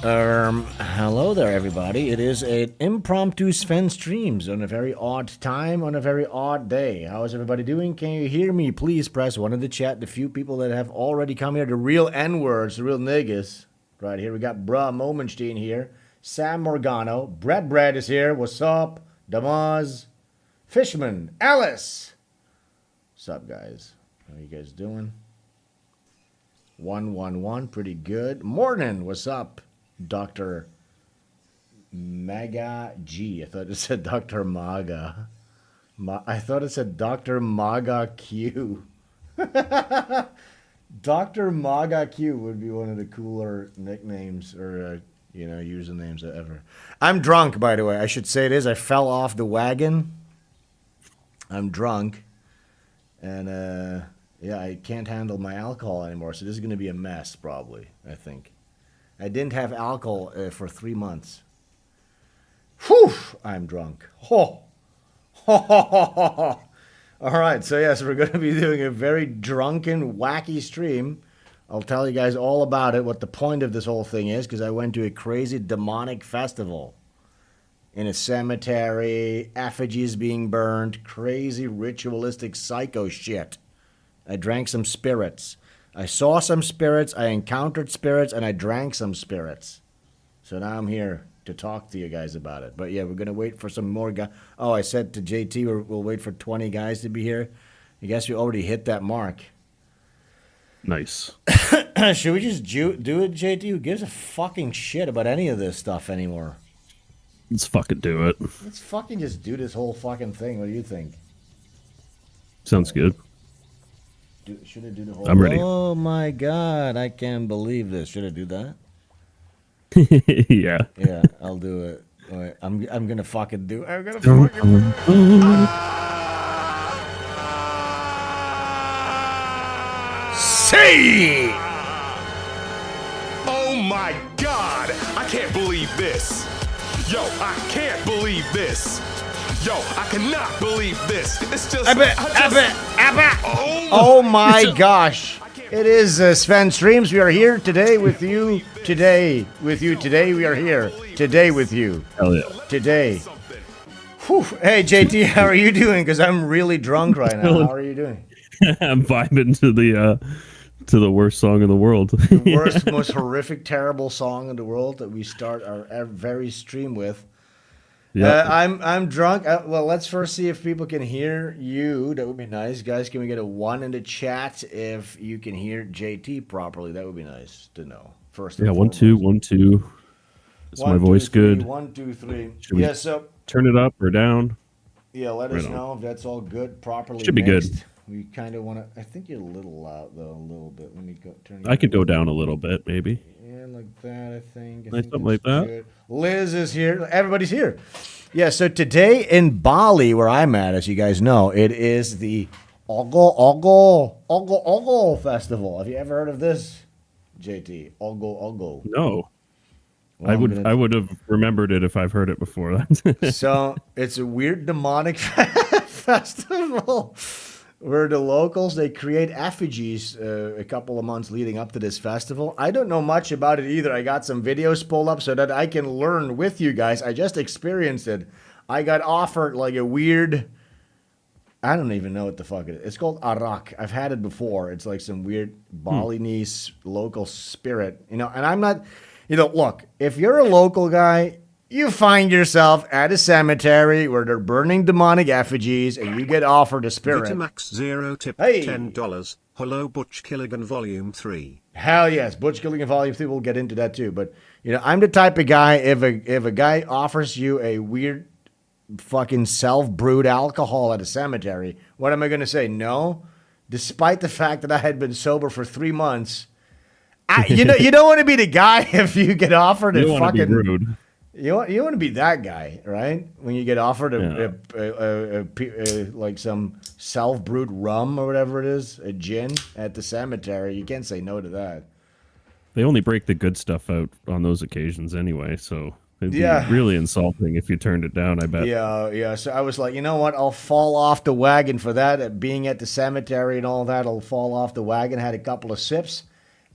Hello there, everybody. It is an impromptu SvenStreams on a very odd time, on a very odd day. How is everybody doing? Can you hear me? Please press 1 in the chat. The few people that have already come here, the real N-words, the real niggas. Right here, we got Bruh Momenstein here. Sam Morgano. Bread is here. What's up? Damaz. Fishman. Alice. What's up, guys? How you guys doing? 111. Pretty good. Morning. What's up? Dr. Maga G. I thought it said Dr. Maga. I thought it said Dr. Maga Q. Dr. Maga Q would be one of the cooler nicknames or, usernames ever. I'm drunk, by the way. I should say this. I fell off the wagon. I'm drunk. And, yeah, I can't handle my alcohol anymore. So this is going to be a mess, probably, I think. I didn't have alcohol for 3 months. Whew! I'm drunk. Ho! Ho, ho, ho, ho, ho. All right, so yes, we're going to be doing a very drunken, wacky stream. I'll tell you guys all about it, what the point of this whole thing is, because I went to a crazy demonic festival in a cemetery, effigies being burned, crazy ritualistic psycho shit. I drank some spirits. I saw some spirits, I encountered spirits, and I drank some spirits. So now I'm here to talk to you guys about it. But yeah, we're going to wait for some more guys. Oh, I said to JT, we'll wait for 20 guys to be here. I guess we already hit that mark. Nice. Should we just do it, JT? Who gives a fucking shit about any of this stuff anymore? Let's fucking do it. Let's fucking just do this whole fucking thing. What do you think? Sounds good. Should I do the whole... I'm ready. Oh my god, I can't believe this. Should I do that? Yeah. Yeah, I'll do it. All right, I'm gonna fucking do it. I'm gonna fucking... Say! Oh my god! I can't believe this! Yo, I can't believe this! Yo, I cannot believe this! It's just... Oh my gosh! It is SvenStreams. We are here today with you. Today we are here. Today with you. Hell yeah. Today. Whew. Hey JT, how are you doing? Because I'm really drunk right now. How are you doing? I'm vibing to the worst song in the world. The worst, most horrific, terrible song in the world that we start our very stream with. Yeah, I'm drunk. Well, let's first see if people can hear you. That would be nice, guys. Can we get a 1 in the chat if you can hear JT properly? That would be nice to know. First, yeah, 1 2 1 2. Is my voice good? 1 2 3. Should we turn it up or down? Yeah, let us know if that's all good, properly. Should be mixed. good. We kind of want to. I think you're a little loud though, a little bit. Let me go turn. I could go down a little bit, maybe. Yeah, like that. I think something like that. Good. Liz is here. Everybody's here. Yeah, so today in Bali, where I'm at, as you guys know, it is the Ogo Festival. Have you ever heard of this, JT? Ogo Ogo. No. Well, I would have remembered it if I've heard it before. So it's a weird demonic festival where the locals, they create effigies a couple of months leading up to this festival. I don't know much about it either. I got some videos pulled up so that I can learn with you guys. I just experienced it. I got offered like a weird... I don't even know what the fuck it is. It's called arak. I've had it before. It's like some weird Balinese local spirit. And I'm not... look, if you're a local guy... You find yourself at a cemetery where they're burning demonic effigies and you get offered a spirit. Vitamax 0 tip hey. $10. Hello, Butch Killigan Volume 3. Hell yes, Butch Gilligan Volume 3. We'll get into that too. But, I'm the type of guy, if a guy offers you a weird fucking self-brewed alcohol at a cemetery, what am I going to say? No? Despite the fact that I had been sober for 3 months, you don't want to be the guy if you get offered a fucking... Be rude. You want to be that guy, right? When you get offered like some self-brewed rum or whatever it is, a gin at the cemetery, you can't say no to that. They only break the good stuff out on those occasions anyway, so it'd be really insulting if you turned it down, I bet. Yeah. So I was like, you know what? I'll fall off the wagon for that. Being at the cemetery and all that, I'll fall off the wagon. Had a couple of sips.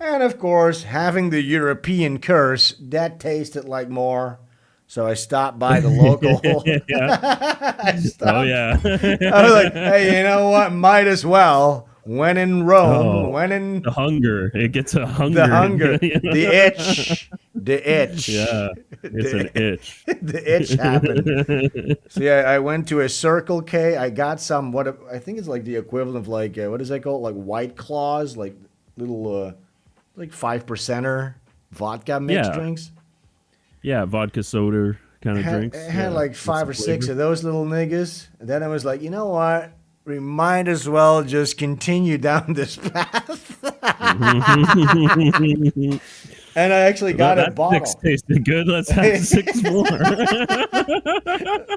And of course, having the European curse, that tasted like more. So I stopped by the local. Yeah. I Oh stopped. yeah. I was like, hey, you know what? Might as well. When in Rome, Oh, when in the hunger. It gets a hunger. the hunger, the itch, the itch. Yeah. It's an itch. The itch happened. So yeah, I went to a Circle K. I got some what I think it's like the equivalent of like what is that called? Like White Claws, like little like 5%er vodka mixed Yeah. drinks. Yeah, vodka soda kind of drinks. I had yeah, like with 5 or some 6 flavor. of those little niggas. And then I was like, you know what? We might as well just continue down this path. And I actually got a That bottle. 6 tasted good. Let's have 6 more.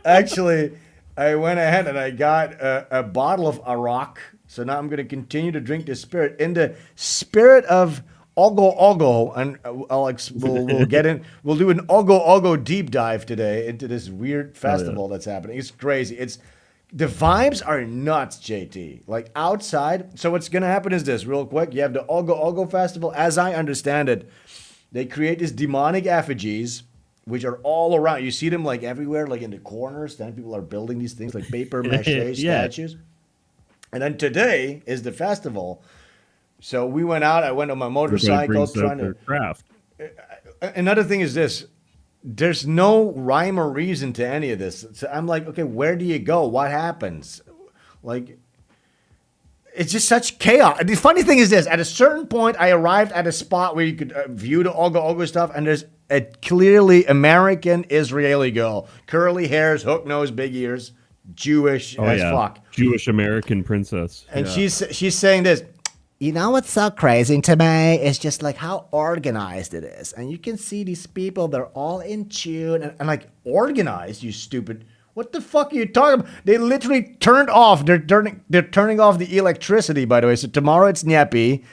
Actually, I went ahead and I got a bottle of Arak. So now I'm going to continue to drink the spirit in the spirit of Ogo Ogo, and we'll get in. We'll do an Ogo Ogo deep dive today into this weird festival that's happening. It's crazy. The vibes are nuts, JT. Like outside. So what's gonna happen is this, real quick. You have the Ogo Ogo festival. As I understand it, they create these demonic effigies, which are all around. You see them like everywhere, like in the corners. Then people are building these things like paper mache Yeah. statues. And then today is the festival. So we went out. I went on my motorcycle trying to. craft. Another thing is this. There's no rhyme or reason to any of this. So I'm like, okay, where do you go? What happens? Like, it's just such chaos. The funny thing is this. At a certain point, I arrived at a spot where you could view the Ogo Ogo stuff, and there's a clearly American Israeli girl. Curly hairs, hook nose, big ears, Jewish as fuck. Jewish American princess. And she's saying this. You know what's so crazy to me? It's just like how organized it is. And you can see these people, they're all in tune. And like, organized, you stupid. What the fuck are you talking about? They literally turned off. They're turning off the electricity, by the way. So tomorrow it's Nyepi.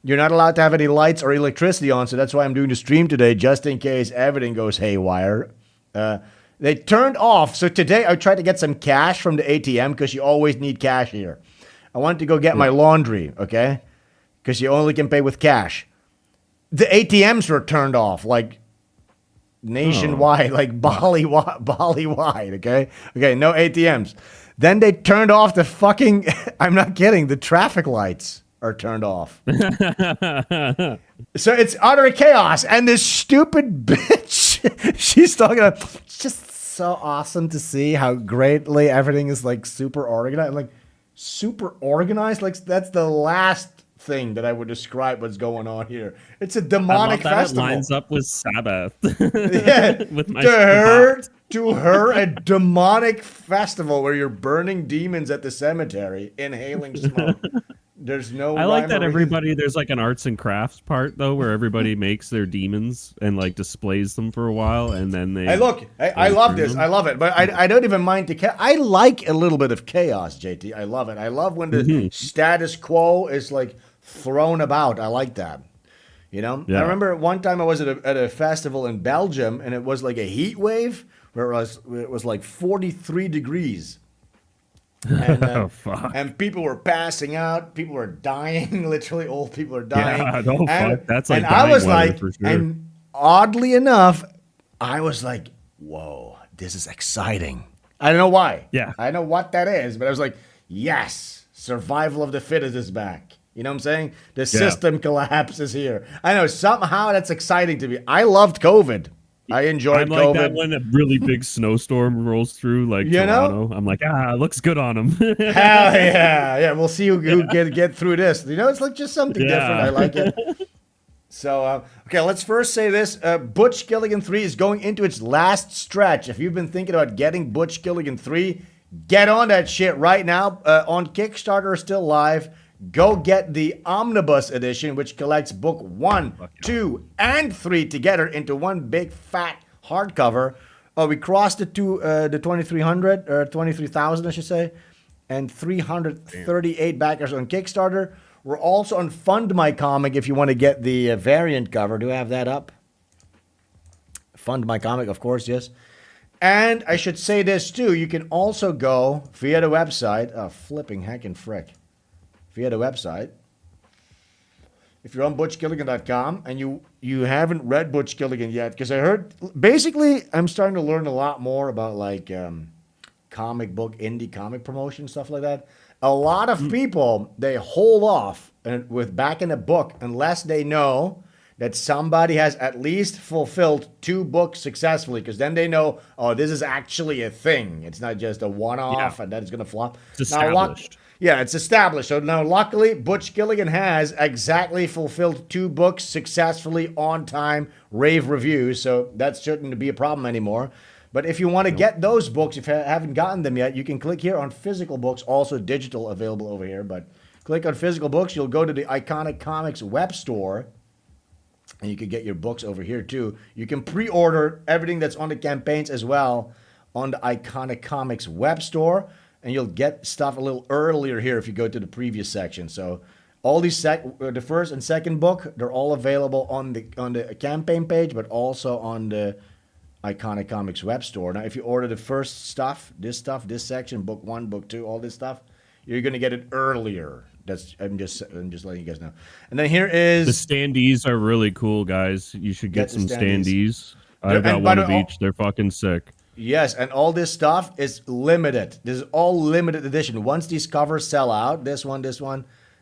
You're not allowed to have any lights or electricity on. So that's why I'm doing the stream today, just in case everything goes haywire. They turned off. So today I tried to get some cash from the ATM because you always need cash here. I wanted to go get my laundry, okay? Because you only can pay with cash. The ATMs were turned off, like nationwide, like Bali wide, okay? Okay, no ATMs. Then they turned off the fucking, I'm not kidding, the traffic lights are turned off. So it's utter chaos. And this stupid bitch, she's talking about, it's just so awesome to see how greatly everything is like super organized. Like, super organized? Like, that's the last thing that I would describe what's going on here. It's a demonic festival. It lines up with Sabbath. Yeah, with my to her, a demonic festival where you're burning demons at the cemetery, inhaling smoke. There's no. I like rhyme that or everybody. There's like an arts and crafts part though, where everybody makes their demons and like displays them for a while, and then they. Hey, look, I love this. I love it, but I don't even mind the. I like a little bit of chaos, JT. I love it. I love when the status quo is like thrown about. I like that. You know, Yeah. I remember one time I was at a festival in Belgium, and it was like a heat wave where it was like 43 degrees. And, Oh fuck! and people were passing out. People were dying. Literally, old people are dying. Yeah, no, and, fuck. That's like and I was dying weather like, for sure. and oddly enough, I was like, whoa, this is exciting. I don't know why. Yeah. I don't know what that is, but I was like, yes, survival of the fittest is back. You know what I'm saying? The system collapse is here. I know, somehow that's exciting to me. I loved COVID. I enjoyed I'm like COVID. that when a really big snowstorm rolls through, like You know? Toronto. I'm like, it looks good on them. Hell yeah, yeah. We'll see who get through this. You know, it's like just something different. I like it. So, okay, let's first say this. Butch Gilligan 3 is going into its last stretch. If you've been thinking about getting Butch Gilligan 3, get on that shit right now. On Kickstarter, still live. Go get the Omnibus edition, which collects book 1, 2, and 3 together into one big fat hardcover. Oh, we crossed it to the 2,300 or 23,000, I should say, and 338 backers on Kickstarter. We're also on Fund My Comic if you want to get the variant cover. Do I have that up? Fund My Comic, of course, yes. And I should say this too. You can also go via the website. Oh, flipping heckin' frick. Via the website. if you're on ButchGilligan.com and you haven't read Butch Gilligan yet, because I heard, basically, I'm starting to learn a lot more about like comic book, indie comic promotion, stuff like that. A lot of people, they hold off with backing a book unless they know that somebody has at least fulfilled 2 books successfully, because then they know, oh, this is actually a thing. It's not just a one-off and then it's going to flop. It's established. Yeah, it's established. So now, luckily, Butch Gilligan has exactly fulfilled 2 books successfully on time, rave reviews. So that shouldn't be a problem anymore. But if you want to get those books, if you haven't gotten them yet, you can click here on physical books, also digital available over here. But click on physical books. You'll go to the Iconic Comics web store, and you can get your books over here too. You can pre-order everything that's on the campaigns as well on the Iconic Comics web store. And you'll get stuff a little earlier here if you go to the previous section. So all these the first and second book, they're all available on the campaign page, but also on the Iconic Comics web store. Now, if you order the first stuff, this section, book 1, book 2, all this stuff, you're gonna get it earlier. I'm just letting you guys know. And then here is the standees are really cool, guys. You should get some standees. I've got one of each. They're fucking sick. Yes, and all this stuff is limited. This is all limited edition. Once these covers sell out, this one,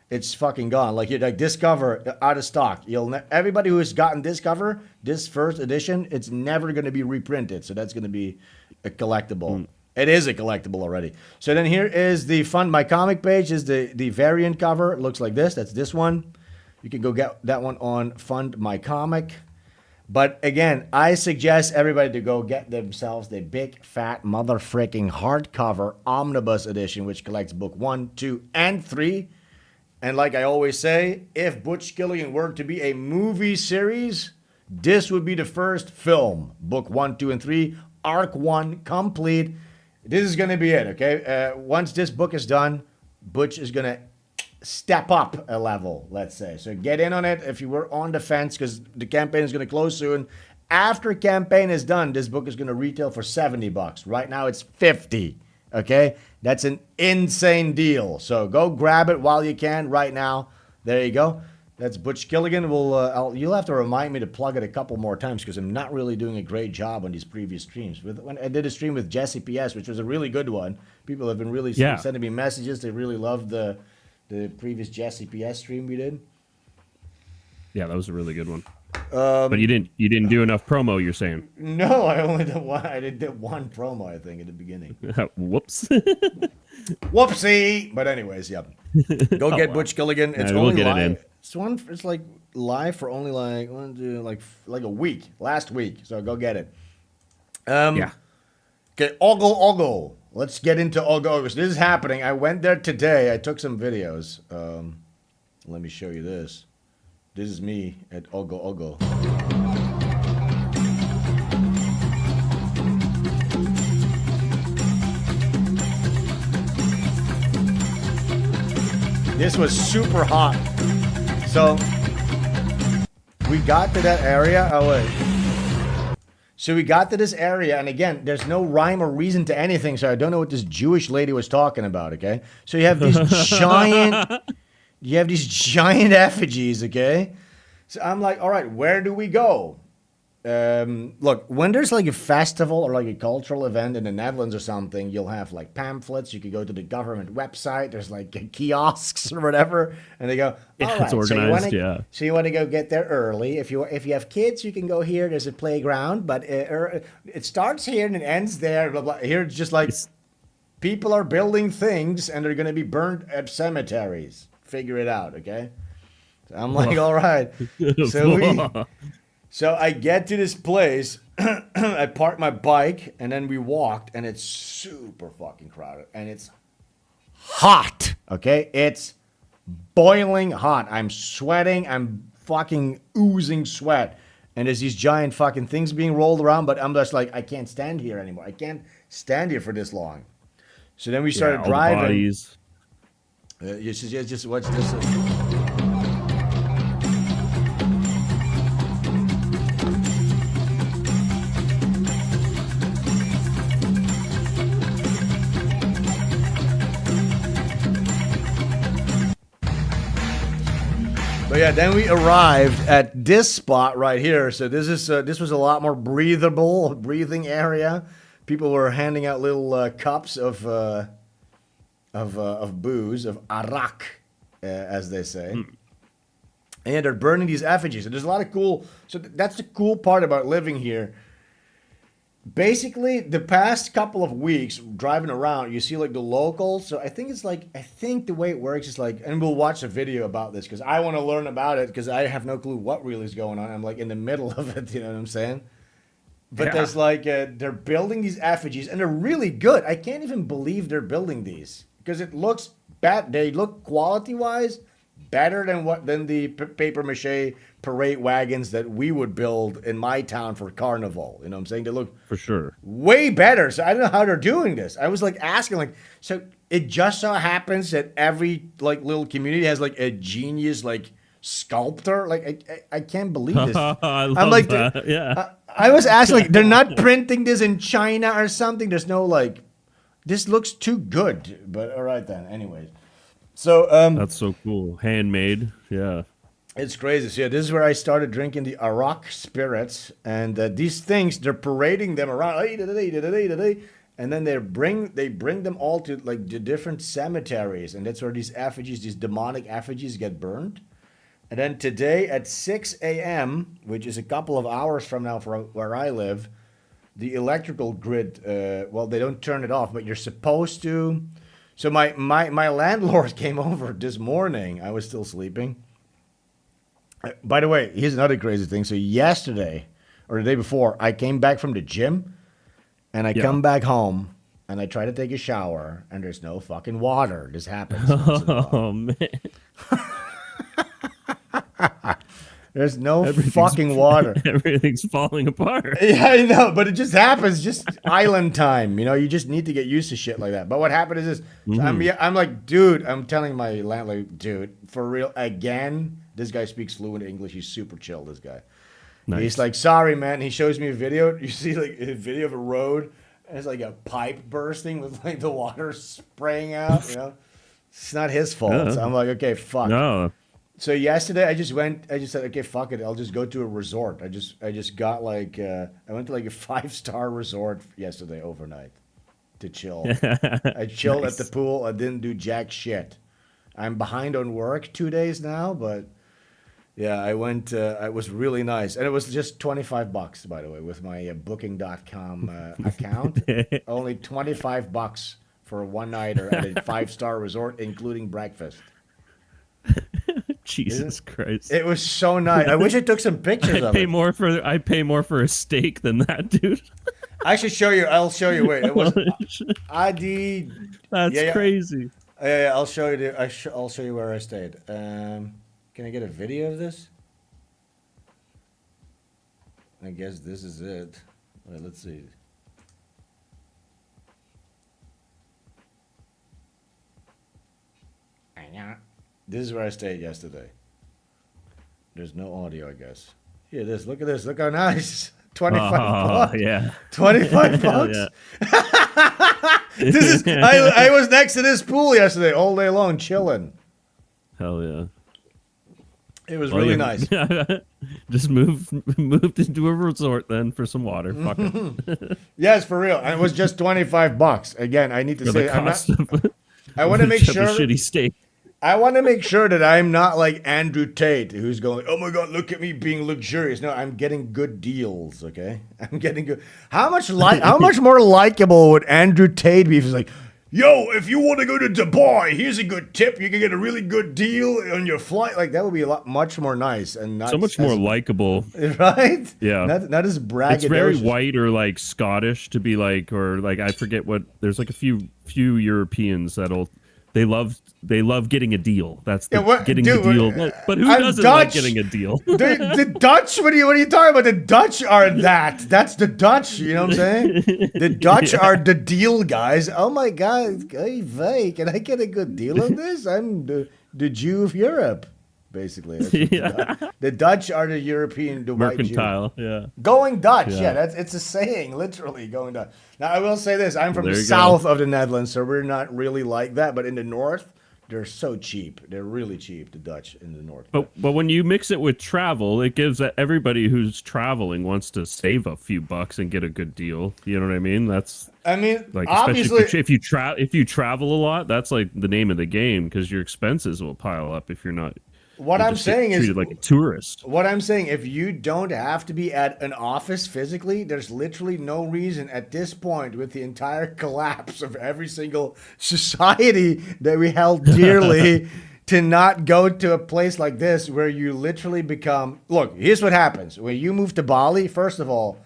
it's fucking gone. Like this cover out of stock. Everybody who has gotten this cover, this first edition, it's never going to be reprinted. So that's going to be a collectible. It is a collectible already. So then here is the Fund My Comic page. Is the variant cover. It looks like this. That's this one. You can go get that one on Fund My Comic. But again, I suggest everybody to go get themselves the big, fat, mother-freaking hardcover omnibus edition, which collects book 1, 2, and 3. And like I always say, if Butch Gilligan were to be a movie series, this would be the first film. Book 1, 2, and 3, arc 1, complete. This is going to be it, okay? Once this book is done, Butch is going to step up a level, let's say. So get in on it if you were on the fence, because the campaign is going to close soon. After campaign is done, this book is going to retail for $70. Right now it's $50. Okay, that's an insane deal. So go grab it while you can right now. There you go. That's Butch Gilligan. You'll have to remind me to plug it a couple more times, because I'm not really doing a great job on these previous streams. When I did a stream with Jesse PS, which was a really good one, people have been really sending me messages. They really loved the previous Jesse PS stream we did. Yeah, that was a really good one. But you didn't do enough promo, you're saying? No, I only did one. I did one promo, I think, at the beginning. Whoops. Whoopsie. But anyways, yeah. Go get Butch Gilligan. It's only live. It's like live for only like a week. Last week. So go get it. Yeah. Okay, Ogo Ogo. Let's get into Ogo Ogo. So this is happening. I went there today. I took some videos. Let me show you this. This is me at Ogo Ogo. This was super hot. So we got to that area. Oh wait. So we got to this area, and again, there's no rhyme or reason to anything, so I don't know what this Jewish lady was talking about, okay? So you have these giant effigies, okay? So I'm like, all right, where do we go? Look, when there's like a festival or like a cultural event in the Netherlands or something, you'll have like pamphlets. You could go to the government website. There's like kiosks or whatever, and they go, all right, it's organized, so you want to go get there early. If you have kids, you can go here. There's a playground, but it starts here and it ends there. Blah blah. Here it's just like people are building things, and they're going to be burnt at cemeteries. Figure it out, okay? So I'm like, all right. So I get to this place, I park my bike, and then we walked, and it's super fucking crowded, and it's hot, okay? It's boiling hot. I'm sweating. I'm fucking oozing sweat, and there's these giant fucking things being rolled around, but I'm just like, I can't stand here anymore. I can't stand here for this long. So then we started driving. Just watch this. But yeah, then we arrived at this spot right here. So this was a lot more breathing area. People were handing out little cups of booze, of arak, as they say. And they're burning these effigies. And there's a lot of cool... So that's the cool part about living here. Basically, the past couple of weeks, driving around, you see, like, the locals. So I think the way it works is, like... And we'll watch a video about this, because I want to learn about it, because I have no clue what really is going on. I'm, like, in the middle of it, you know what I'm saying? But there's, like, they're building these effigies, and they're really good. I can't even believe they're building these. Because it looks bad. They look, quality-wise... better than the paper mache parade wagons that we would build in my town for Carnival. You know what I'm saying? They look for sure way better. So I don't know how they're doing this. I was like asking, like, so it just so happens that every like little community has like a genius like sculptor. Like I can't believe this. I'm like that. Yeah. I was asking, like, they're not printing this in China or something. There's no like, this looks too good. But all right then. Anyways. So that's so cool. Handmade, yeah. It's crazy. So yeah, this is where I started drinking the Arak spirits, and these things they're parading them around, and then they bring them all to like the different cemeteries, and that's where these effigies, these demonic effigies, get burned. And then today at 6 a.m., which is a couple of hours from now, for where I live, the electrical grid. Well, they don't turn it off, but you're supposed to. So my landlord came over this morning. I was still sleeping. By the way, here's another crazy thing. So yesterday, or the day before, I came back from the gym, and I come back home, and I try to take a shower, and there's no fucking water. This happens. Oh, man. There's no fucking water. Everything's falling apart. Yeah, I know, but it just happens. Just island time, you know. You just need to get used to shit like that. But what happened is this: I'm like, dude. I'm telling my landlord, dude, for real, again. This guy speaks fluent English. He's super chill. This guy. Nice. He's like, sorry, man. He shows me a video. You see, like a video of a road, and it's like a pipe bursting with like the water spraying out. You know, it's not his fault. So I'm like, okay, fuck. No. So yesterday I just said, okay, fuck it. I'll just go to a resort. I just got like, I went to like a 5-star resort yesterday overnight to chill. I chilled at the pool. I didn't do jack shit. I'm behind on work 2 days now, but yeah, I went, it was really nice. And it was just $25, by the way, with my booking.com account. Only $25 for a one-nighter at a 5-star resort, including breakfast. Jesus Christ! It was so nice. I wish I took some pictures of it. I pay more for a steak than that, dude. I should show you. I'll show you. Wait, it was ID. That's crazy. Yeah, I'll show you. I'll show you where I stayed. Can I get a video of this? I guess this is it. Wait, let's see. This is where I stayed yesterday. There's no audio, I guess. Here it is. Look at this. Look how nice. 25 bucks. Yeah. 25 bucks. Yeah. This is. I was next to this pool yesterday all day long, chilling. Hell yeah. It was really nice. Just moved into a resort then for some water. Fuck it. Yes, for real. And it was just 25 bucks. Again, I need to say, I want to make sure. Shitty steak. I want to make sure that I'm not like Andrew Tate, who's going, oh my God, look at me being luxurious. No, I'm getting good deals, okay? I'm getting good. How much more likable would Andrew Tate be if he's like, yo, if you want to go to Dubai, here's a good tip. You can get a really good deal on your flight. Like, that would be much more nice and not so much more likable. Right? Yeah. Not as braggadocious. It's very white or like Scottish to be like, or like, I forget what, there's like a few Europeans they love getting a deal. That's the getting the deal. But who doesn't like getting a deal? The Dutch, what are you talking about? The Dutch are that. That's the Dutch, you know what I'm saying? The Dutch are the deal guys. Oh my God, hey, can I get a good deal on this? I'm the Jew of Europe, basically. The Dutch are the European, the mercantile, white Jew. yeah. Going Dutch, it's a saying, literally going Dutch. Now I will say this: I'm from the south of the Netherlands, so we're not really like that. But in the north, They're so cheap. They're really cheap, the Dutch in the north. But when you mix it with travel, it gives everybody who's traveling wants to save a few bucks and get a good deal. You know what I mean? Like, obviously, if you travel a lot, that's like the name of the game, because your expenses will pile up if you're not. What I'm saying is treated like a tourist. What I'm saying, if you don't have to be at an office physically, there's literally no reason at this point, with the entire collapse of every single society that we held dearly, to not go to a place like this where you literally become. Look, here's what happens when you move to Bali. First of all,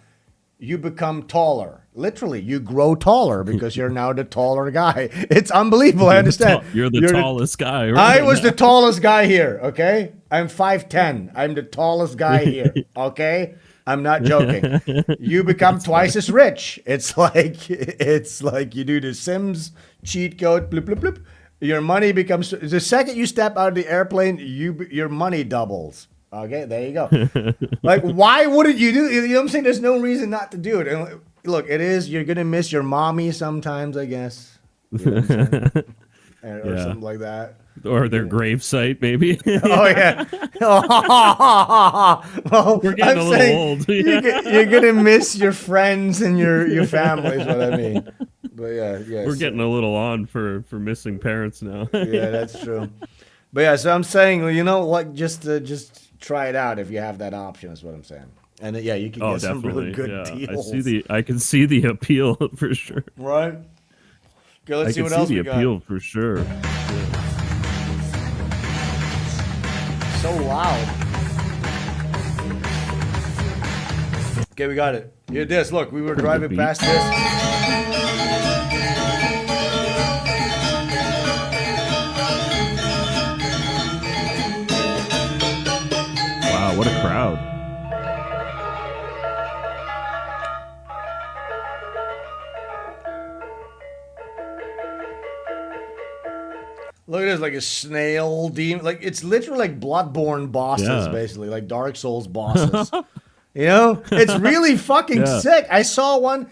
you become taller. Literally, you grow taller because you're now the taller guy. It's unbelievable. I understand. You're the tallest guy. Right? I was the tallest guy here, okay? I'm 5'10". I'm the tallest guy here, okay? I'm not joking. You become twice as rich. It's like you do the Sims cheat code, bloop, bloop, bloop. Your money becomes... The second you step out of the airplane, your money doubles. Okay, there you go. Like, why wouldn't you do it? You know what I'm saying? There's no reason not to do it. And look, you're going to miss your mommy sometimes, I guess. You know what I'm saying? Or something like that. Or their gravesite, maybe. Oh, yeah. Well, we're getting a little old. You're going to miss your friends and your family is what I mean. But yeah. We're getting a little on for missing parents now. Yeah, that's true. But yeah, so I'm saying, you know, like, just try it out if you have that option, is what I'm saying. And you can get some really good deals. I can see the appeal for sure. Right? Okay, let's see what else we got. I can see the appeal for sure. So loud. Okay, we got it. Hear this. Look, we were driving past this. What a crowd. Look at this, like a snail demon. Like, it's literally like Bloodborne bosses, basically. Like Dark Souls bosses. You know? It's really fucking sick. I saw one.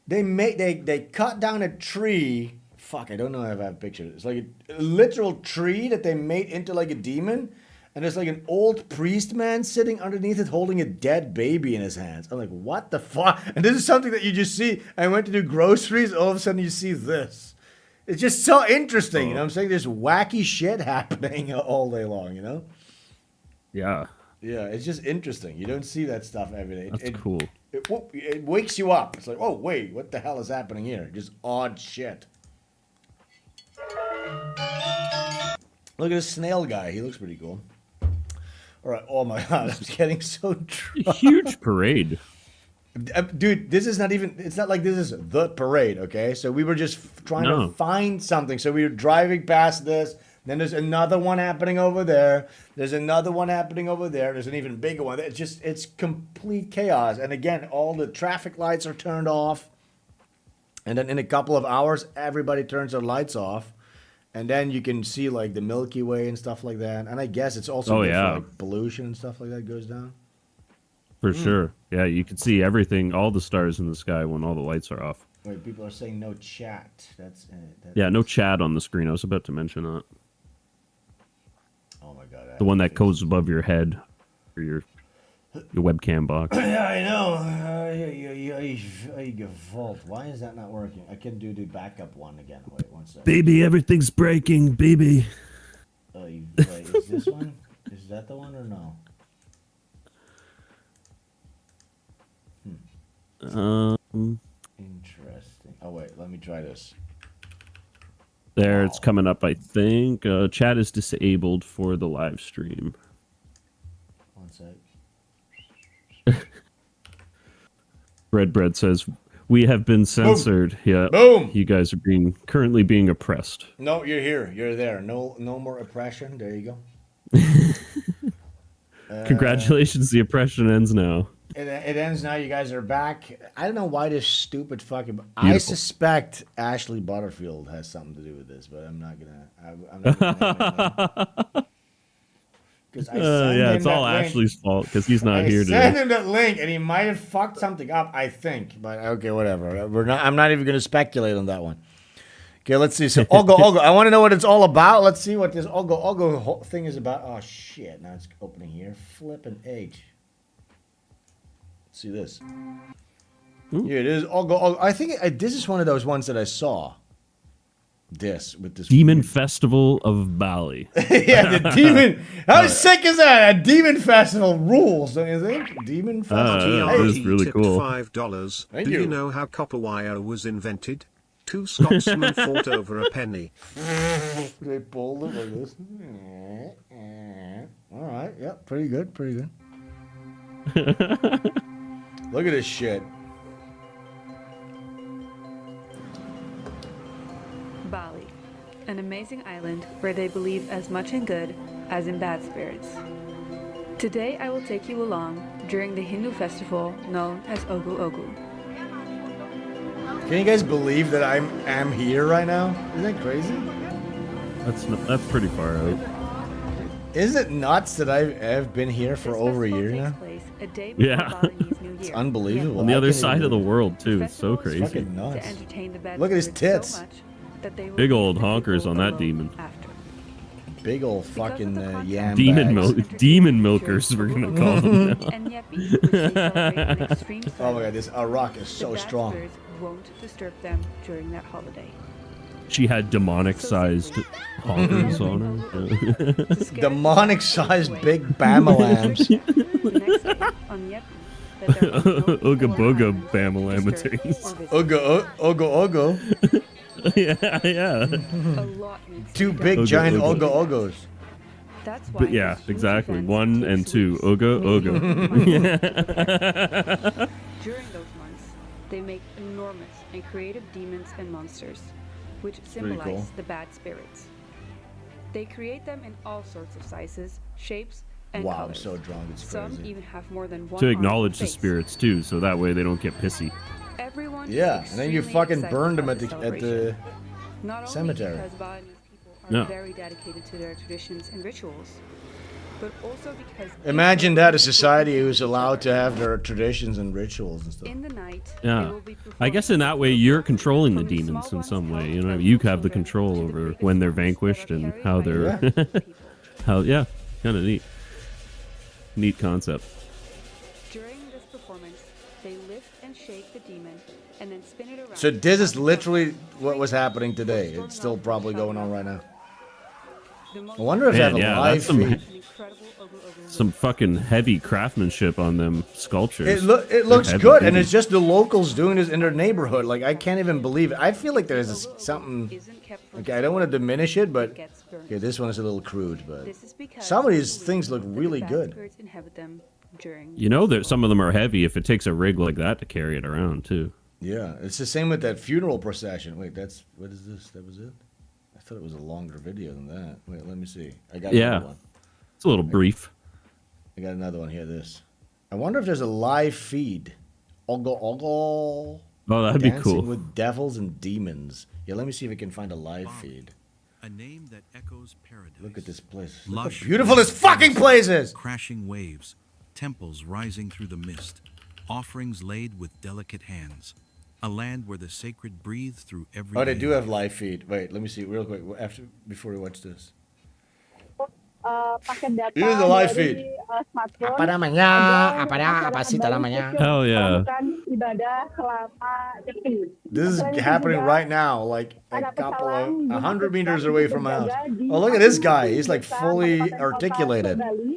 They cut down a tree. Fuck, I don't know if I have pictures. It's like a literal tree that they made into like a demon. And there's like an old priest man sitting underneath it holding a dead baby in his hands. I'm like, what the fuck? And this is something that you just see. I went to do groceries. All of a sudden you see this. It's just so interesting. You know what I'm saying? There's wacky shit happening all day long, you know? Yeah. Yeah, it's just interesting. You don't see that stuff every day. That's cool. It wakes you up. It's like, oh, wait, what the hell is happening here? Just odd shit. Look at this snail guy. He looks pretty cool. All right. Oh my God, I'm getting so drunk. Huge parade. Dude, this is not even, it's not like this is the parade, okay? So we were just trying to find something. So we were driving past this. Then there's another one happening over there. There's another one happening over there. There's an even bigger one. It's complete chaos. And again, all the traffic lights are turned off. And then in a couple of hours, everybody turns their lights off. And then you can see like the Milky Way and stuff like that. And I guess it's also good for, like, pollution and stuff like that goes down. For sure. Yeah, you can see everything, all the stars in the sky when all the lights are off. Wait, people are saying no chat. Yeah, no chat on the screen. I was about to mention that. Oh my God. The one that goes above your head or your webcam box. Yeah, I know. Vault. Why is that not working? I can do the backup one again. Wait, one second. Baby, everything's breaking, baby. Wait, is this one? Is that the one or no? Interesting. Oh wait, let me try this. There, it's coming up, I think. Chat is disabled for the live stream. One sec. Bread says, we have been censored. Boom. Yeah. Boom. You guys are currently being oppressed. No, you're here. You're there. No more oppression. There you go. Congratulations, the oppression ends now. It ends now. You guys are back. I don't know why this stupid fucking... Beautiful. I suspect Ashley Butterfield has something to do with this, but I'm not gonna... It's all Ashley's fault because he's not here today. I sent him that link, and he might have fucked something up, I think. But okay, whatever. I'm not even going to speculate on that one. Okay, let's see. So Ogo Ogo. I want to know what it's all about. Let's see what this Ogo Ogo thing is about. Oh shit! Now it's opening here. Flippin' H. Let's see this. Here it is. Ogo Ogo. I think this is one of those ones that I saw. This with this Demon Festival of Bali. yeah, the demon. How sick is that? A demon festival rules, don't you think? Demon festival. That is really cool. $5. Thank Do you. you know how copper wire was invented? 2 Scotsmen fought over a penny. They pulled it like this. All right. Yep. Pretty good. Pretty good. Look at this shit. Bali, an amazing island where they believe as much in good as in bad spirits. Today I will take you along during the Hindu festival known as Ogo Ogo. Can you guys believe that I am here right now? Isn't that crazy? That's pretty far out. Isn't it nuts that I've been here for This over a festival year takes now? place a day before Yeah. Balinese New Year. It's unbelievable. On the I other can't side even of the believe world too. It's so Festival is crazy. fucking to nuts. entertain the bad Look at his spirits so tits. much that they will Big old leave the honkers people on that alone demon. after. Big old fucking yam Demon bags. demon milkers, we're gonna call them now. And Nyepi, which they celebrate in extreme Oh my god, silence. this rock is The so bad strong. spirits won't disturb them during that holiday. She had demonic-sized honkers on her. To scare Demonic-sized away. big Bamalams. The next item on Nyepi that there are no Ooga people or booga islands Bamalamatanes. disturbed or visited. Ogo Ogo. yeah. A lot needs to Two be big done. giant Ogo. Ogo Ogos. That's why But yeah, this huge exactly. event 1 takes and 2. weeks, Ogo maybe Ogo. months. During those months, they make enormous and creative demons and monsters, which symbolize cool. the bad spirits. They create them in all sorts of sizes, shapes, and Wow, I'm colors. so drunk. It's Some crazy. even have more than one To arm acknowledge the face. spirits too, so that way they don't get pissy. Everyone is Yeah, and then you extremely fucking excited burned them about at the the celebration. Not only cemetery. because Balinese people are No. very dedicated to their traditions and rituals, but also because Imagine that a people society who's allowed to have their traditions and rituals and stuff. in the night. Yeah. there will be I guess in that way you're controlling the from demons small in ones some way. held You know, by you have the children control to the over biggest when they're ones that are vanquished and carried how by they're people. how kind of neat concept. During this performance, they lift and shake the demon and then spin it around. So this is literally what was happening today. It's still probably going on right now. I wonder if they have a Man, yeah, live that's some- feed. Some fucking heavy craftsmanship on them sculptures. It They're looks heavy good, and duty. it's just the locals doing this in their neighborhood. Like I can't even believe it. I feel like there's something. Okay, I don't want to diminish it, but okay, this one is a little crude, but some of these things look really good. You know that some of them are heavy if it takes a rig like that to carry it around too. Yeah, it's the same with that funeral procession. Wait, that's what is this? That was it? I thought it was a longer video than that. Wait, let me see. I got another one. It's a little brief. I got another one here. This. I wonder if there's a live feed. Ogo Ogo. Oh, that'd be Dancing cool. with devils and demons. Yeah, let me see if I can find a live feed. A name that echoes paradise. Look at this place. Look how Lush beautiful this fucking place is. Crashing waves, temples rising through the mist, offerings laid with delicate hands. A land where the sacred breathe through every Oh, they do vein. have live feed. Wait, let me see real quick before we watch this. Pakai data Here's the live dari, feed. smartphone. Apa namanya? agar Apa masyarakat sih Bali namanya? khusus Hell yeah. melakukan ibadah selama Nyepi. This is Selain itu happening juga right now, like a ada couple pesalang of 100 dimaksudkan meters untuk away from my house. berjaga di Oh, look at this kampung guy. He's like desa fully Kabupaten Kota articulated. Bali.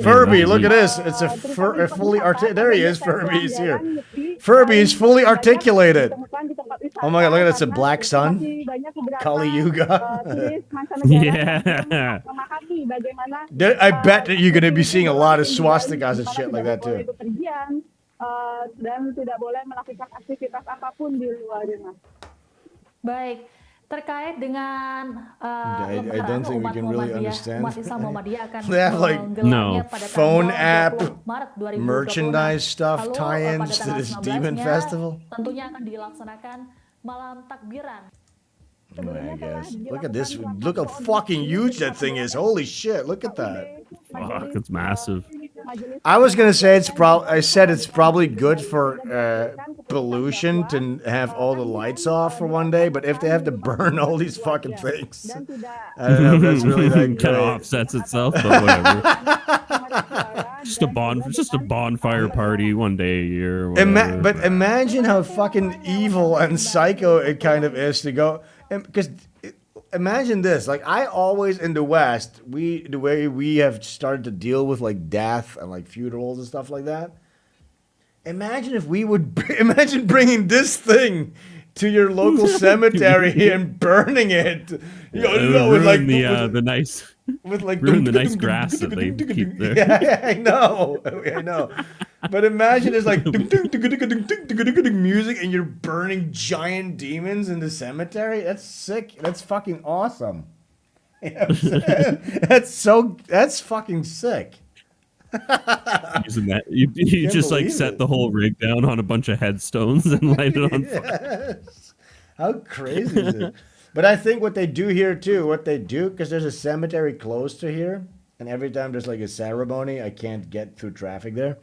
Furby, Yeah, look at that's this. It's a Terutama di fully tempat wisata, There he is. biasanya Furby is here. pelanggaran Nyepi Furby is paling fully banyak articulated. ditemukan di tempat wisata Oh my god, look at that. It's a karena black sun. masih banyak beberapa, Kali Yuga. turis mancanegara Yeah. yang memahami bagaimana I bet that you're going to be seeing a lot of swastikas and shit like that too. Bepergian, dan tidak boleh melakukan aktivitas apapun di luar rumah. Baik, terkait dengan I lembaran don't think we umat can really Muhammadiyah, understand. umat Islam Muhammadiyah akan They have, like, menggelarnya pada phone tanggal app, 20 Maret 2026. merchandise stuff, Lalu, tie-ins pada to tanggal this 19-nya, demon festival. Tentunya akan dilaksanakan malam takbiran. Oh my gosh. Look at this. Look how fucking huge that thing is. Holy shit. Look at that. Fuck, it's massive. I was gonna say I said it's probably good for pollution to have all the lights off for one day, but if they have to burn all these fucking things, I don't know if that's really that kind of great. offsets itself, but whatever. just a bonfire party one day a year. But imagine how fucking evil and psycho it kind of is to go, because imagine this. Like, I always in the West, the way we have started to deal with like death and like funerals and stuff like that. Imagine if we would imagine bringing this thing to your local cemetery and burning it. With like the nice. With like ruin the nice grass that they keep there. Yeah, I know. But imagine it's like music and you're burning giant demons in the cemetery. That's sick. That's fucking awesome. You know what I'm saying? That's fucking sick. Using that, you just like set the whole rig down on a bunch of headstones and light it on fire. Yes. How crazy is it? But I think what they do here too, because there's a cemetery close to here, and every time there's like a ceremony, I can't get through traffic there.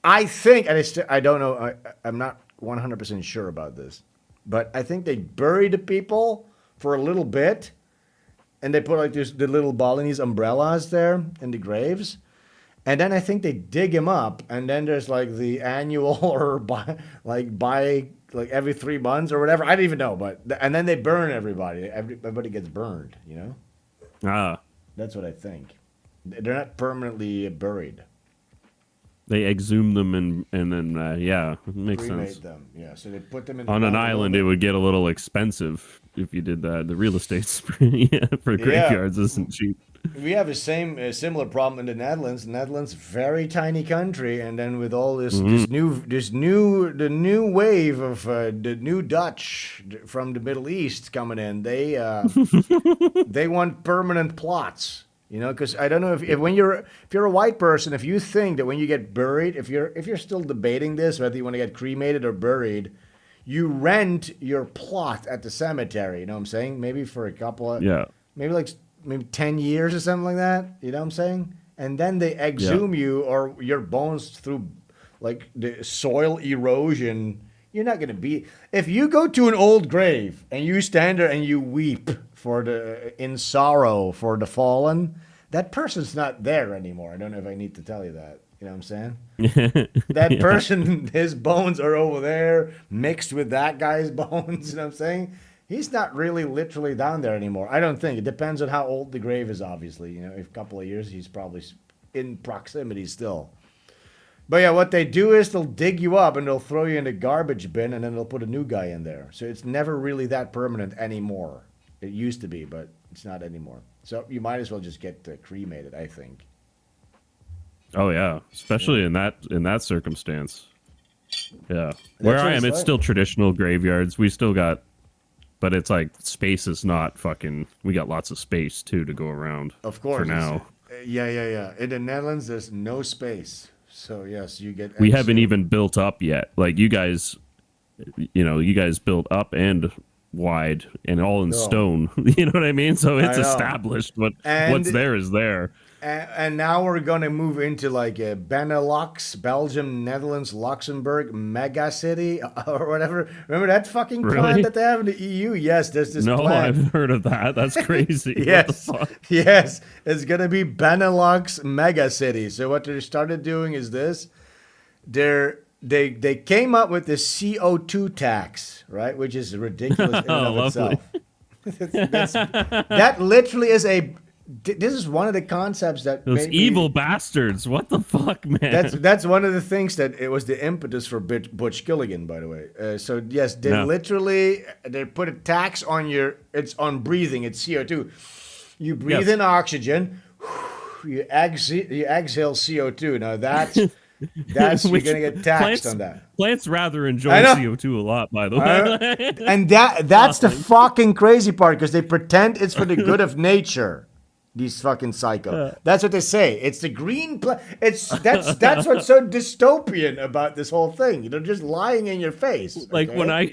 I think, and I don't know, I'm not 100% sure about this, but I think they bury the people for a little bit, and they put like the little Balinese umbrellas there in the graves. And then I think they dig him up, and then there's like the annual or by like every 3 months or whatever. I don't even know, and then they burn everybody. Everybody gets burned, you know? That's what I think. They're not permanently buried. They exhume them and then it makes sense. Them, yeah. So they put them in on an island. It would get a little expensive if you did that. The real estate for graveyards isn't cheap. We have a similar problem in the Netherlands. The Netherlands, very tiny country, and then with all this new wave of the new Dutch from the Middle East coming in, they want permanent plots. You know, because I don't know if you're a white person, if you think that when you get buried, if you're still debating this whether you want to get cremated or buried, you rent your plot at the cemetery. You know what I'm saying? Maybe for a couple of maybe 10 years or something like that. You know what I'm saying? And then they exhume you or your bones through like the soil erosion. You're not going to be... If you go to an old grave and you stand there and you weep in sorrow for the fallen, that person's not there anymore. I don't know if I need to tell you that. You know what I'm saying? That person, his bones are over there mixed with that guy's bones. You know what I'm saying? He's not really literally down there anymore. I don't think. It depends on how old the grave is, obviously. You know, if a couple of years, he's probably in proximity still. But yeah, what they do is they'll dig you up and they'll throw you in the garbage bin and then they'll put a new guy in there. So it's never really that permanent anymore. It used to be, but it's not anymore. So you might as well just get cremated, I think. Oh yeah, especially in that circumstance. Yeah, where I am, it's still traditional graveyards. We still got, but it's like space is not fucking. We got lots of space too to go around. Of course. For now. Yeah. In the Netherlands, there's no space. So yes, you get. We haven't even built up yet. Like you guys built up and wide and all in stone. You know what I mean? So it's established. What's there is there. And now we're gonna move into like a Benelux, Belgium, Netherlands, Luxembourg, mega city or whatever. Remember that fucking plan that they have in the EU? Yes, there's this plan. No, I haven't heard of that. That's crazy. Yes, yes, it's gonna be Benelux mega city. So what they started doing is this: they came up with the CO2 tax, right? Which is ridiculous in and of itself. That literally is a. This is one of the concepts that those evil bastards. What the fuck, man? That's one of the things that it was the impetus for Butch Gilligan, by the way. So yes, they put a tax on it's on breathing. It's CO2. You breathe in oxygen, you exhale CO2. Now that's you're gonna get taxed on that. Plants rather enjoy CO2 a lot, by the way. And that's the fucking crazy part because they pretend it's for the good of nature. These fucking psycho. That's what they say. It's the green. That's what's so dystopian about this whole thing. They're just lying in your face. Like when I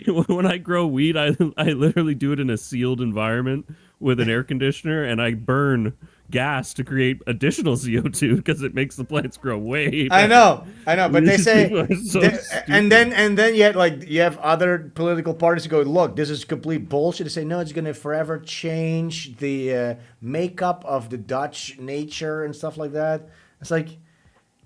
grow weed, I literally do it in a sealed environment with an air conditioner, and I burn gas to create additional CO2 because it makes the plants grow way I better. know, but they say, So and then you have other political parties who go, look, this is complete bullshit. They say, no, it's going to forever change the makeup of the Dutch nature and stuff like that. It's like,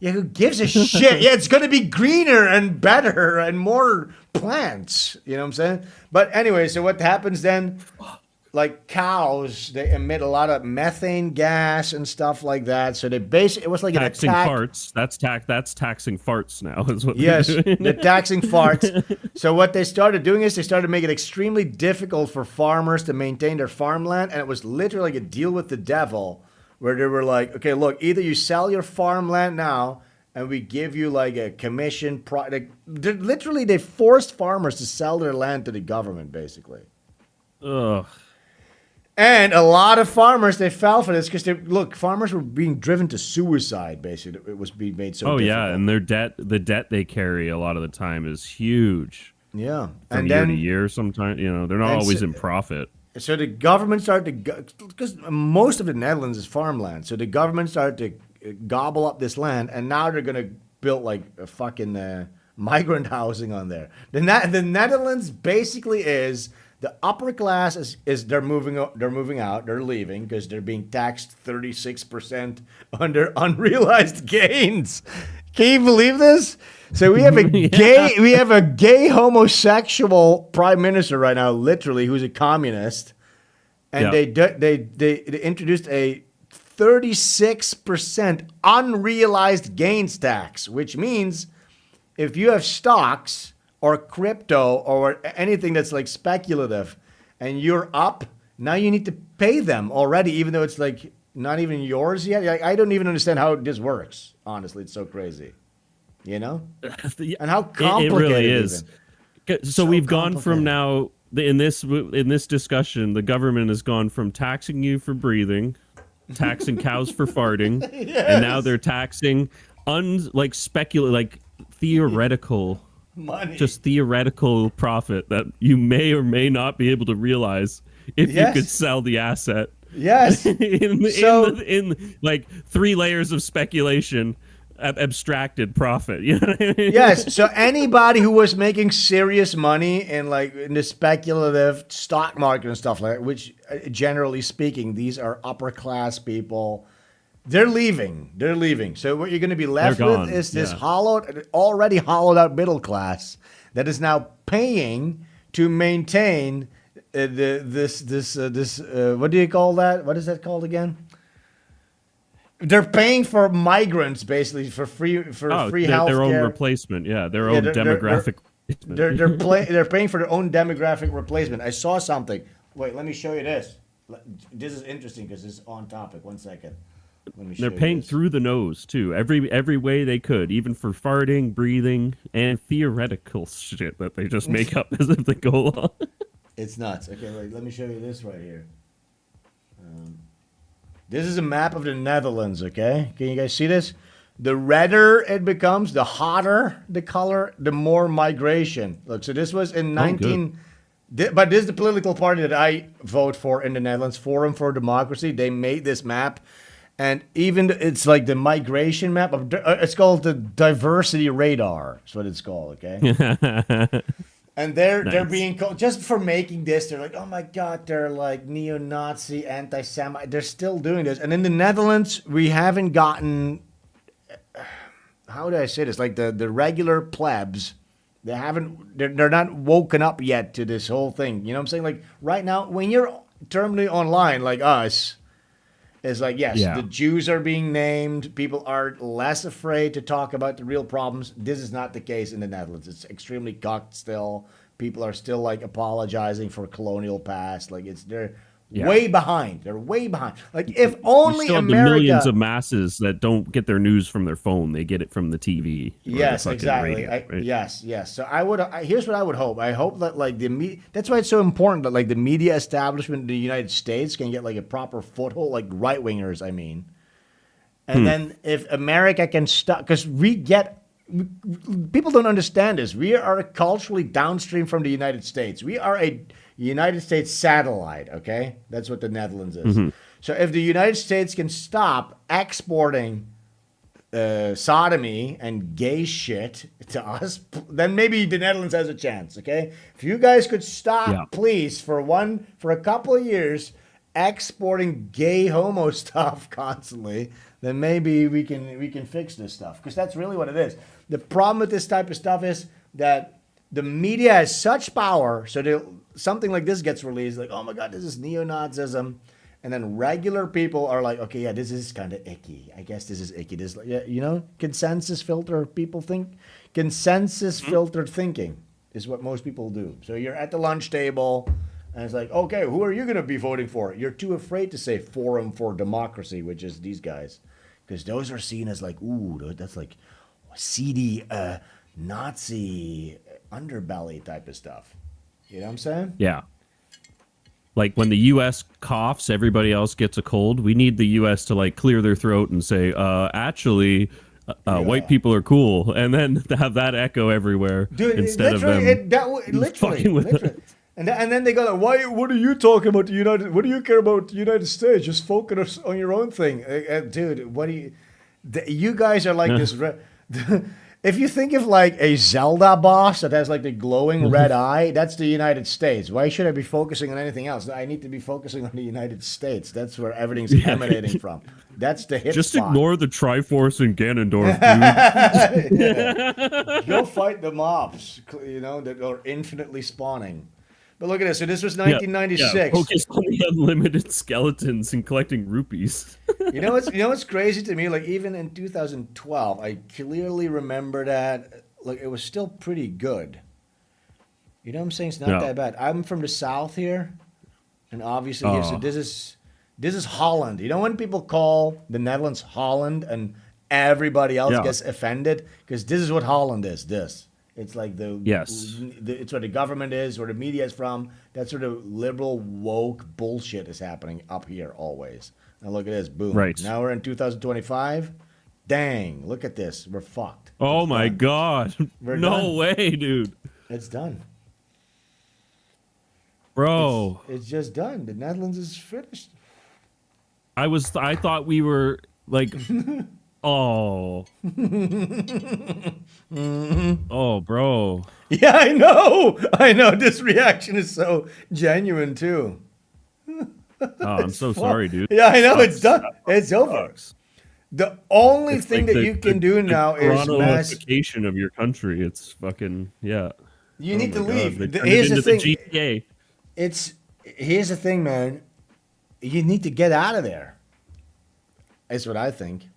yeah, who gives a shit? Yeah, it's going to be greener and better and more plants. You know what I'm saying? But anyway, so what happens then? Like cows, they emit a lot of methane gas and stuff like that. So they basically, it was like taxing an attack. farts. That's taxing farts now. Is what Yes, they're doing. they're taxing farts. So what they started doing is they started making it extremely difficult for farmers to maintain their farmland, and it was literally like a deal with the devil, where they were like, okay, look, either you sell your farmland now, and we give you like a commission. Literally, they forced farmers to sell their land to the government, basically. Ugh. And a lot of farmers, they fell for this because farmers were being driven to suicide. Basically, it was being made so. Oh difficult. yeah, and the debt they carry a lot of the time is huge. Yeah, from and year then to year, sometimes they're not always in profit. So the government started to, because most of the Netherlands is farmland. So the government started to gobble up this land, and now they're gonna build like a fucking migrant housing on there. The Netherlands basically is. The upper class is they're moving out, they're leaving because they're being taxed 36% under unrealized gains. Can you believe this? So we have a gay homosexual prime minister right now, literally, who's a communist, and they introduced a 36% unrealized gains tax, which means if you have stocks or crypto or anything that's like speculative and you're up, now you need to pay them already, even though it's like not even yours yet. Like, I don't even understand how this works. Honestly, it's so crazy, and how complicated it really is. Even. So we've gone from now in this discussion, the government has gone from taxing you for breathing, taxing cows for farting, and now they're taxing theoretical money, just theoretical profit that you may or may not be able to realize if you could sell the asset. Yes. in like 3 layers of speculation, abstracted profit. You know what I mean? Yes. So anybody who was making serious money in the speculative stock market and stuff like that, which generally speaking, these are upper class people. They're leaving. So what you're going to be left with is this already hollowed out middle class that is now paying to maintain this. What do you call that? What is that called again? They're paying for migrants, basically, for free health their own care. Replacement. Yeah, their own demographic. They're paying for their own demographic replacement. I saw something. Wait, let me show you this. This is interesting because it's on topic. 1 second. They're paying through the nose too, every way they could, even for farting, breathing, and theoretical shit that they just make up as if they go along. It's nuts. Okay, wait, let me show you this right here. This is a map of the Netherlands. Okay, can you guys see this? The redder it becomes, the hotter the color, the more migration. Look, so this was in but this is the political party that I vote for in the Netherlands, Forum for Democracy. They made this map. And even it's like the migration map. It's called the diversity radar. That's what it's called, okay? And they're being called, just for making this, they're like, oh my God, they're like neo-Nazi, anti-Semite. They're still doing this. And in the Netherlands, we haven't gotten, how do I say this? Like the regular plebs, they're not woken up yet to this whole thing. You know what I'm saying? Like right now, when you're terminally online like us, it's like, the Jews are being named. People are less afraid to talk about the real problems. This is not the case in the Netherlands. It's extremely cocked still. People are still like apologizing for colonial past. Like they're way behind. They're way behind. Like if only you still have America. The millions of masses that don't get their news from their phone. They get it from the TV. Yes, exactly. Radio, right? Yes. So here's what I would hope. I hope that like that's why it's so important that like the media establishment in the United States can get like a proper foothold, like right wingers, I mean. And then if America can stop, because people don't understand this. We are culturally downstream from the United States. We are a United States satellite, okay? That's what the Netherlands is. So if the United States can stop exporting sodomy and gay shit to us, then maybe the Netherlands has a chance. Okay, if you guys could stop, please, for a couple of years, exporting gay homo stuff constantly, then maybe we can fix this stuff, because that's really what it is. The problem with this type of stuff is that the media has such power, so something like this gets released, like, oh my god, this is neo-Nazism. And then regular people are like, okay, yeah, this is kind of icky. I guess this is icky. This, yeah, consensus filter. People think consensus filtered thinking is what most people do. So you're at the lunch table, and it's like, okay, who are you going to be voting for? You're too afraid to say Forum for Democracy, which is these guys, because those are seen as like, ooh, that's like seedy Nazi underbelly type of stuff. You know what I'm saying? Yeah. Like when the U.S. coughs, everybody else gets a cold. We need the U.S. to like clear their throat and say, actually, white people are cool, and then to have that echo everywhere. Dude, instead of them literally. And then they go, like, what are you talking about the United? What do you care about the United States? Just focus on your own thing, dude. What do you guys are like this? If you think of like a Zelda boss that has like the glowing red eye, that's the United States. Why should I be focusing on anything else? I need to be focusing on the United States. That's where everything's emanating from. That's the hit Just spot. ignore the Triforce and Ganondorf, dude. Yeah. Go fight the mobs, that are infinitely spawning. But look at this. So this was 1996. Yeah, focus on the unlimited skeletons and collecting rupees. You know what's crazy to me? Like even in 2012, I clearly remember that like it was still pretty good. You know what I'm saying? It's not that bad. I'm from the south here, and obviously here, so this is Holland. You know when people call the Netherlands Holland and everybody else gets offended? Because this is what Holland is. It's like it's where the government is, where the media is from. That's where the liberal woke bullshit is happening up here always. Now look at this, boom. Right. Now we're in 2025. Dang, look at this. We're fucked. Oh my god. No way, dude. It's done. Bro. It's just done. The Netherlands is finished. I thought we were like oh. Oh, bro. Yeah, I know. This reaction is so genuine too. Oh, I'm so sorry, dude. Yeah, I know. It's done. It's over. The only thing like that you can do now is Torontoification of your country. It's fucking You need to leave. Here's the thing. GTA. Here's the thing, man. You need to get out of there. That's what I think.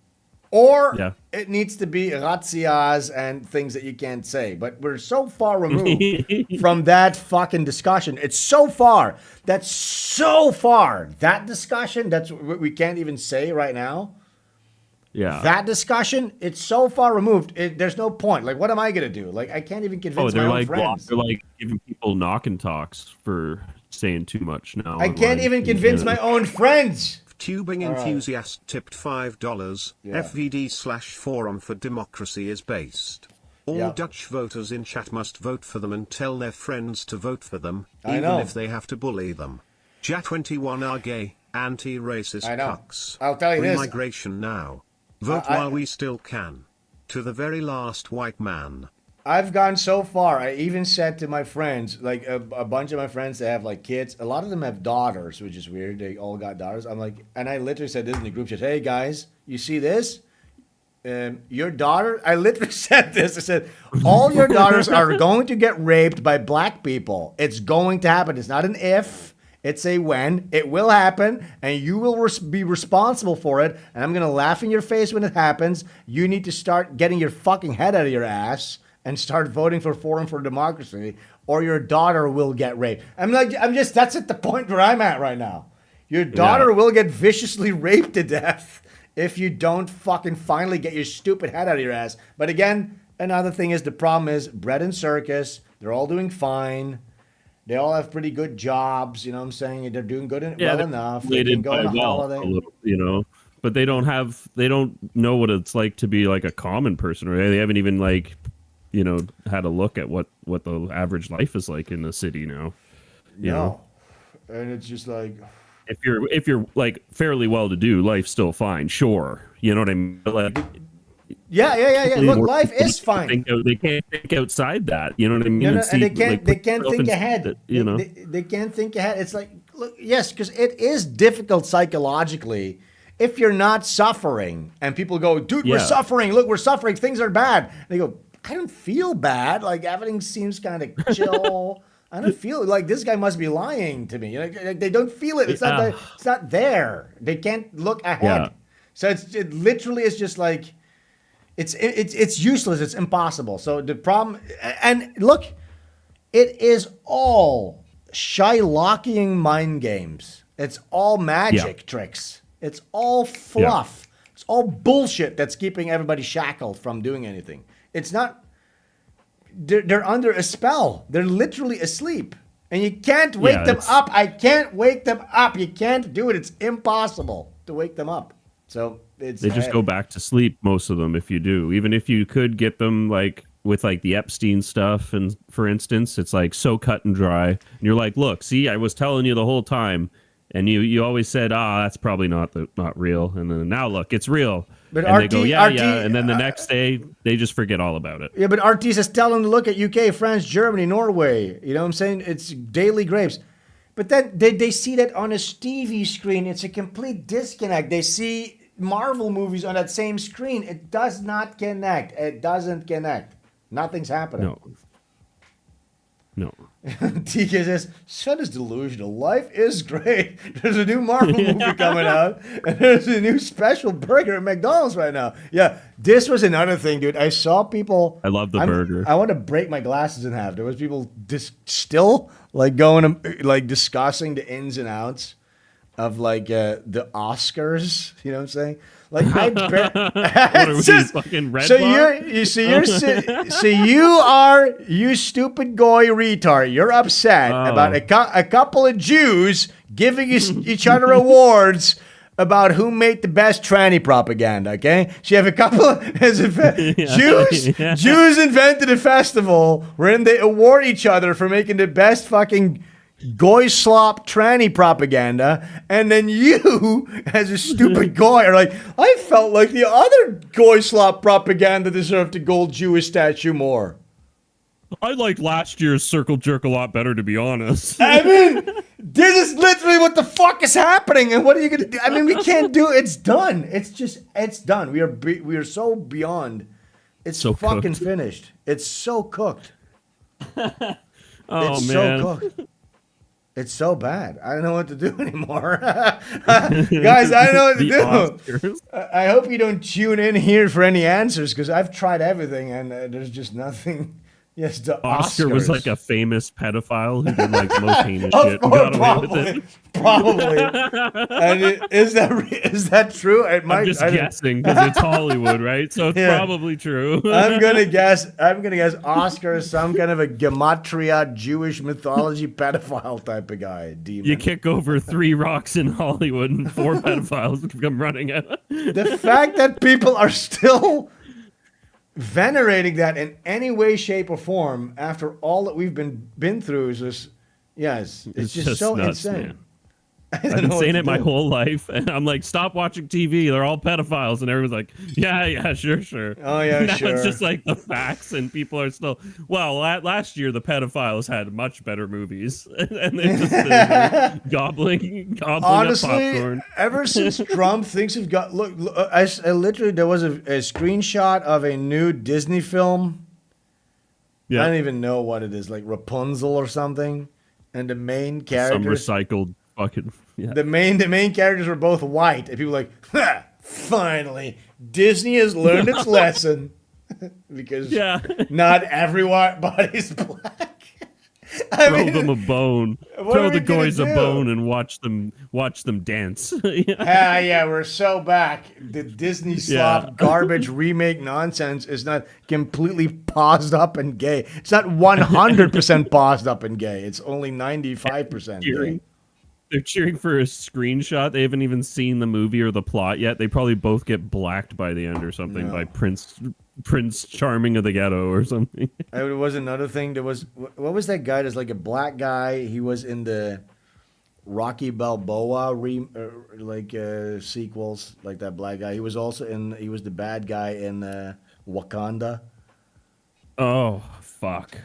Or it needs to be razzias and things that you can't say. But we're so far removed from that fucking discussion. It's so far. That's so far. That discussion, that's what we can't even say right now. Yeah. That discussion, it's so far removed. There's no point. Like, what am I going to do? Like, I can't even convince my own friends. They're like giving people knock and talks for saying too much now. I can't even convince my own friends. Tubing enthusiast tipped $5. FVD/forum for democracy is based. All Dutch voters in chat must vote for them and tell their friends to vote for them, even if they have to bully them. Ja21 are gay, anti-racist cucks. I'll tell you this. Migration now. Vote while we still can. To the very last white man. I've gone so far. I even said to my friends, like a bunch of my friends that have like kids. A lot of them have daughters, which is weird. They all got daughters. I'm like, and I literally said this in the group chat. Hey guys, you see this? Your daughter. I literally said this. I said, all your daughters are going to get raped by black people. It's going to happen. It's not an if. It's a when. It will happen, and you will be responsible for it. And I'm gonna laugh in your face when it happens. You need to start getting your fucking head out of your ass and start voting for Forum for Democracy, or your daughter will get raped. That's at the point where I'm at right now. Your daughter will get viciously raped to death if you don't fucking finally get your stupid head out of your ass. But again, another thing is the problem is bread and circus. They're all doing fine. They all have pretty good jobs. You know what I'm saying? They're doing good well enough. They can go on a holiday. Little, but they don't know what it's like to be like a common person, right? They haven't even like had a look at what the average life is like in the city now. You know? And it's just like, if you're like fairly well to do, life's still fine. Sure, you know what I mean. But, like, yeah. Look, life is fine. They can't think outside that. You know what I mean? And they can't. They can't think ahead. You know, they can't think ahead. It's like, look, yes, because it is difficult psychologically if you're not suffering, and people go, "Dude, we're suffering. Look, we're suffering. Things are bad." And they go, "I don't feel bad. Like everything seems kind of chill." I don't feel like this guy must be lying to me. Like, they don't feel it. It's not. It's not there. They can't look ahead. Yeah. So it literally is just like. It's useless. It's impossible. So the problem, and look, it is all Shylocking mind games. It's all magic tricks. It's all fluff. It's all bullshit that's keeping everybody shackled from doing anything. It's not. They're under a spell. They're literally asleep, and you can't wake them up. I can't wake them up. You can't do it. It's impossible to wake them up. So. They just go back to sleep, most of them, if you do. Even if you could get them like with like the Epstein stuff, and for instance, it's like so cut and dry. And you're like, look, see, I was telling you the whole time, and you always said, that's probably not real. And then now look, it's real. But and they go, yeah. And then the next day, they just forget all about it. Yeah, but RT says tell them to look at UK, France, Germany, Norway. You know what I'm saying? It's daily grapes. But then they see that on a TV screen. It's a complete disconnect. They see Marvel movies on that same screen. It does not connect. It doesn't connect. Nothing's happening. No. TK says, Sven is delusional. Life is great. There's a new Marvel movie coming out, and there's a new special burger at McDonald's right now. Yeah, this was another thing, dude. I saw people. I love the burger. I want to break my glasses in half. There was people still like going to, like discussing the ins and outs of like the Oscars, you know what I'm saying? Like what are we, fucking Red Bar? You stupid goy retard. You're upset about a couple of Jews giving each other awards about who made the best tranny propaganda. Okay, so you have a couple of Jews invented a festival wherein they award each other for making the best fucking goy slop tranny propaganda, and then you, as a stupid goy, are like, I felt like the other goy slop propaganda deserved a gold Jewish statue more. I liked last year's circle jerk a lot better, to be honest. I mean, this is literally what the fuck is happening, and what are you gonna do? I mean, we can't do it. It's done. It's done. We are so beyond. It's so fucking cooked. Finished. It's so cooked. It's man. So cooked. It's so bad. I don't know what to do anymore. Guys, I don't know what to do. I hope you don't tune in here for any answers, because I've tried everything and there's just nothing. Yes, the Oscar Oscars. was like a famous pedophile who did like the most heinous shit and got away with it. Probably. And is that true? I'm just guessing because it's Hollywood, right? So it's probably true. I'm gonna guess Oscar is some kind of a gematria Jewish mythology pedophile type of guy. Demon. You kick over 3 rocks in Hollywood and 4 pedophiles come running out. The fact that people are still venerating that in any way, shape, or form after all that we've been through is just, it's just so nuts, insane. Man. I've been saying it my whole life, and I'm like, stop watching TV. They're all pedophiles, and everyone's like, yeah, sure. Oh yeah, now sure. It's just like the facts, and people are still. Well, last year the pedophiles had much better movies, and they're just gobbling honestly, up popcorn. Ever since Trump, things have got look. I literally there was a screenshot of a new Disney film. Yeah. I don't even know what it is, like Rapunzel or something, and the main character some recycled. The main characters were both white, and people were like, finally, Disney has learned its lesson because not everybody's black. Throw them a bone. Throw the guys a bone and watch them dance. We're so back. The Disney slop garbage remake nonsense is not completely paused up and gay. It's not 100% paused up and gay. It's only 95% gay. They're cheering for a screenshot. They haven't even seen the movie or the plot yet. They probably both get blacked by the end or something by Prince Charming of the Ghetto or something. It was another thing. There was what was that guy? There's like a black guy. He was in the Rocky Balboa sequels, like that black guy. He was the bad guy in Wakanda. Oh, fuck.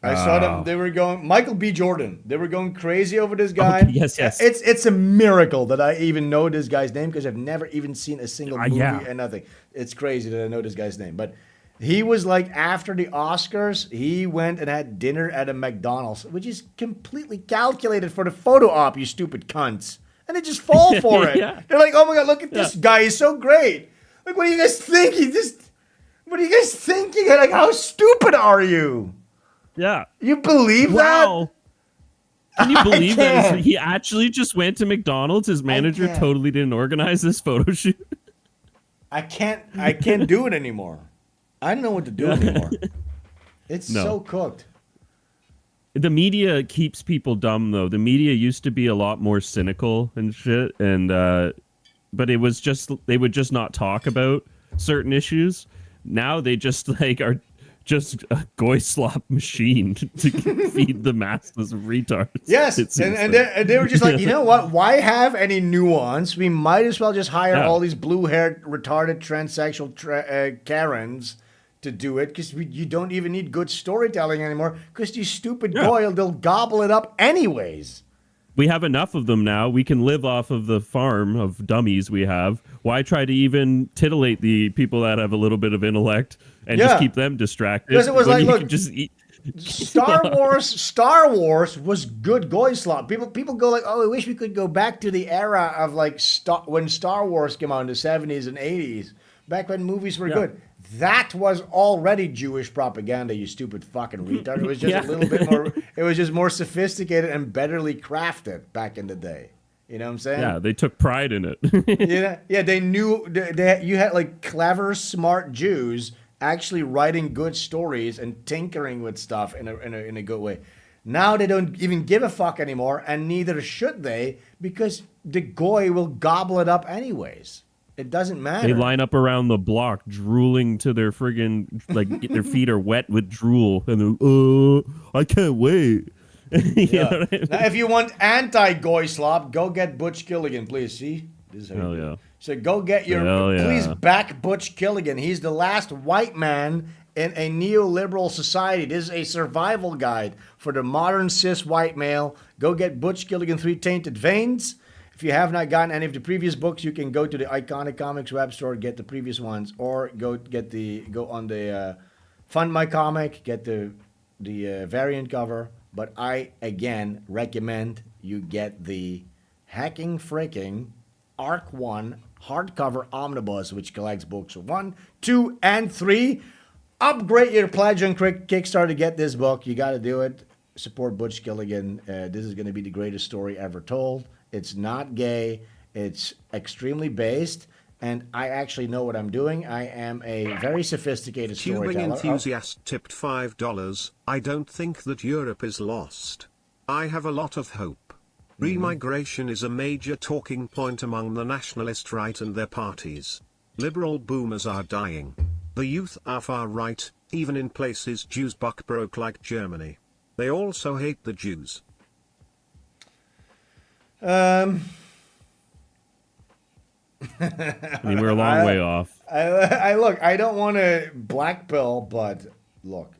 I saw them. They were going Michael B. Jordan. They were going crazy over this guy. Oh, yes. It's a miracle that I even know this guy's name because I've never even seen a single movie and nothing. It's crazy that I know this guy's name. But he was like, after the Oscars, he went and had dinner at a McDonald's, which is completely calculated for the photo op, you stupid cunts. And they just fall for it. Yeah. They're like, oh my God, look at this guy. He's so great. Like, what are you guys thinking? What are you guys thinking? Like, how stupid are you? Yeah. You believe that? Can you believe that he actually just went to McDonald's? His manager totally didn't organize this photo shoot. I can't do it anymore. I don't know what to do anymore. It's so cooked. The media keeps people dumb, though. The media used to be a lot more cynical and shit, and but it was just they would just not talk about certain issues. Now they just are just a goy slop machine to feed the masses of retards. Yes, and they were just like, you know what? Why have any nuance? We might as well just hire all these blue-haired, retarded, transsexual Karens to do it, because you don't even need good storytelling anymore, because these stupid goy, they'll gobble it up anyways. We have enough of them now. We can live off of the farm of dummies we have. Why try to even titillate the people that have a little bit of intellect and just keep them distracted? Because it was like, look, just eat. Star Wars was good goy slop. People go like, oh, I wish we could go back to the era of like when Star Wars came out in the 70s and 80s, back when movies were good. That was already Jewish propaganda, you stupid fucking retard. It was just a little bit more, it was just more sophisticated and betterly crafted back in the day. You know what I'm saying? Yeah, they took pride in it. Yeah, they knew, you had like clever, smart Jews actually writing good stories and tinkering with stuff in a good way. Now they don't even give a fuck anymore, and neither should they, because the goy will gobble it up anyways. It doesn't matter. They line up around the block, drooling to their friggin' their feet are wet with drool, and they're, I can't wait. You know what I mean? Now, if you want anti-goy slop, go get Butch Killigan, please. See, this is how you do it. So go get please back Butch Killigan. He's the last white man in a neoliberal society. This is a survival guide for the modern cis white male. Go get Butch Killigan 3 Tainted Veins. If you have not gotten any of the previous books, you can go to the Iconic Comics web store, get the previous ones, or go on the Fund My Comic, get the variant cover. But I again recommend you get the Hacking Freaking Arc 1 hardcover omnibus, which collects books 1, 2, and 3. Upgrade your pledge on Kickstarter to get this book. You got to do it. Support Butch Gilligan. This is going to be the greatest story ever told. It's not gay. It's extremely based. And I actually know what I'm doing. I am a very sophisticated storyteller. Tubing enthusiast tipped $5. I don't think that Europe is lost. I have a lot of hope. Remigration is a major talking point among the nationalist right and their parties. Liberal boomers are dying. The youth are far right, even in places Jews buck broke like Germany. They also hate the Jews. I mean, we're a long way off. I don't want to blackpill, but look,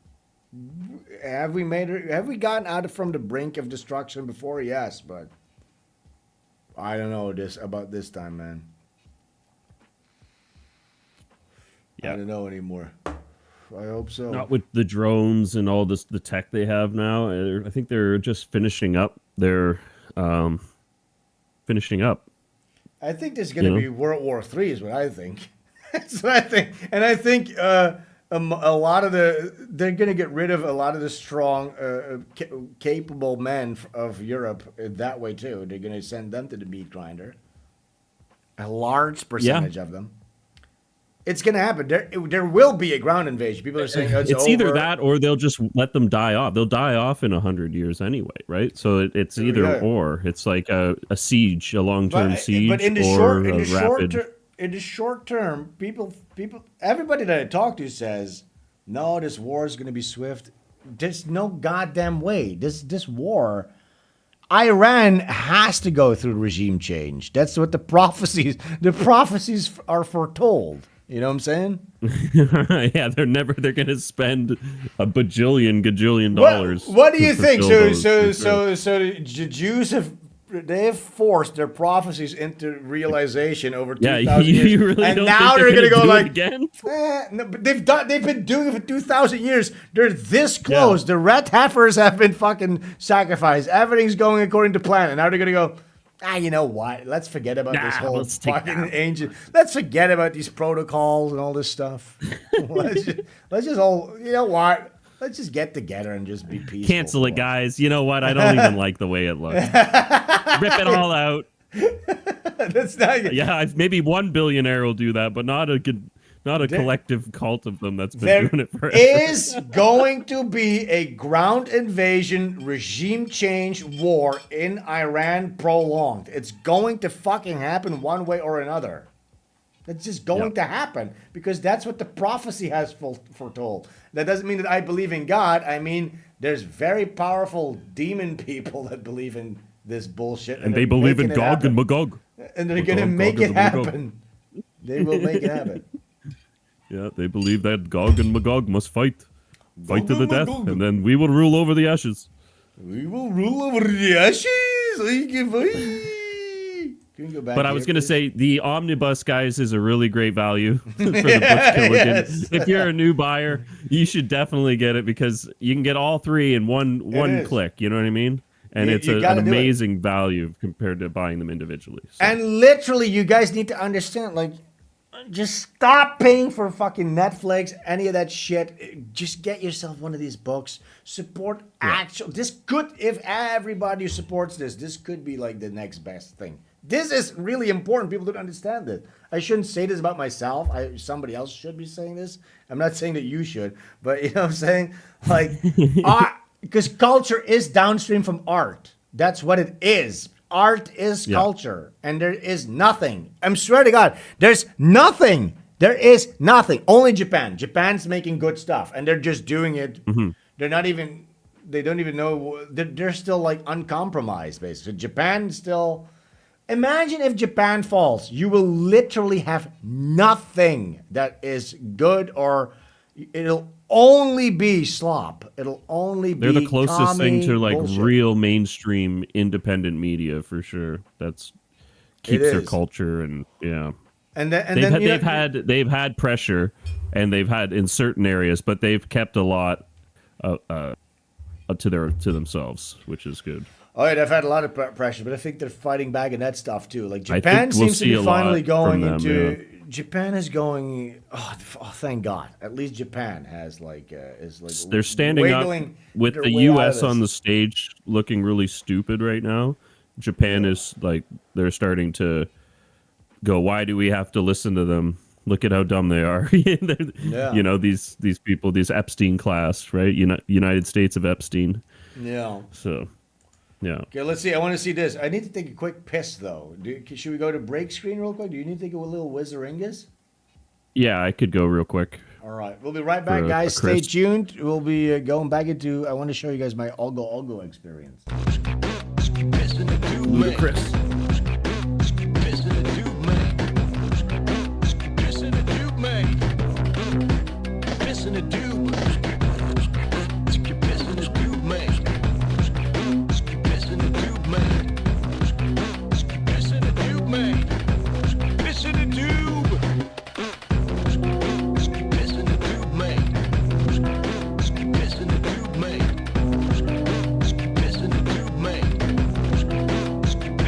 have we gotten out from the brink of destruction before? Yes, but I don't know about this time, man. I don't know anymore. I hope so. Not with the drones and all the tech they have now. I think they're just finishing up. Finishing up. I think this is going to be World War III is what I think. That's what I think. And I think a lot of they're going to get rid of a lot of the strong, capable men of Europe that way too. They're going to send them to the meat grinder. A large percentage of them. It's going to happen. There will be a ground invasion. People are saying it's over. Either that or they'll just let them die off. They'll die off in 100 years anyway, right? So it's either or. It's like a siege, a long-term siege, but in the short term, people, everybody that I talk to says, no, this war is going to be swift. There's no goddamn way. This war, Iran has to go through regime change. That's what the prophecies are foretold. You know what I'm saying? Yeah, they're going to spend a gajillion dollars. What do you think? So sure. the Jews have forced their prophecies into realization over 2,000 years. You really and don't now think they're going to go do like, it again? No, but they've been doing it for 2,000 years. They're this close. Yeah. The red heifers have been fucking sacrificed. Everything's going according to plan. And now they're going to go, you know what? Let's forget about this whole fucking ancient. Let's forget about these protocols and all this stuff. let's just all, you know what? Let's just get together and just be peaceful. Cancel it, guys. You know what? I don't even like the way it looks. Rip it all out. That's not good. Yeah, maybe one billionaire will do that, but not a collective cult of them that's been doing it forever. There is going to be a ground invasion, regime change war in Iran prolonged. It's going to fucking happen one way or another. It's just going to happen because that's what the prophecy has foretold. That doesn't mean that I believe in God. I mean, there's very powerful demon people that believe in this bullshit. And they believe in Gog and Magog. And they're going to make it happen. They will make it happen. Yeah, they believe that Gog and Magog must fight to the death, and then we will rule over the ashes. We will rule over the ashes. But I was going to say, the omnibus, guys, is a really great value for the Butch Killigan. Yes. If you're a new buyer, you should definitely get it because you can get all three in one click. You know what I mean? And it's an amazing value compared to buying them individually. So. And literally, you guys need to understand, like, just stop paying for fucking Netflix, any of that shit. Just get yourself one of these books. Support actual. This could, if everybody supports this could be like the next best thing. This is really important. People don't understand it. I shouldn't say this about myself. Somebody else should be saying this. I'm not saying that you should, but you know what I'm saying? Like, because culture is downstream from art. That's what it is. Art is culture, and there is nothing. I'm swear to God, there's nothing. There is nothing. Only Japan. Japan's making good stuff, and they're just doing it. Mm-hmm. They're not even. They don't even know. They're still like uncompromised, basically. Japan still. Imagine if Japan falls. You will literally have nothing that is good, or it'll only be slop. It'll only be. They're the closest thing to like bullshit. Real mainstream independent media for sure. That's keeps their culture and And they've had pressure, and they've had in certain areas, but they've kept a lot to themselves, which is good. Oh, yeah, they've had a lot of pressure, but I think they're fighting back in that stuff too. Like Japan seems to be finally going into. Japan is going. Oh, thank God! At least Japan has is like. They're standing up with the U.S. on the stage, looking really stupid right now. Japan is like they're starting to go. Why do we have to listen to them? Look at how dumb they are. You know these people, these Epstein class, right? United States of Epstein. Yeah. So. Yeah. Okay, let's see. I want to see this. I need to take a quick piss, though. Should we go to break screen real quick? Do you need to take a little Wizzaringus? Yeah, I could go real quick. All right. We'll be right back, guys. Stay tuned. We'll be going back into... I want to show you guys my Ogo Ogo experience. Chris.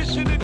Listen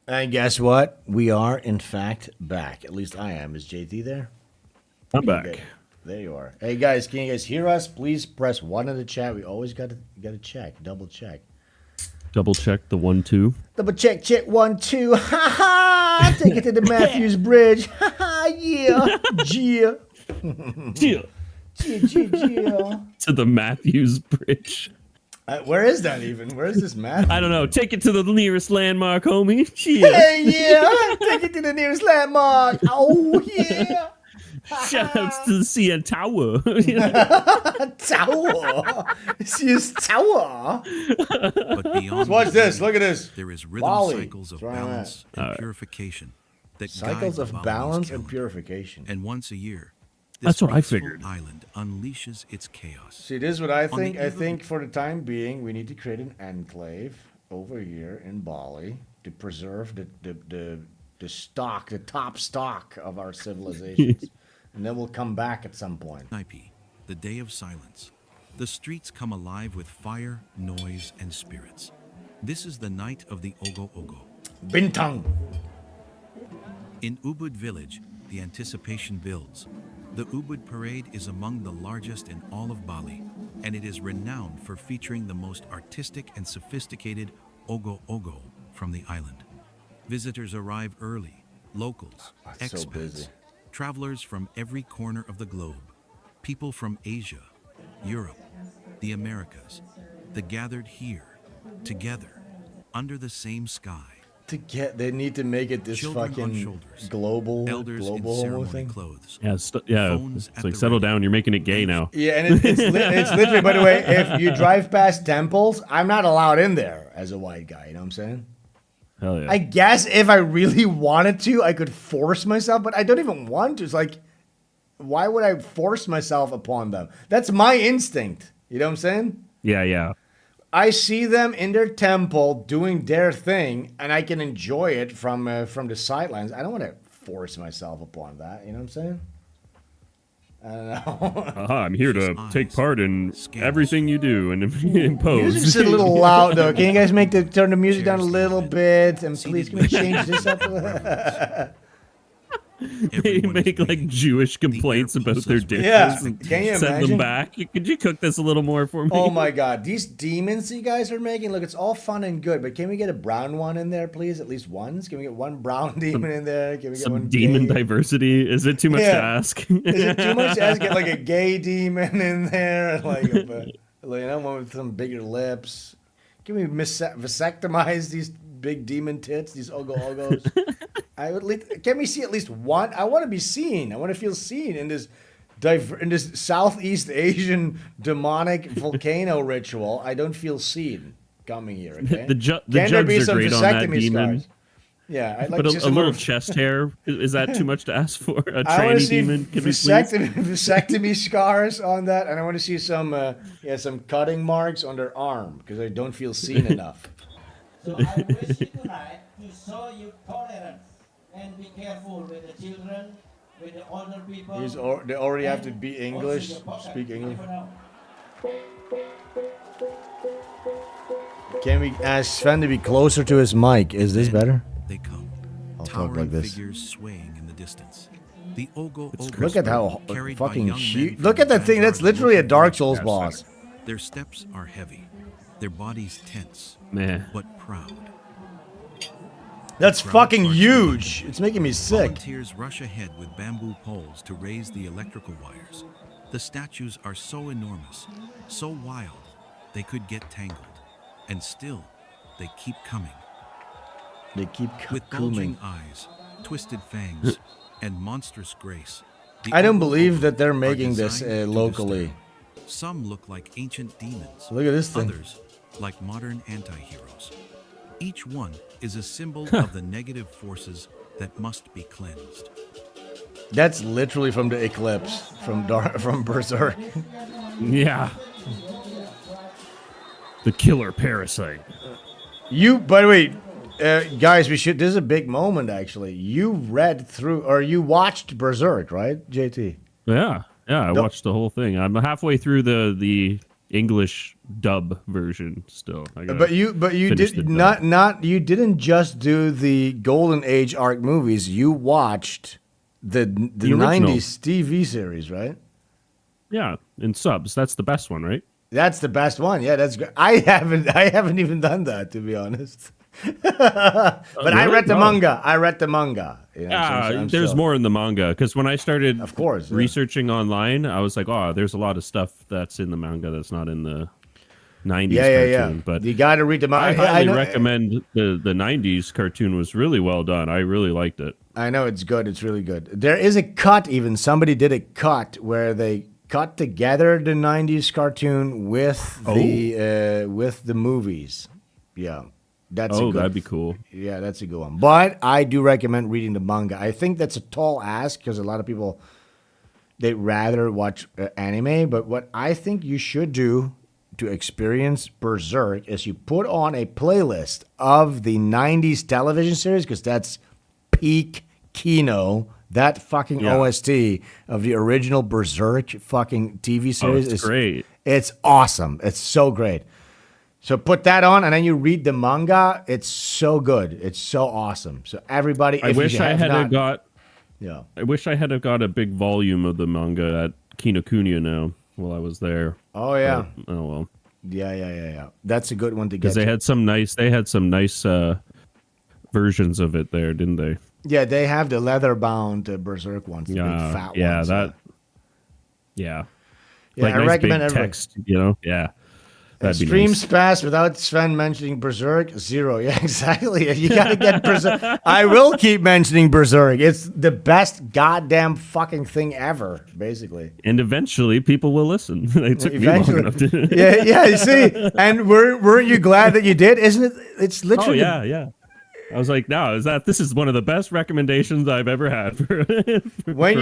And guess what? We are, in fact, back. At least I am. Is JT there? I'm back. Okay. There you are. Hey, guys, can you guys hear us? Please press 1 in the chat. We always got to check, double check. Double check the 1, 2. Double check, 1, 2. Ha ha! Take it to the Matthews Bridge. Ha ha! Yeah, yeah, Yeah. yeah. To the Matthews Bridge. Where is that even? Where is this Matthews? I don't know. Take it to the nearest landmark, homie. Yeah. Hey, yeah! Take it to the nearest landmark. Oh, yeah! Shout outs to the CN Tower. Tower. This tower. But beyond Watch this. Look at this. there is rhythm Bali. cycles of That's where I'm balance at. and purification that Cycles guide of the Balinese balance and calendar. purification. And once a year, That's this what I peaceful figured. island unleashes its chaos. See, this is what I On the think. I eve of- think for the time being, we need to create an enclave over here in Bali to preserve the stock, the top stock of our civilizations. And then we'll come back at some point. Nyepi, the day of silence. The streets come alive with fire, noise, and spirits. This is the night of the Ogo Ogo. Bintang. In Ubud village, the anticipation builds. The Ubud parade is among the largest in all of Bali, and it is renowned for featuring the most artistic and sophisticated Ogo Ogo from the island. Visitors arrive early, locals, so expats, busy. travelers from every corner of the globe, people from Asia, Europe, the Americas, they gathered here, together, under the same sky. They need to make it this Children on fucking shoulders, global elders in homo ceremony thing. clothes. Yeah, Phones it's at like the settle ready. down. You're making it gay now. Yeah, and it's literally, by the way, if you drive past temples, I'm not allowed in there as a white guy. You know what I'm saying? Hell yeah. I guess if I really wanted to, I could force myself, but I don't even want to. It's like, why would I force myself upon them? That's my instinct. You know what I'm saying? Yeah. I see them in their temple doing their thing, and I can enjoy it from the sidelines. I don't want to force myself upon that. You know what I'm saying? I don't know. I'm here to Eyes, take part in scales. everything you do and impose. Music's a little loud though. Can you guys turn the music down a little bit? And please, can we change this up a little? They Everyone is make like waiting. Jewish complaints about their pieces. dishes Yeah, and can you send imagine? them back. Could you cook this a little more for me? Oh my god, these demons you guys are making, look, it's all fun and good, but can we get a brown one in there, please? At least once? Can we get one brown demon in there? Can we get Some one demon gay? diversity. Is it too much to Yeah. ask? Is it too much to ask? Get like a gay demon in there, and like one with some bigger lips. Can we vasectomize these big demon tits, these Ogo Ogos? Can we see at least one? I want to be seen. I want to feel seen in this Southeast Asian demonic volcano ritual. I don't feel seen coming here. Okay. The Can there jugs be are some great on that vasectomy demon. scars? Yeah, I'd like But to see a some little more- chest hair, is that too much to ask for? A I want to tranny see demon? Can we please? vasectomy scars on that, and I want to see some cutting marks on their arm because I don't feel seen enough. So I wish you tonight to show you tolerance and be careful with the children, with the older people. They already have to and be also English, your pocket. speak You English. never know. Can we ask Sven to be closer to his mic? Is this Then better? They come, I'll talk towering like this. figures swaying in the distance. The Ogo Ogo Look at how carried by fucking young huge. men Look from at that thing. That's vanguard literally a local Dark villages. Souls boss. Their steps are heavy, their bodies tense, Man. but proud. That's Crowd fucking march huge. behind. It's making me sick. Volunteers rush ahead with bamboo poles to raise the electrical wires. The statues are so enormous, so wild, they could get tangled. And still, they keep coming. They keep With coming. bulging eyes, twisted fangs, and monstrous grace. the I don't Ogo believe Ogo that they're are making this designed to locally. disturb. Some look like ancient demons. Look at this thing. Others like modern anti-heroes. Each one is a symbol of the negative forces that must be cleansed. That's literally from the Eclipse, from Berserk. Yeah. The killer parasite. By the way, guys, this is a big moment actually. You read through, or you watched Berserk, right, JT? Yeah. I watched the whole thing. I'm halfway through the English dub version still. But you didn't just do the Golden Age arc movies. You watched the 90s TV series, right? Yeah, in subs. That's the best one, right? That's the best one. Yeah, that's great. I haven't even done that, to be honest. But really? I read the manga. You know, there's more in the manga because when I started, of course, researching online, I was like, oh, there's a lot of stuff that's in the manga that's not in the 90s cartoon. But you got to read the manga. I highly recommend the 90s cartoon. Was really well done. I really liked it. I know it's good. It's really good. There is a cut. Even somebody did a cut where they cut together the 90s cartoon with the movies. Yeah. That'd be cool. Yeah, that's a good one. But I do recommend reading the manga. I think that's a tall ask because a lot of people, they'd rather watch anime. But what I think you should do to experience Berserk is you put on a playlist of the 90s television series because that's peak Kino. That fucking OST of the original Berserk fucking TV series is great. It's awesome. It's so great. So put that on, and then you read the manga. It's so good. It's so awesome. So everybody, I wish I had got a big volume of the manga at Kinokuniya now while I was there. Oh yeah. But, oh well. Yeah. That's a good one to get. Because they had some nice versions of it there, didn't they? Yeah, they have the leather-bound Berserk ones. The big fat ones. Yeah, like I nice recommend big text. You know, yeah. Streams nice. Pass without Sven mentioning Berserk, 0. Yeah, exactly. You gotta get Berserk. I will keep mentioning Berserk. It's the best goddamn fucking thing ever, basically. And eventually, people will listen. It took me long enough to. yeah. You see, and weren't you glad that you did? Isn't it? It's literally. Oh yeah. I was like, no, this is one of the best recommendations I've ever had for when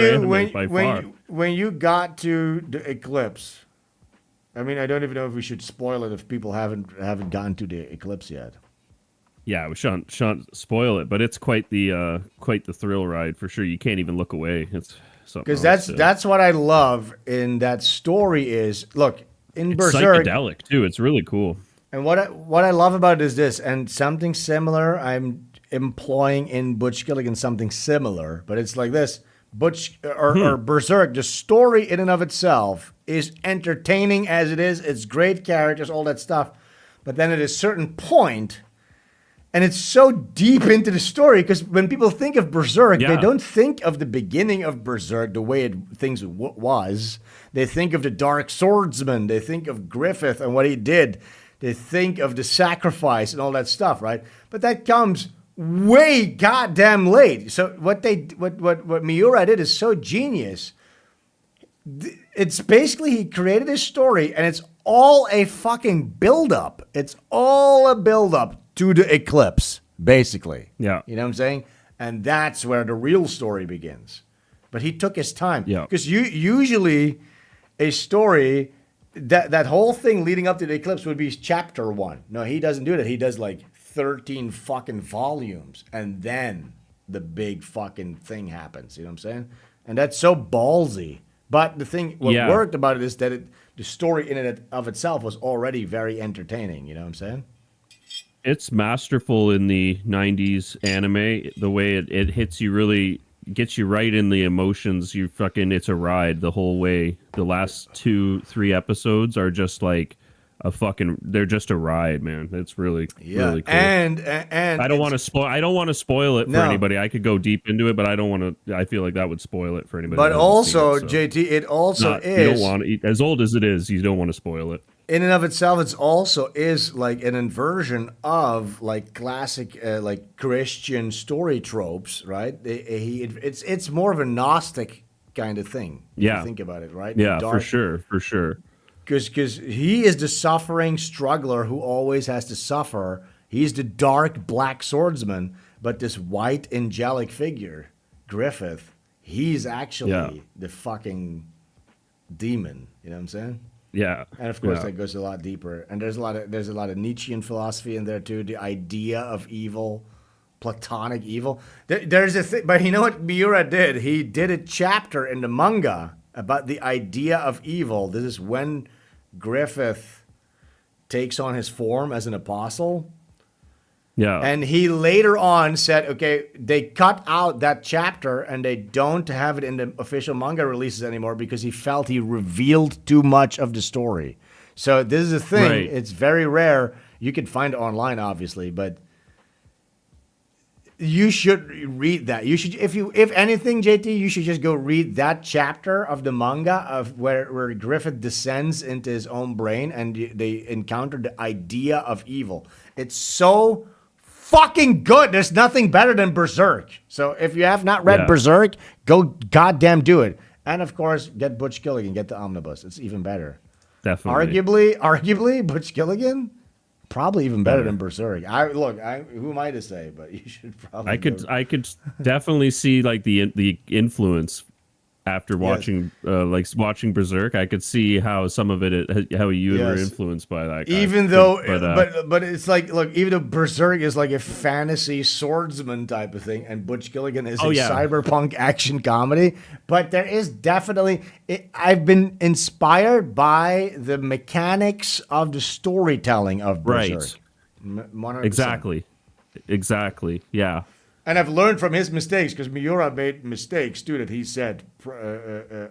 you got to the eclipse. I mean, I don't even know if we should spoil it if people haven't gotten to the eclipse yet. Yeah, we shan't spoil it, but it's quite the thrill ride for sure. You can't even look away. It's something. Because that's what I love in that story is look in Berserk. Psychedelic too. It's really cool. And what I love about it is this, and something similar. I'm employing in Butch Gilligan something similar, but it's like this. Butch or Berserk, the story in and of itself is entertaining as it is. It's great characters, all that stuff. But then at a certain point, and it's so deep into the story, because when people think of Berserk, they don't think of the beginning of Berserk the way things was. They think of the Dark Swordsman. They think of Griffith and what he did. They think of the sacrifice and all that stuff, right? But that comes way goddamn late. So what Miura did is so genius. It's basically he created his story and it's all a fucking build-up. It's all a build-up to the eclipse, basically. Yeah. You know what I'm saying? And that's where the real story begins. But he took his time. Yeah. Because usually a story, that whole thing leading up to the eclipse would be chapter 1. No, he doesn't do that. He does like 13 fucking volumes, and then the big fucking thing happens. You know what I'm saying? And that's so ballsy. But what worked about it is that the story in and of itself was already very entertaining. You know what I'm saying? It's masterful in the 90s anime, the way it hits you, really gets you right in the emotions. It's a ride the whole way. The last 2-3 episodes are just like they're just a ride, man. It's really cool. And I don't want to spoil it for anybody. I could go deep into it, but I don't want to. I feel like that would spoil it for anybody. But also, JT, it also is. You don't want to, as old as it is, you don't want to spoil it. In and of itself, it's also is like an inversion of like classic like Christian story tropes, right? It's more of a Gnostic kind of thing. If you think about it, right? Yeah, for sure. Because he is the suffering struggler who always has to suffer. He's the dark black swordsman, but this white angelic figure, Griffith, he's actually the fucking demon. You know what I'm saying? Yeah. And of course that goes a lot deeper. And there's a lot of Nietzschean philosophy in there too. The idea of evil, platonic evil. There's a thing, but you know what Miura did? He did a chapter in the manga about the idea of evil. This is when Griffith takes on his form as an apostle. Yeah. And he later on said, okay, they cut out that chapter and they don't have it in the official manga releases anymore because he felt he revealed too much of the story. So this is a thing. Right. It's very rare. You can find it online, obviously, but you should read that. You should, if anything, JT, you should just go read that chapter of the manga of where Griffith descends into his own brain and they encounter the idea of evil. It's so fucking good. There's nothing better than Berserk. So if you have not read Berserk, go goddamn do it. And of course, get Butch Gilligan, get the omnibus. It's even better. Definitely. Arguably, Butch Gilligan, probably even better than Berserk. Who am I to say? But you should probably. I could definitely see like the influence after watching watching Berserk. I could see how some of it, how you were influenced by that guy. Even though, but it's like, look, even though Berserk is like a fantasy swordsman type of thing, and Butch Gilligan is a cyberpunk action comedy, but there is definitely, I've been inspired by the mechanics of the storytelling of Berserk. Right. Exactly. Yeah. And I've learned from his mistakes because Miura made mistakes too that he said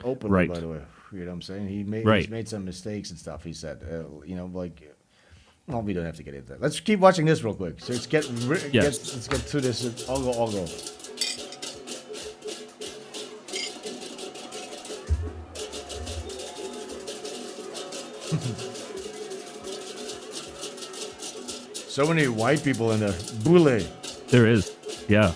openly. By the way, you know what I'm saying? He's made some mistakes and stuff. He said, well, we don't have to get into that. Let's keep watching this real quick. So let's get through this Ogo Ogo. So many white people in there. Bule. There is. Yeah.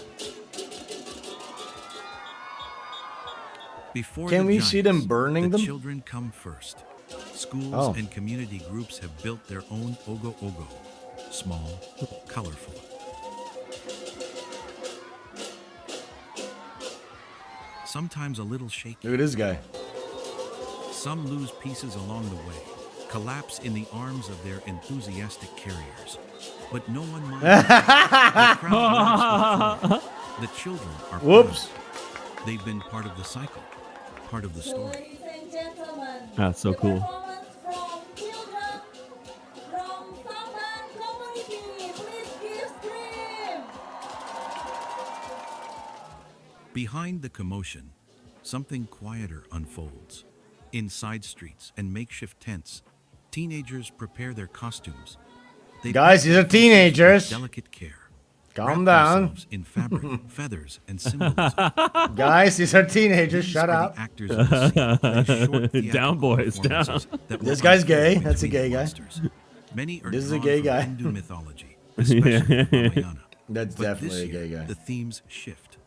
Before Can the we giants, see them burning the them? children come first. Schools and community groups have built their own Ogo Ogo. Small, colorful. Sometimes a little shaky. Look at this guy. Some lose pieces along the way, collapse in the arms of their enthusiastic carriers. But no one minds. The crowd loves the children are proud. They've been part of the cycle, part of the story. Ladies and gentlemen, That's so cool. performance from children from Samban community. Please give scream. Behind the commotion, something quieter unfolds. In side streets and makeshift tents, teenagers prepare their costumes. Guys, these are teenagers. Delicate care. Calm down. In fabric, feathers, and symbolism. Guys, these are teenagers. Shut up. Actors of the scene. Down, boys, down. This guy's gay. That's a gay guy. Many are this is a drawn gay from guy. Hindu mythology, especially Ramayana. That's But definitely this a gay year, guy. The themes shift.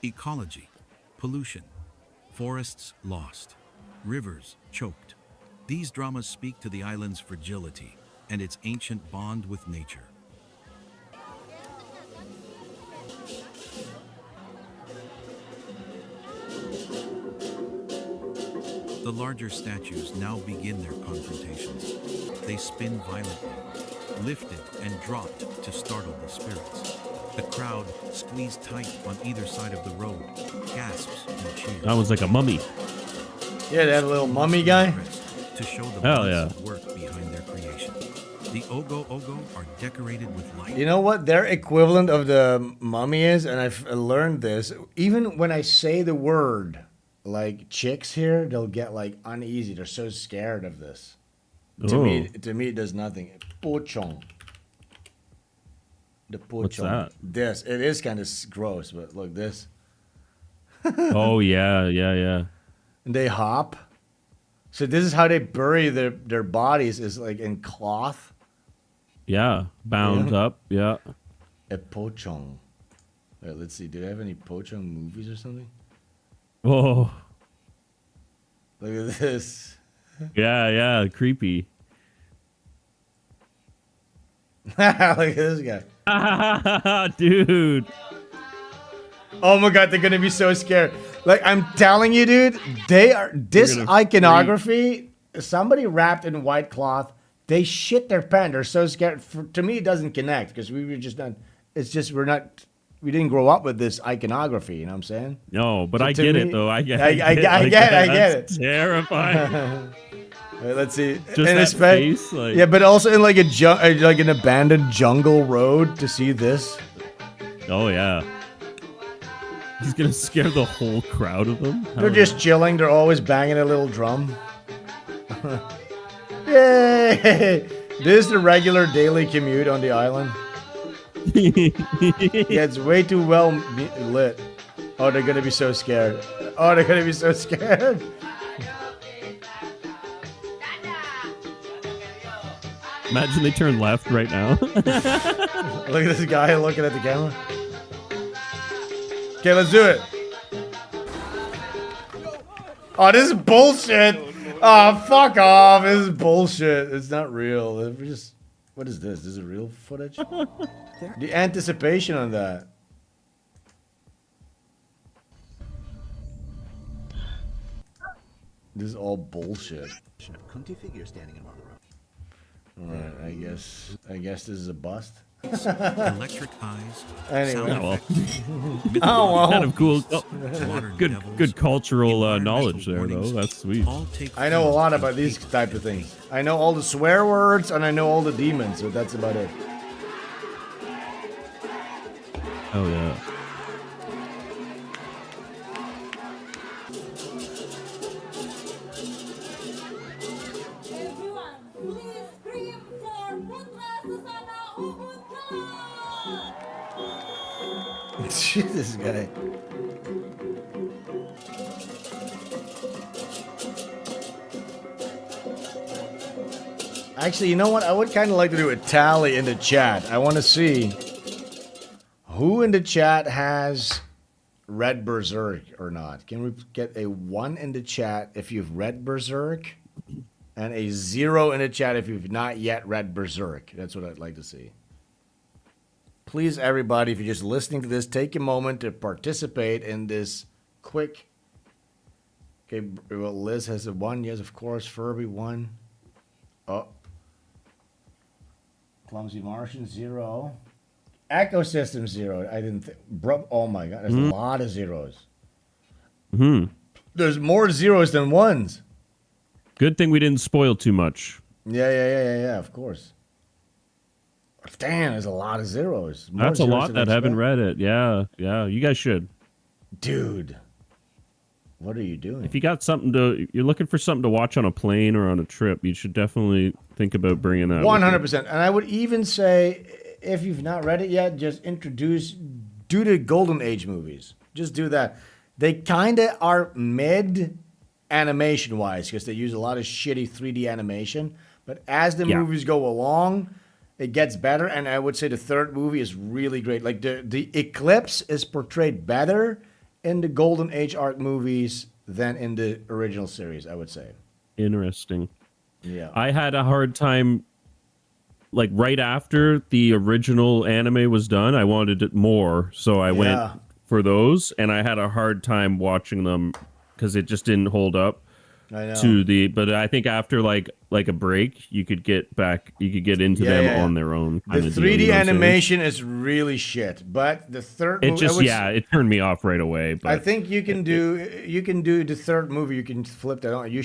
Ecology, pollution, forests lost, rivers choked. These dramas speak to the island's fragility and its ancient bond with nature. The larger statues now begin their confrontations. They spin violently, lifted and dropped to startle the spirits. The crowd, squeezed tight on either side of the road, gasps and cheers. That was like a mummy. Yeah, that little mummy guy. To show the Hell months of work behind their creation. The Ogo Ogo are decorated with light. You know what their equivalent of the mummy is? And I've learned this. Even when I say the word, like chicks here, they'll get like uneasy. They're so scared of this. To me, it does nothing. Pochong. The pochong. What's that? This. It is kind of gross, but look, this. Oh, yeah. And they hop. So this is how they bury their bodies, is like in cloth. Yeah, bound up. Yeah. A pochong. Wait, let's see. Do they have any pochong movies or something? Oh. Look at this. Yeah. Creepy. Look at this guy. Dude. Oh my god, they're gonna be so scared. Like, I'm telling you, dude, they are this iconography. Somebody wrapped in white cloth, they shit their pants. They're so scared. To me, it doesn't connect because we were just not. It's just we didn't grow up with this iconography. You know what I'm saying? No, but So I to get me- it though. I get I it. get it. Terrifying. Wait, let's see. Just in that face, like... Yeah, but also in like like an abandoned jungle road to see this. Oh yeah. He's gonna scare the whole crowd of them. They're just chilling. They're always banging a little drum. Yay! This is the regular daily commute on the island. Yeah, it's way too well lit. Oh, they're gonna be so scared. Oh, they're gonna be so scared. Imagine they turn left right now. Look at this guy looking at the camera. Okay, let's do it. Oh, this is bullshit. Oh, fuck off. This is bullshit. It's not real. We're just... What is this? This is real footage? The anticipation on that. This is all bullshit. Alright, I guess this is a bust. Electric eyes. Anyway. Oh, well. Oh, well. Kind of cool. Oh, good cultural knowledge there, though. That's sweet. I know a lot about these type of things. I know all the swear words and I know all the demons, so that's about it. Oh yeah. Everyone, please scream for Putra Susana Ubud. Shit, this guy. Actually, you know what? I would kind of like to do a tally in the chat. I want to see who in the chat has read Berserk or not. Can we get a 1 in the chat if you've read Berserk and a 0 in the chat if you've not yet read Berserk? That's what I'd like to see. Please, everybody, if you're just listening to this, take a moment to participate in this quick. Okay, well, Liz has a 1. Yes, of course. Furby 1. Oh. Clumsy Martian 0. Ecosystem 0. I didn't think. Oh my God, there's a lot of zeros. There's more zeros than 1s. Good thing we didn't spoil too much. Yeah, of course. Damn, there's a lot of zeros. More That's a zeros lot than that I haven't expect. read it. Yeah, you guys should. Dude, what are you doing? If you got something you're looking for something to watch on a plane or on a trip, you should definitely think about bringing that. 100%. And I would even say, if you've not read it yet, just do the Golden Age movies. Just do that. They kind of are mid animation wise because they use a lot of shitty 3D animation. But as the movies go along, it gets better. And I would say the third movie is really great. Like the eclipse is portrayed better in the Golden Age art movies than in the original series, I would say. Interesting. Yeah. I had a hard time, like right after the original anime was done, I wanted it more. So I went for those, and I had a hard time watching them because it just didn't hold up. I know. But I think after like a break, you could get into them on their own. The 3D animation is really shit, but the third movie, it turned me off right away. But I think you can do the third movie. You can flip that on.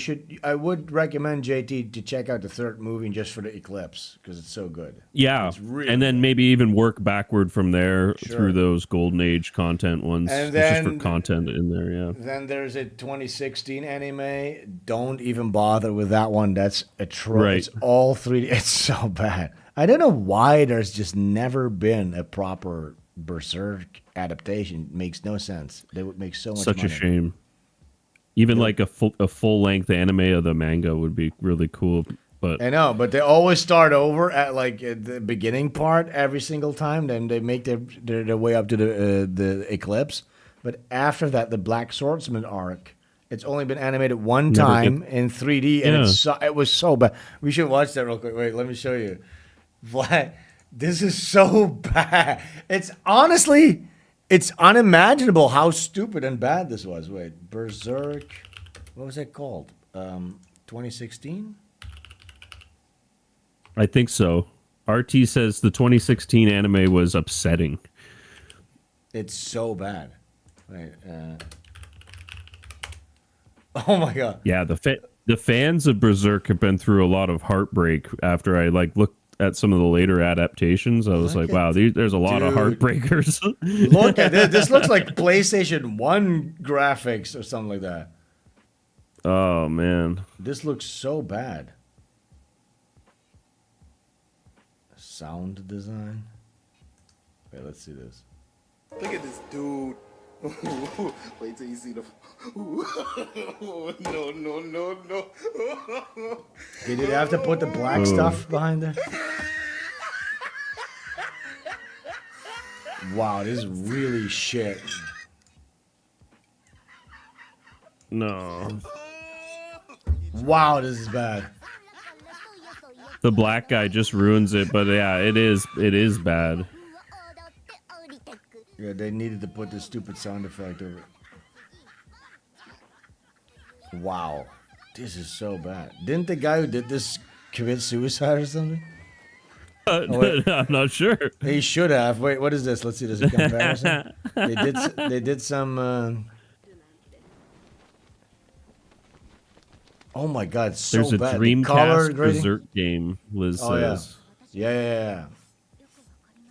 I would recommend JT to check out the third movie just for the eclipse because it's so good. Yeah, really and then maybe even work backward from there through those Golden Age content ones. And then just for content in there. Yeah. Then there's a 2016 anime. Don't even bother with that one. That's atrocious. Right. It's all 3D. It's so bad. I don't know why there's just never been a proper Berserk adaptation. It makes no sense. They would make so much money. Such a shame. Even like a full length anime of the manga would be really cool. But I know, but they always start over at like the beginning part every single time. Then they make their way up to the eclipse. But after that, the Black Swordsman arc. It's only been animated one time in 3D, and it was so bad. We should watch that real quick. Wait, let me show you. This is so bad. It's honestly, it's unimaginable how stupid and bad this was. Wait, Berserk, what was it called? 2016? I think so. RT says the 2016 anime was upsetting. It's so bad. Wait, oh my God. Yeah, the The fans of Berserk have been through a lot of heartbreak after I like looked at some of the later adaptations. I was like, wow, there's a lot of heartbreakers. Look at this. This looks like PlayStation 1 graphics or something like that. Oh, man. This looks so bad. Sound design. Wait, let's see this. Look at this dude. Wait till you see the. No. Did you have to put the black stuff behind there? Wow, this is really shit. No. Wow, this is bad. The black guy just ruins it, but yeah, it is bad. Yeah, they needed to put this stupid sound effect over it. Wow, this is so bad. Didn't the guy who did this commit suicide or something? I'm not sure. He should have. Wait, what is this? Let's see. There's a comparison. They did some. Oh my God, so There's a bad. Dreamcast Berserk game, Liz says. Yeah.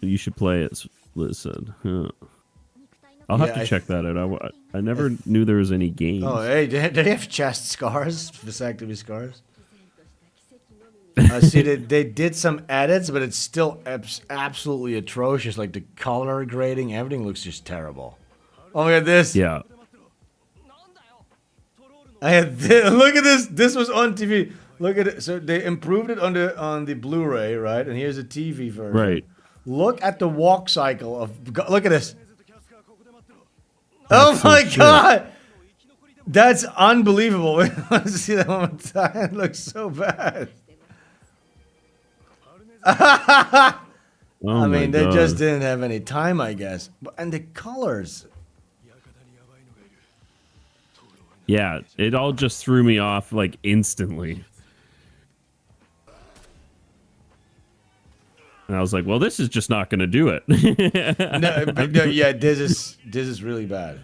You should play it, Liz said. Huh. I'll have to check that out. I never knew there was any games. Oh, hey, they have chest scars, vasectomy scars. See, they did some edits, but it's still absolutely atrocious. Like the color grading, everything looks just terrible. Oh my God, this. Yeah. Look at this. This was on TV. Look at it. So they improved it on the Blu-ray, right? And here's a TV version. Right. Look at the walk cycle of. Look at this. Oh my God, that's unbelievable. Let's see that one more time. It looks so bad. I mean, they just didn't have any time, I guess. And the colors. Yeah, it all just threw me off like instantly. And I was like, well, this is just not going to do it. no, yeah, this is really bad.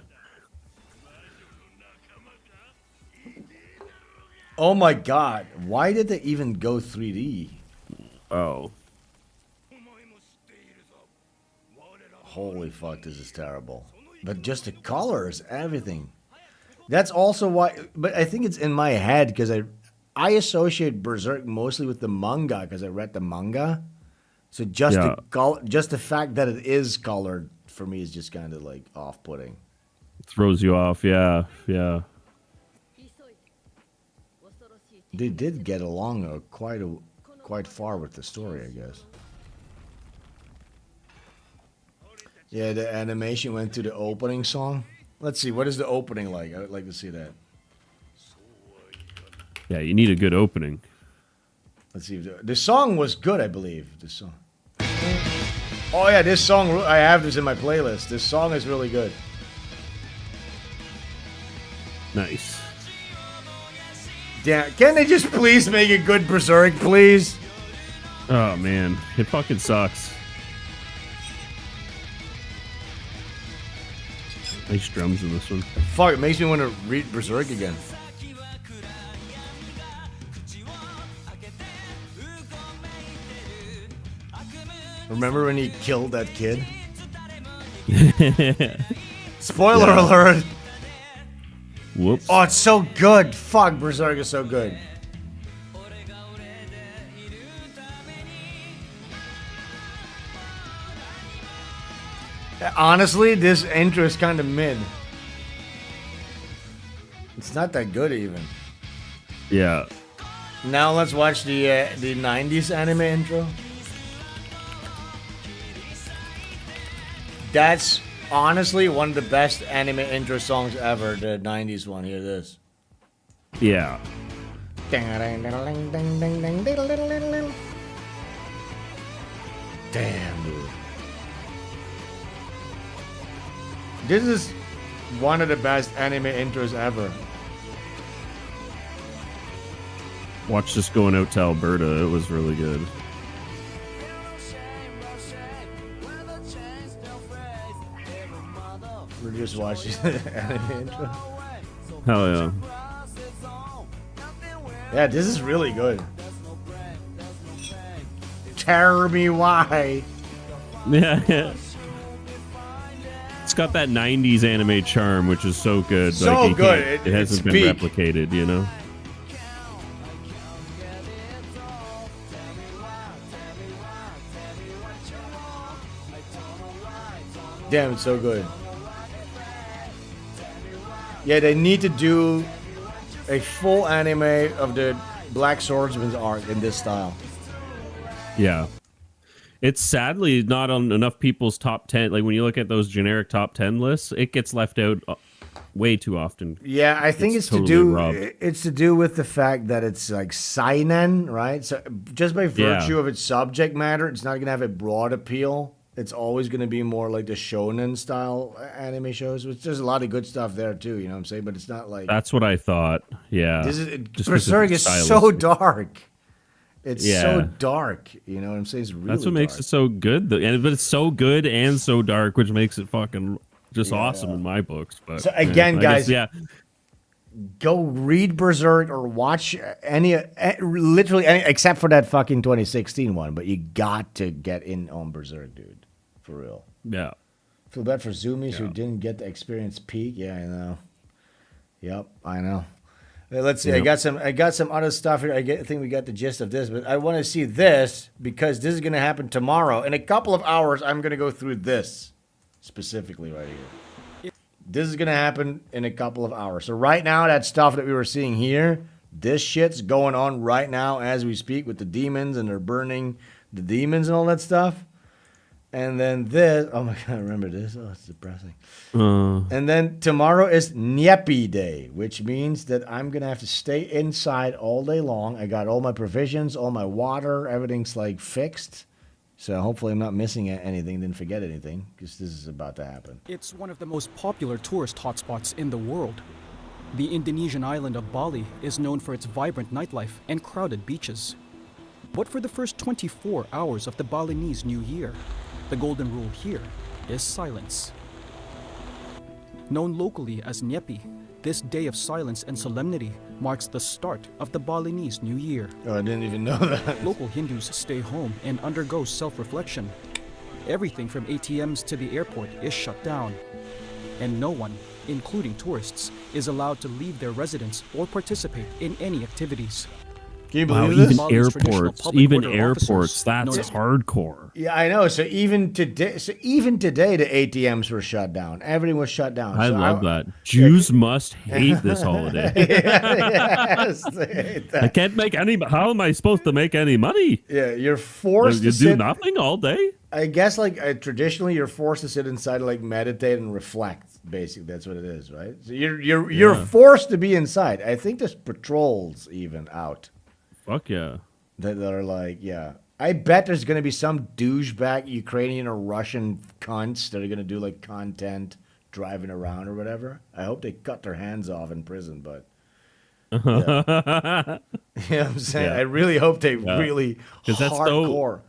Oh my God, why did they even go 3D? Oh. Holy fuck, this is terrible. But just the colors, everything. That's also why, but I think it's in my head because I associate Berserk mostly with the manga because I read the manga. So just the fact that it is colored for me is just kind of like off-putting. Throws you off, yeah. They did get along quite far with the story, I guess. Yeah, the animation went to the opening song. Let's see, what is the opening like? I would like to see that. Yeah, you need a good opening. Let's see. The song was good, I believe. This song. Oh yeah, this song. I have this in my playlist. This song is really good. Nice. Damn, can they just please make a good Berserk, please? Oh man, it fucking sucks. Nice drums in this one. Fuck, it makes me want to read Berserk again. Remember when he killed that kid? Spoiler alert! Whoops. Oh, it's so good! Fuck, Berserk is so good. Honestly, this intro is kind of mid. It's not that good even. Yeah. Now let's watch the 90s anime intro. That's honestly one of the best anime intro songs ever, the 90s one. Hear this. Yeah. Damn, dude. This is one of the best anime intros ever. Watch this going out to Alberta. It was really good. We're just watching the anime intro. Hell yeah. Yeah, this is really good. Tell me why. Yeah. It's got that 90s anime charm, which is so good. So like, good. It hasn't been peak. replicated, you know? Damn, it's so good. Yeah, they need to do a full anime of the Black Swordsman's arc in this style. Yeah. It's sadly not on enough people's top 10. Like when you look at those generic top 10 lists, it gets left out way too often. Yeah, I think it's totally to do robbed. it's to do with the fact that it's like seinen, right? So just by virtue of its subject matter, it's not going to have a broad appeal. It's always going to be more like the shonen style anime shows, which there's a lot of good stuff there too, you know what I'm saying? But it's not like That's what I thought. Yeah. this is Just Berserk is because it's so stylistic. dark. It's so Yeah. dark, you know what I'm saying? It's really That's what makes dark. it so good. But it's so good and so dark, which makes it fucking just awesome in my books. But So again, I guess, guys, go read Berserk or watch literally any, except for that fucking 2016 one. But you got to get in on Berserk, dude, for real. Yeah. Feel bad for Zoomies who didn't get to experience peak. Yeah, I know. Yep, I know. Let's see. Yep. I got some other stuff here. I think we got the gist of this, but I want to see this because this is going to happen tomorrow. In a couple of hours, I'm going to go through this specifically right here. This is going to happen in a couple of hours. So right now, that stuff that we were seeing here, this shit's going on right now as we speak with the demons, and they're burning the demons and all that stuff. And then this, oh my God, I remember this. Oh, it's depressing. And then tomorrow is Nyepi Day, which means that I'm going to have to stay inside all day long. I got all my provisions, all my water, everything's like fixed. So hopefully I'm not missing anything, didn't forget anything, because this is about to happen. It's one of the most popular tourist hotspots in the world. The Indonesian island of Bali is known for its vibrant nightlife and crowded beaches. But for the first 24 hours of the Balinese New Year, the golden rule here is silence. Known locally as Nyepi, this day of silence and solemnity marks the start of the Balinese New Year. Oh, I didn't even know that. Local Hindus stay home and undergo self-reflection. Everything from ATMs to the airport is shut down. And no one, including tourists, is allowed to leave their residence or participate in any activities. Can you believe this? Even airports, that's hardcore. Yeah, I know. So even today, the ATMs were shut down. Everything was shut down. I So love that. Jews must hate this holiday. Yes, they hate that. I can't make any. How am I supposed to make any money? Yeah, you're forced You to do sit. nothing all day. I guess like traditionally, you're forced to sit inside and like meditate and reflect. Basically, that's what it is, right? So you're forced to be inside. I think there's patrols even out. Fuck yeah. That are like, yeah. I bet there's going to be some douchebag Ukrainian or Russian cunts that are going to do like content driving around or whatever. I hope they cut their hands off in prison, but. Yeah. You know what I'm saying? Yeah. I really hope they really hardcore.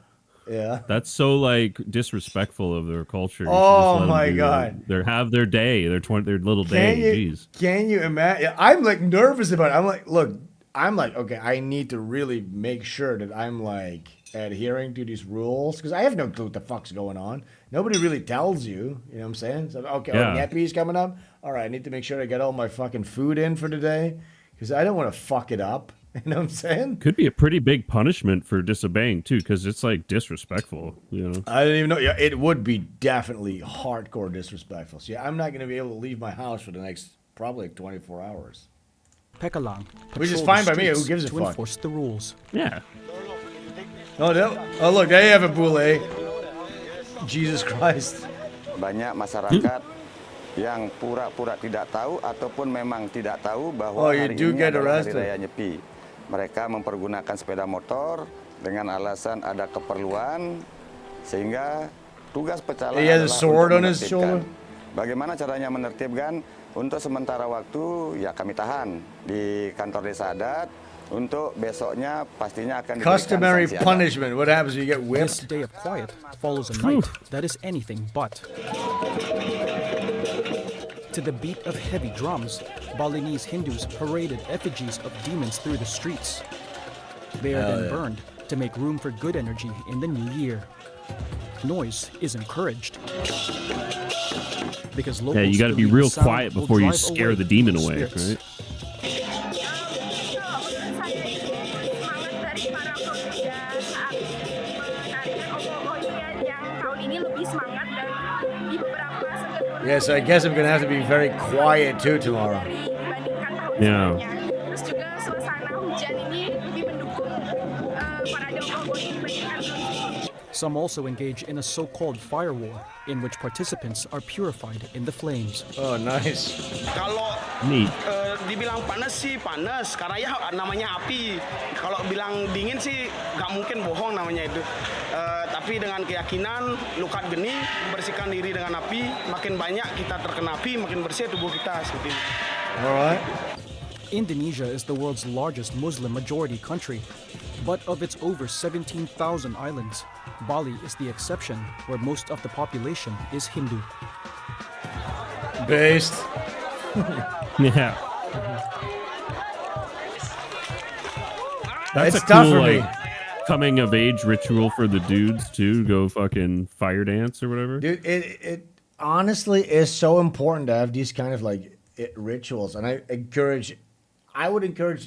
That's so like disrespectful of their culture. You should Oh just let my them God. They have their day, their little day. Jeez. Can you imagine? I'm like nervous about it. I'm like, look, okay, I need to really make sure that I'm like adhering to these rules because I have no clue what the fuck's going on. Nobody really tells you, you know what I'm saying? So, okay, Nyepi's coming up. All right, I need to make sure I get all my fucking food in for today because I don't want to fuck it up. You know what I'm saying? Could be a pretty big punishment for disobeying too, because it's like disrespectful. You know. I didn't even know. Yeah, it would be definitely hardcore disrespectful. So yeah, I'm not going to be able to leave my house for the next probably like 24 hours. Pekalang, Which is patrol fine the by me. Who streets gives a to fuck? enforce the rules. Yeah. Oh, look, they have a boule. Jesus Christ. Banyak masyarakat yang pura-pura tidak tahu ataupun memang tidak tahu bahwa hari ini adalah hari raya Nyepi. Mereka mempergunakan sepeda motor dengan alasan ada keperluan sehingga tugas pecalang adalah untuk menertibkan. Bagaimana caranya menertibkan? Untuk sementara waktu ya kami tahan di kantor desa adat. Untuk besoknya pastinya akan diberikan Customary sanksi adat. punishment. What happens? You get whipped. This day of quiet follows a night that is anything but. To the beat of heavy drums, Balinese Hindus paraded effigies of demons through the streets. They are then burned to make room for good energy in the new year. Noise is encouraged. Because locals you got to be believe real the sound quiet will before you drive scare away the demon evil away, spirits. right? Yeah, so I guess I'm gonna have to be very quiet too tomorrow. Yeah. Some also engage in a so-called fire war, in which participants are purified in the flames. Oh, nice. Kalau Neat. Dibilang panas sih panas, karena ya namanya api. Kalau bilang dingin sih nggak mungkin, bohong namanya itu. Tapi dengan keyakinan lukat geni, membersihkan diri dengan api, makin banyak kita terkena api, makin bersih tubuh kita seperti itu. All right. Indonesia is the world's largest Muslim majority country, but of its over 17,000 islands, Bali is the exception, where most of the population is Hindu. Based. Yeah. That's It's a tough cool, for me. like, coming of age ritual for the dudes too. Go fucking fire dance or whatever. Dude, it honestly is so important to have these kind of like rituals, and I would encourage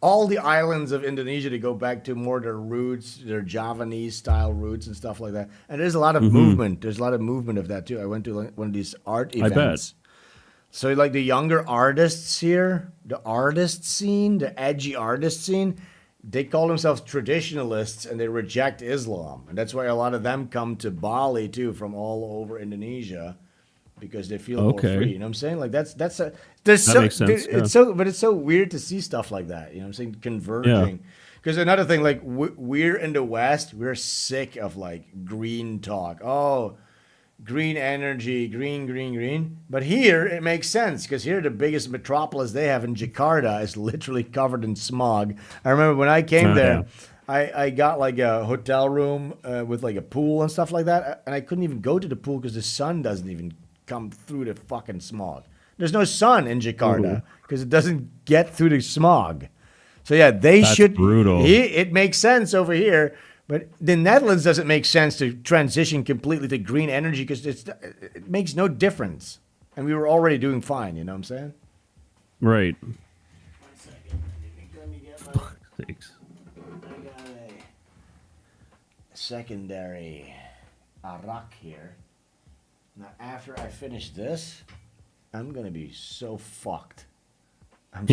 all the islands of Indonesia to go back to more their roots, their Javanese style roots and stuff like that. And there's a lot of movement. There's a lot of movement of that too. I went to one of these art events. I bet. So like the younger artists here, the artist scene, the edgy artist scene, they call themselves traditionalists and they reject Islam. And that's why a lot of them come to Bali too from all over Indonesia. Because they feel more free, you know what I'm saying? Like that makes sense. It's so weird to see stuff like that. You know what I'm saying? Converging. Because another thing, like we're in the West, we're sick of like green talk. Oh, green energy, green. But here it makes sense because here the biggest metropolis they have in Jakarta is literally covered in smog. I remember when I came there. I got like a hotel room with like a pool and stuff like that, and I couldn't even go to the pool because the sun doesn't even come through the fucking smog. There's no sun in Jakarta because it doesn't get through the smog. So yeah, that's brutal. It makes sense over here, but the Netherlands doesn't make sense to transition completely to green energy because it makes no difference, and we were already doing fine. You know what I'm saying? Right. 1 second. Let me get my Thanks. I got a secondary arak here. Now, after I finish this, I'm gonna be so fucked. I'm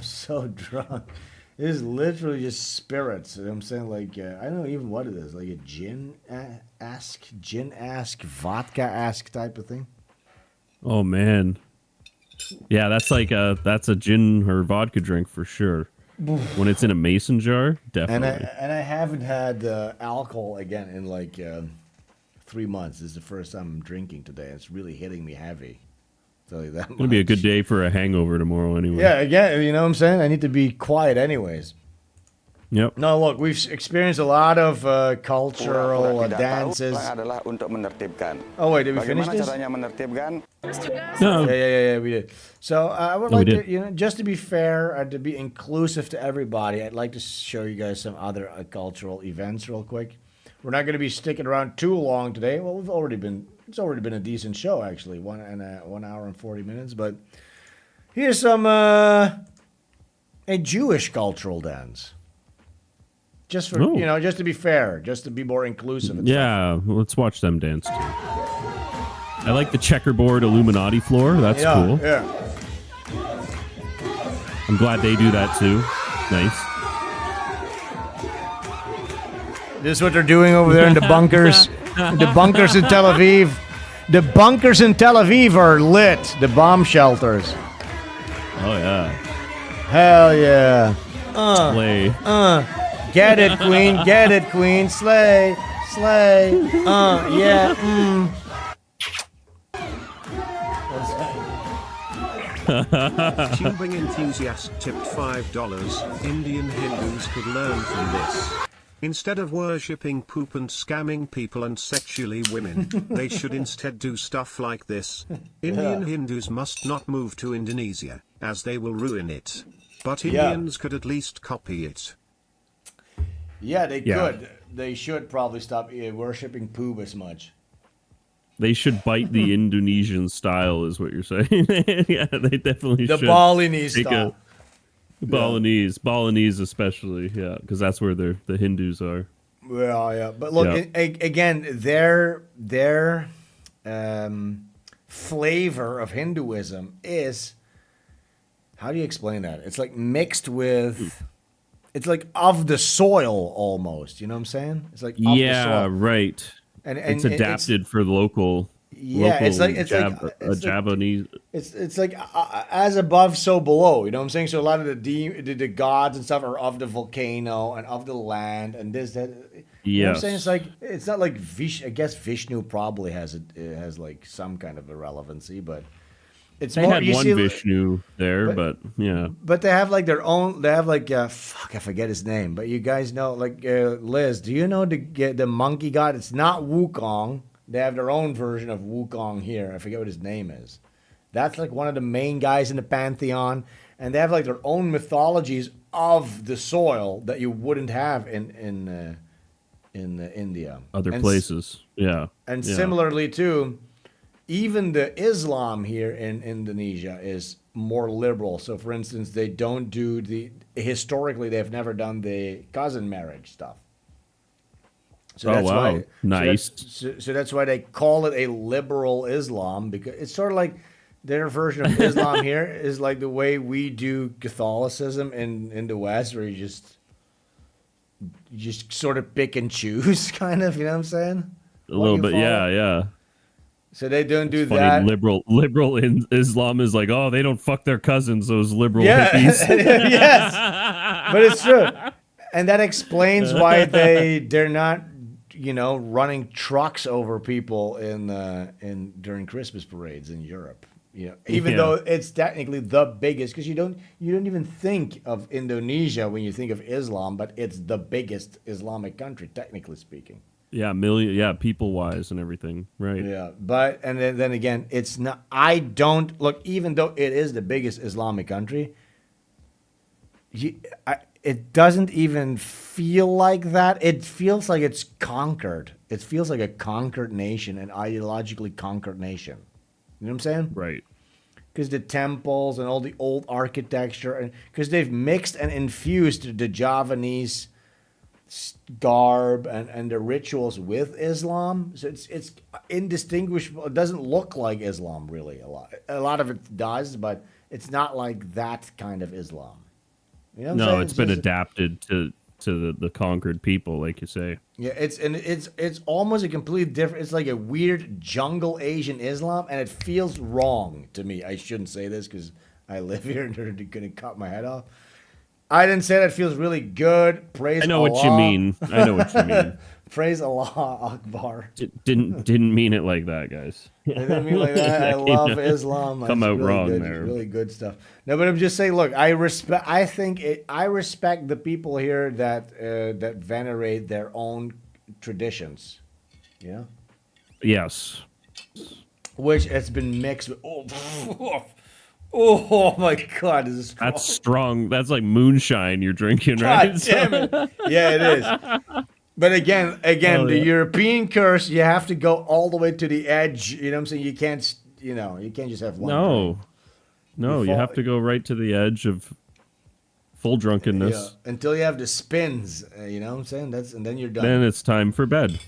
so drunk. It is literally just spirits. You know what I'm saying, like I don't know even what it is, like a gin-esque, vodka-esque type of thing. Oh man, yeah, that's like that's a gin or vodka drink for sure. When it's in a mason jar, definitely. And I haven't had alcohol again in like 3 months. This is the first time I'm drinking today. It's really hitting me heavy. I'll tell you that. It's gonna be a good day for a hangover tomorrow, anyway. Yeah, again, you know what I'm saying? I need to be quiet, anyways. Yep. No, look, we've experienced a lot of cultural dances. Oh wait, did we finish this? No. Yeah, we did. So I would like to, just to be fair and to be inclusive to everybody, I'd like to show you guys some other cultural events real quick. We're not going to be sticking around too long today. Well, it's already been a decent show, actually, 1 hour and 40 minutes. But here's some a Jewish cultural dance. Just for just to be fair, just to be more inclusive. Yeah, let's watch them dance too. I like the checkerboard Illuminati floor. That's cool. Yeah. I'm glad they do that too. Nice. This is what they're doing over there in the bunkers. The bunkers in Tel Aviv. The bunkers in Tel Aviv are lit. The bomb shelters. Oh yeah. Hell yeah. Slay. Get it, queen. Get it, queen. Slay. Slay. Yeah. Tubing enthusiast tipped $5. Indian Hindus could learn from this. Instead of worshipping poop and scamming people and sexually women, they should instead do stuff like this. Indian Hindus must not move to Indonesia, as they will ruin it. But Indians could at least copy it. Yeah, they could. They should probably stop worshipping poop as much. They should bite the Indonesian style, is what you're saying. Yeah, they definitely should. The Balinese style. Balinese especially, yeah, because that's where the Hindus are. Well, yeah, but look, again, their flavor of Hinduism is, how do you explain that? It's like mixed with, it's like of the soil almost. You know what I'm saying? It's like of the soil. Right. And it's adapted for the local. Yeah, local it's Japanese. It's like as above, so below. You know what I'm saying? So a lot of the gods and stuff are of the volcano and of the land and this that. You know what I'm saying? It's like it's not like I guess Vishnu probably has like some kind of a relevancy, but it's they more. Had one Vishnu there, but yeah. But they have like their own. They have like fuck, I forget his name. But you guys know, like Liz, do you know the monkey god? It's not Wukong. They have their own version of Wukong here. I forget what his name is. That's like one of the main guys in the pantheon, and they have like their own mythologies of the soil that you wouldn't have in India. Other places, yeah. And similarly too, even the Islam here in Indonesia is more liberal. So, for instance, they don't do historically they've never done the cousin marriage stuff. So that's why, nice. So that's why they call it a liberal Islam, because it's sort of like their version of Islam here is like the way we do Catholicism in the West, where you just sort of pick and choose, kind of. You know what I'm saying? A little bit, yeah. So they don't do funny, that. Liberal in Islam is like, oh, they don't fuck their cousins, those liberal hippies. Yes, but it's true, and that explains why they're not, running trucks over people during Christmas parades in Europe. Even though it's technically the biggest, because you don't even think of Indonesia when you think of Islam, but it's the biggest Islamic country, technically speaking. Yeah, people-wise and everything, right? Yeah, but and then again, it's not. I don't look, even though it is the biggest Islamic country. It doesn't even feel like that. It feels like it's conquered. It feels like a conquered nation, an ideologically conquered nation. You know what I'm saying? Right. Because the temples and all the old architecture, and because they've mixed and infused the Javanese garb and the rituals with Islam, so it's indistinguishable. It doesn't look like Islam really. A lot of it does, but it's not like that kind of Islam. You know what I'm saying? It's been adapted to the conquered people, like you say. Yeah, it's almost a completely different. It's like a weird jungle Asian Islam, and it feels wrong to me. I shouldn't say this because I live here and they're gonna cut my head off. I didn't say that. It feels really good. Praise Allah. I know what you mean. Praise Allah Akbar. Didn't mean it like that, guys. I didn't mean like that. I love Islam. Come out really wrong good, there. Really good stuff. No, but I'm just saying. Look, I respect the people here that venerate their own traditions. Yeah. Yes. Which has been mixed with. Oh my God! This is strong. That's strong. That's like moonshine you're drinking, right? God damn it! Yeah, it is. But again, the European curse, you have to go all the way to the edge. You know what I'm saying? You can't just have one. No, you have to go right to the edge of full drunkenness. Yeah, until you have the spins. You know what I'm saying? And then you're done. Then it's time for bed.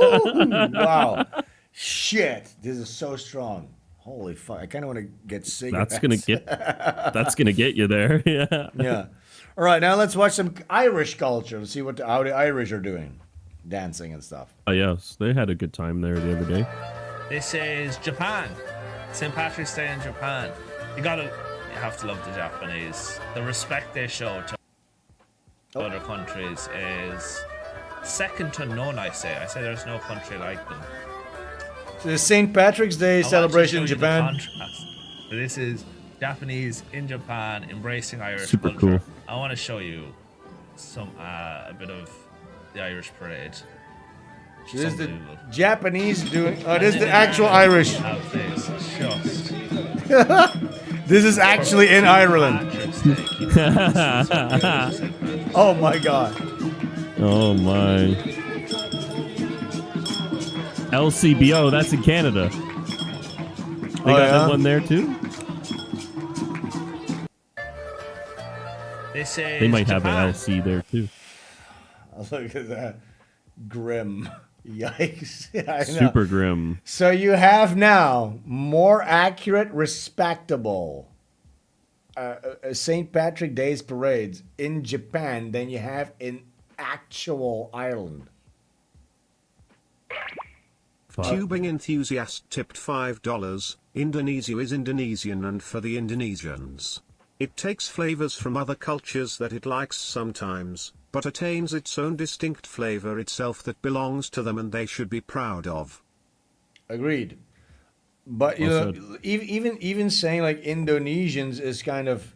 Wow. Shit. This is so strong. Holy fuck! I kind of want to get cigarettes. That's gonna get you there. Yeah. Yeah. All right, now let's watch some Irish culture. Let's see how the Irish are doing, dancing and stuff. Oh yes, they had a good time there the other day. This is Japan. St. Patrick's Day in Japan. You have to love the Japanese. The respect they show to other countries is second to none. I say there's no country like them. So the St. Patrick's Day celebration in Japan. This is Japanese in Japan embracing Irish Super culture. cool. I want to show you a bit of the Irish parade. This is the Japanese doing. Oh, this is the actual Irish. This is actually in Ireland. Oh my god. Oh my. LCBO, that's in Canada. They got that one there too? They might have an LC there too. Look at that. Grim. Yikes. I know. Super grim. So you have now more accurate, respectable St. Patrick Day's parades in Japan than you have in actual Ireland. Tubing enthusiast tipped $5. Indonesia is Indonesian and for the Indonesians. It takes flavors from other cultures that it likes sometimes, but attains its own distinct flavor itself that belongs to them and they should be proud of. Agreed. But you know, even saying like Indonesians is kind of,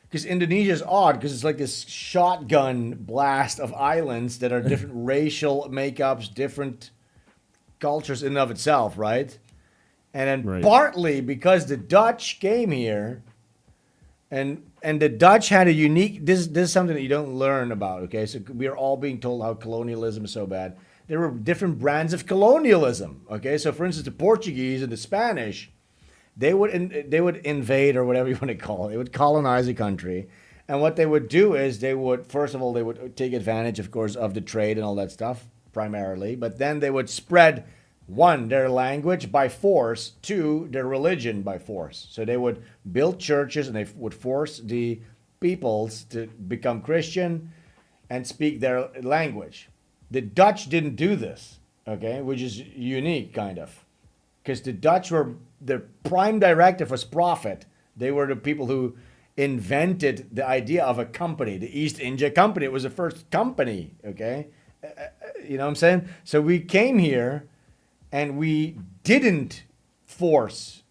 because Indonesia is odd because it's like this shotgun blast of islands that are different racial makeups, different cultures in and of itself, right? And then partly because the Dutch came here, and the Dutch had a unique. This is something that you don't learn about. Okay, so we are all being told how colonialism is so bad. There were different brands of colonialism. Okay, so for instance, the Portuguese and the Spanish, they would invade, or whatever you want to call it. They would colonize a country, and what they would do is they would, first of all, they would take advantage, of course, of the trade and all that stuff primarily, but then they would spread, one, their language by force, two, their religion by force. So they would build churches and they would force the peoples to become Christian and speak their language. The Dutch didn't do this, okay, which is unique, kind of. Because the Dutch were, their prime directive was profit. They were the people who invented the idea of a company, the East India Company. It was the first company, okay? You know what I'm saying? So we came here and we didn't force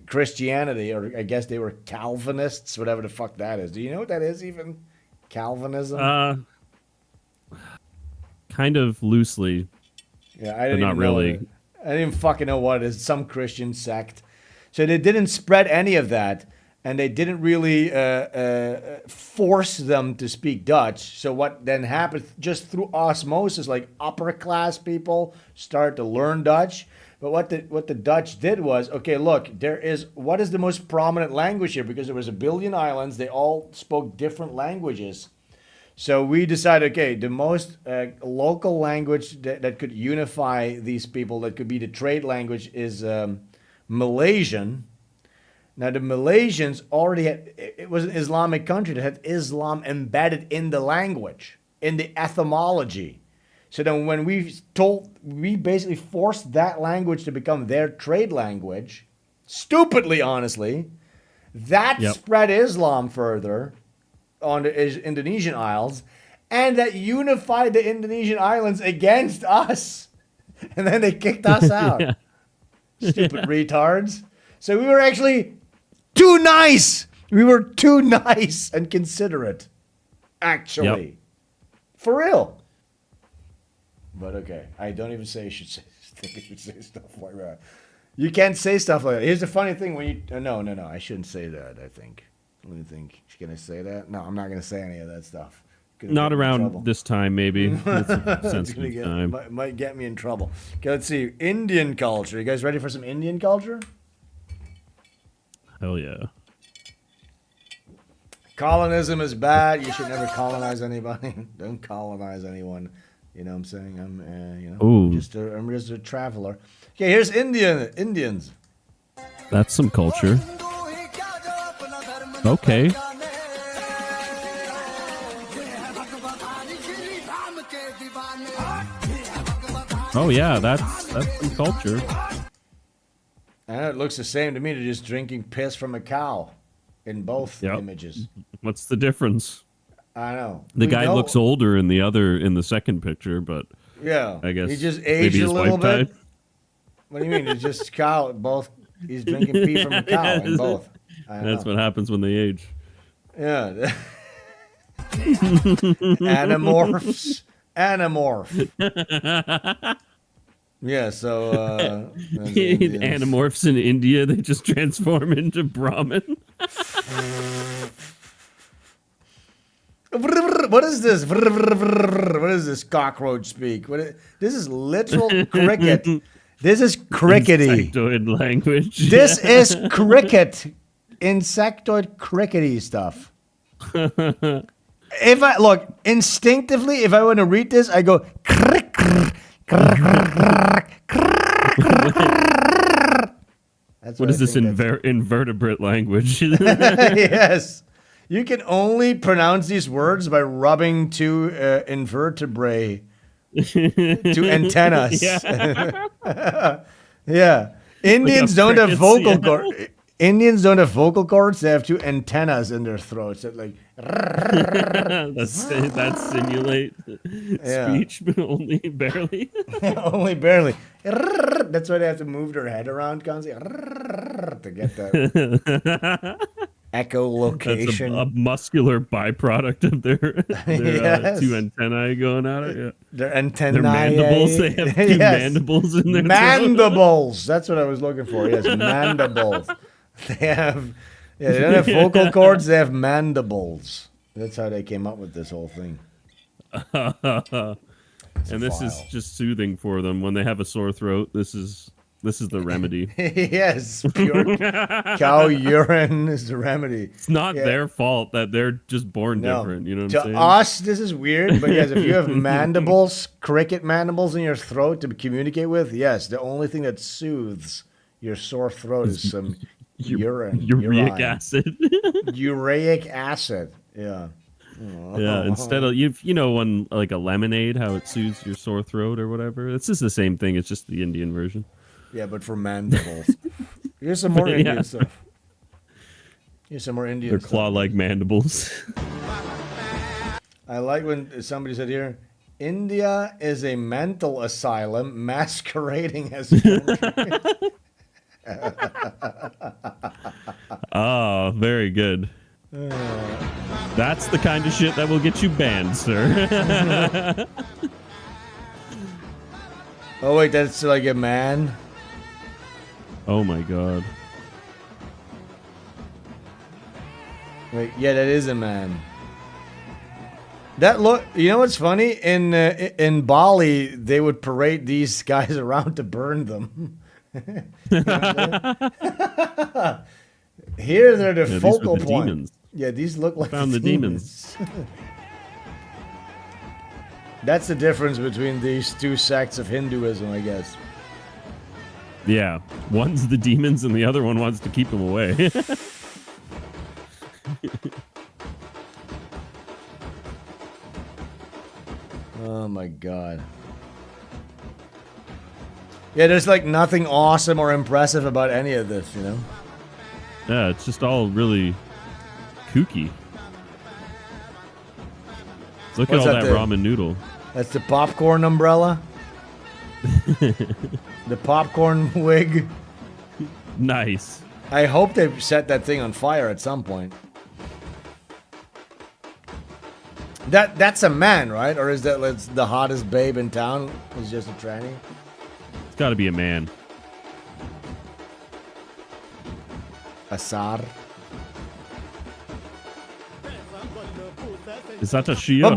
Christianity, or I guess they were Calvinists, whatever the fuck that is. Do you know what that is even? Calvinism? Kind of loosely. Yeah, I didn't but not really. I didn't even fucking know what it is. Some Christian sect. So they didn't spread any of that, and they didn't really force them to speak Dutch. So what then happened, just through osmosis, like upper class people start to learn Dutch. But what the Dutch did was, okay, look, what is the most prominent language here? Because there was 1 billion islands, they all spoke different languages. So we decided, okay, the most local language that could unify these people, that could be the trade language, is Malaysian. Now, the Malaysians already had, it was an Islamic country that had Islam embedded in the language, in the etymology. So then when we basically forced that language to become their trade language, stupidly, honestly, that spread Islam further on the Indonesian Isles, and that unified the Indonesian islands against us. And then they kicked us out. Stupid retards. So we were actually too nice. We were too nice and considerate, actually. For real. But okay, I don't even say you should say stuff like that. You can't say stuff like that. Here's the funny thing: when you no, I shouldn't say that. I think. Let me think. Can I say that? No, I'm not going to say any of that stuff. Not around this time, maybe. It's a sensitive time. Might get me in trouble. Okay, let's see. Indian culture. You guys ready for some Indian culture? Hell yeah. Colonism is bad. You should never colonize anybody. Don't colonize anyone. You know what I'm saying? I'm just a traveler. Okay, here's Indians. That's some culture. Okay. Oh yeah, that's some culture. And it looks the same to me. They're just drinking piss from a cow in both images. What's the difference? I know. The guy looks older in the second picture, but yeah, I guess he just aged a little bit. Died. What do you mean? It's just cow. Both. He's drinking pee from a cow in both. That's what happens when they age. Yeah. Animorphs. Animorph. Yeah, so Animorphs in India, they just transform into Brahmin. What is this? What is this cockroach speak? This is literal cricket. This is crickety. Insectoid language. This is cricket. Insectoid crickety stuff. If I look instinctively, if I want to read this, I go crick. What is this invertebrate language? Yes. You can only pronounce these words by rubbing two invertebrae to antennas. Yeah. Indians don't have vocal cords. Indians don't have vocal cords. They have two antennas in their throats that like. that simulate speech, but only barely. Only barely. That's why they have to move their head around constantly to get that echolocation. That's a muscular byproduct of their Yes. two antennae going at it. Yeah. Their antennae. Their mandibles. They have two mandibles in their mandibles. That's what I was looking for. Yes, mandibles. They have. Yeah, they don't have vocal cords. They have mandibles. That's how they came up with this whole thing. And this is just soothing for them when they have a sore throat. This is the remedy. Yes, pure cow urine is the remedy. It's not their fault that they're just born different. You know what I'm saying? To us, this is weird, but yes, if you have mandibles, cricket mandibles in your throat to communicate with, yes, the only thing that soothes your sore throat is some uric acid. Uric acid. Yeah. Yeah, instead of when like a lemonade, how it soothes your sore throat or whatever. It's just the same thing. It's just the Indian version. Yeah, but for mandibles. Here's some more Indian stuff. Here's some more Indian They're stuff. claw-like mandibles. I like when somebody said here, India is a mental asylum masquerading as a country. Oh, very good. That's the kind of shit that will get you banned, sir. Oh, wait, that's like a man? Oh, my God. Wait, yeah, that is a man. That look, you know what's funny? In Bali, they would parade these guys around to burn them. Here they're the focal point. Demons. Yeah, these look like Found the demons. That's the difference between these two sects of Hinduism, I guess. Yeah, one's the demons and the other one wants to keep them away. Oh my God. Yeah, there's like nothing awesome or impressive about any of this, you know? Yeah, it's just all really kooky. Look What's at all that the- ramen noodle. That's the popcorn umbrella. The popcorn wig. Nice. I hope they set that thing on fire at some point. That's a man, right? Or is that the hottest babe in town? Is just a tranny? It's got to be a man. Asar. Is that a she or a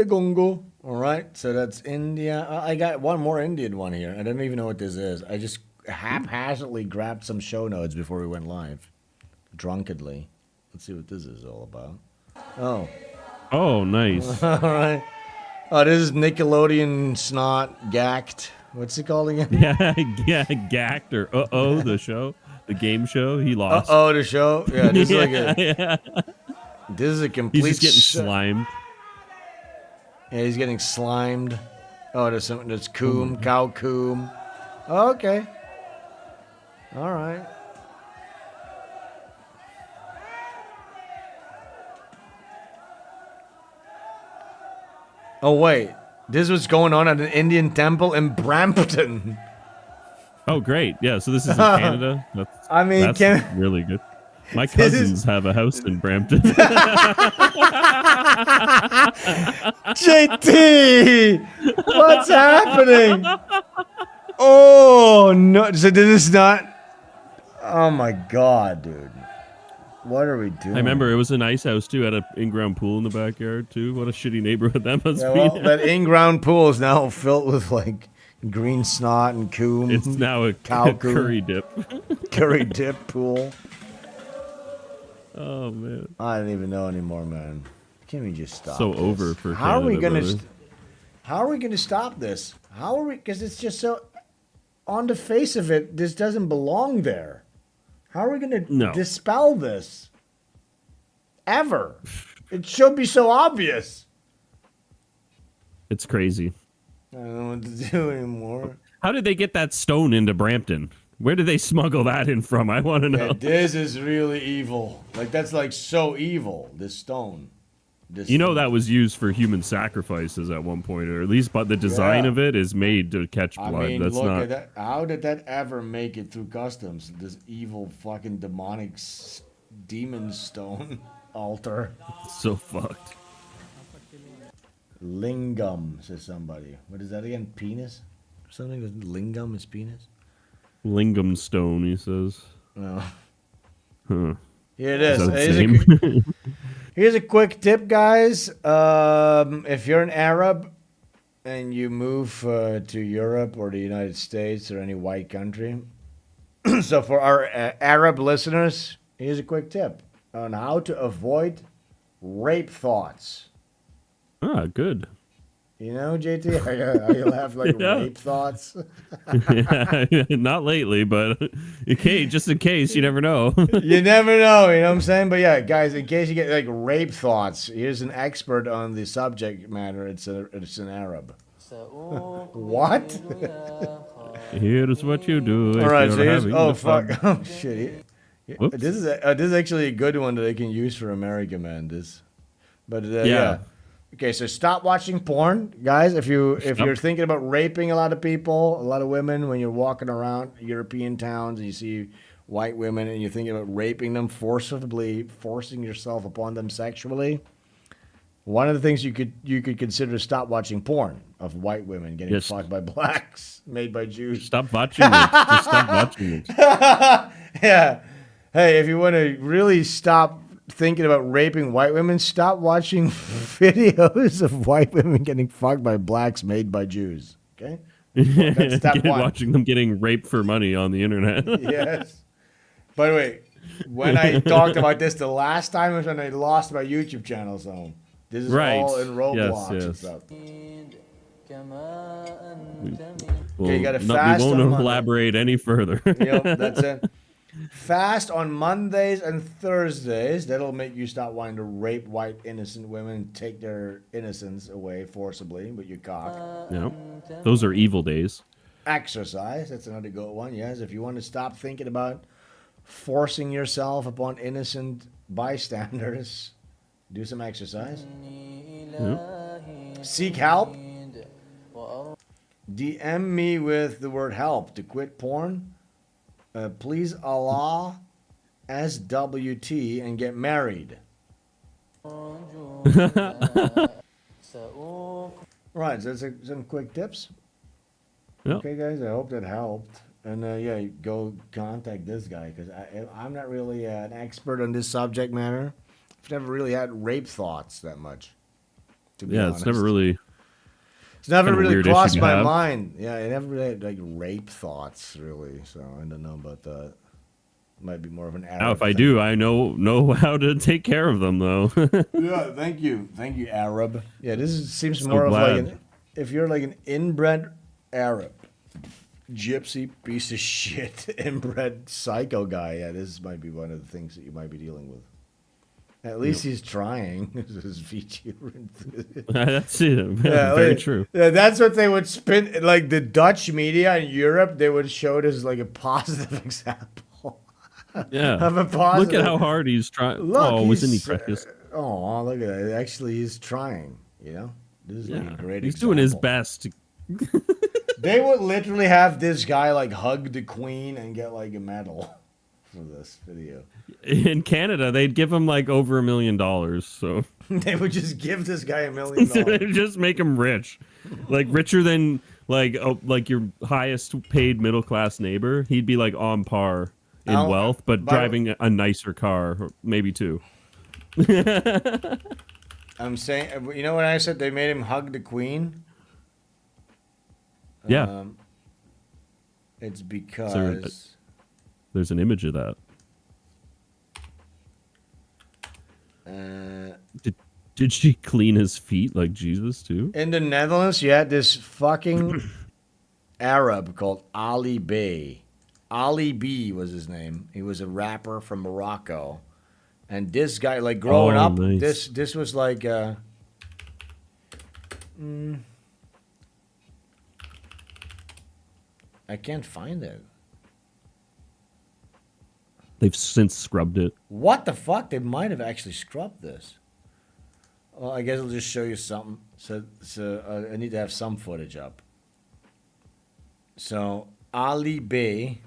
Gongo. All right, so that's India. I got one more Indian one here. I don't even know what this is. I just haphazardly grabbed some show notes before we went live. Drunkenly. Let's see what this is all about. Oh. Oh, nice. All right. Oh, this is Nickelodeon Snot Gacked. What's it called again? Yeah, Gacked or the show, the game show. He lost. The show. Yeah, this is like a. Yeah. This is a complete. He's just getting slimed. Yeah, he's getting slimed. Oh, there's something that's coom, cow coom. Okay. All right. Oh wait, this was going on at an Indian temple in Brampton. Oh great, yeah. So this is in Canada. That's really good. My cousins have a house in Brampton. JT, what's happening? Oh no! So this is not. Oh my god, dude! What are we doing? I remember it was a nice house too. Had an in-ground pool in the backyard too. What a shitty neighborhood that must be. Well, that in-ground pool is now filled with like green snot and coom. It's now a cow curry dip. Curry dip pool. Oh man! I don't even know anymore, man. Can we just stop? So this? over for how Canada, are we gonna? brother. How are we gonna stop this? How are we? Because it's just so. On the face of it, this doesn't belong there. How are we gonna dispel this? Ever? It should be so obvious. It's crazy. I don't know what to do anymore. How did they get that stone into Brampton? Where did they smuggle that in from? I want to know. Yeah, this is really evil. Like, that's like so evil, this stone. You know that was used for human sacrifices at one point, or at least, but the design of it is made to catch blood. I mean, That's look not. at that. How did that ever make it through customs? This evil fucking demonic demon stone altar. So fucked. Lingam, says somebody. What is that again? Penis? Something? Lingam is penis? Lingam stone, he says. No. Huh. Here it is. Is that the same? Here's a quick tip, guys. If you're an Arab and you move to Europe or the United States or any white country, so for our Arab listeners, here's a quick tip on how to avoid rape thoughts. Ah, good. You know, JT, how you have like rape thoughts? Not lately, but just in case, you never know. You never know, you know what I'm saying? But yeah, guys, in case you get like rape thoughts, here's an expert on the subject matter. It's an Arab. What? Here's what you do. All right, so here's fuck. Oh shit. Whoops. This is actually a good one that I can use for America, man. Yeah. Okay, so stop watching porn, guys. If you're thinking about raping a lot of people, a lot of women, when you're walking around European towns and you see white women and you're thinking about raping them forcibly, forcing yourself upon them sexually, one of the things you could consider is stop watching porn of white women getting fucked by blacks made by Jews. Stop watching it. Just stop watching it. Yeah. Hey, if you want to really stop thinking about raping white women, stop watching videos of white women getting fucked by blacks made by Jews. Okay? That's step one. Watching them getting raped for money on the internet. Yes. By the way, when I talked about this the last time was when I lost my YouTube channel, so this is all in Roblox and stuff. Well, you gotta fast. We won't elaborate any further. Yep, that's it. Fast on Mondays and Thursdays. That'll make you stop wanting to rape white innocent women and take their innocence away forcibly with your cock. Yep. Those are evil days. Exercise. That's another good one. Yes, if you want to stop thinking about forcing yourself upon innocent bystanders, do some exercise. Yep. Seek help. DM me with the word help to quit porn. Please Allah SWT and get married. Right, so that's some quick tips. Yep. Okay, guys, I hope that helped. And yeah, go contact this guy because I'm not really an expert on this subject matter. I've never really had rape thoughts that much. To be honest. It's never really. It's never really crossed my mind. Yeah, I never really had like rape thoughts, really. So I don't know about that. Might be more of an Arab Now, if I thing. do, I know how to take care of them, though. Yeah, thank you, Arab. Yeah, seems So more of glad. like if you're like an inbred Arab, gypsy piece of shit, inbred psycho guy. Yeah, this might be one of the things that you might be dealing with. At least he's trying. His VTuber. That's it. Very true. Yeah, that's what they would spin. Like the Dutch media in Europe, they would show it as like a positive example. Yeah. Of a positive. Look at how hard he's trying. Look, Wasn't he practiced? Oh, look at that. Actually, he's trying. You know, this is like a great. He's example. doing his best. They would literally have this guy like hug the queen and get like a medal for this video. In Canada, they'd give him like over $1 million. So they would just give this guy $1 million. Just make him rich, like richer than like your highest paid middle class neighbor. He'd be like on par in wealth, but driving a nicer car, maybe two. I'm saying, you know what I said? They made him hug the queen. Yeah. It's because there's an image of that. Did she clean his feet like Jesus too? In the Netherlands, you had this fucking Arab called Ali Bey. Ali B was his name. He was a rapper from Morocco. And this guy, like growing up, nice. this was like I can't find it. They've since scrubbed it. What the fuck? They might have actually scrubbed this. Well, I guess I'll just show you something. So I need to have some footage up. So Ali Bey,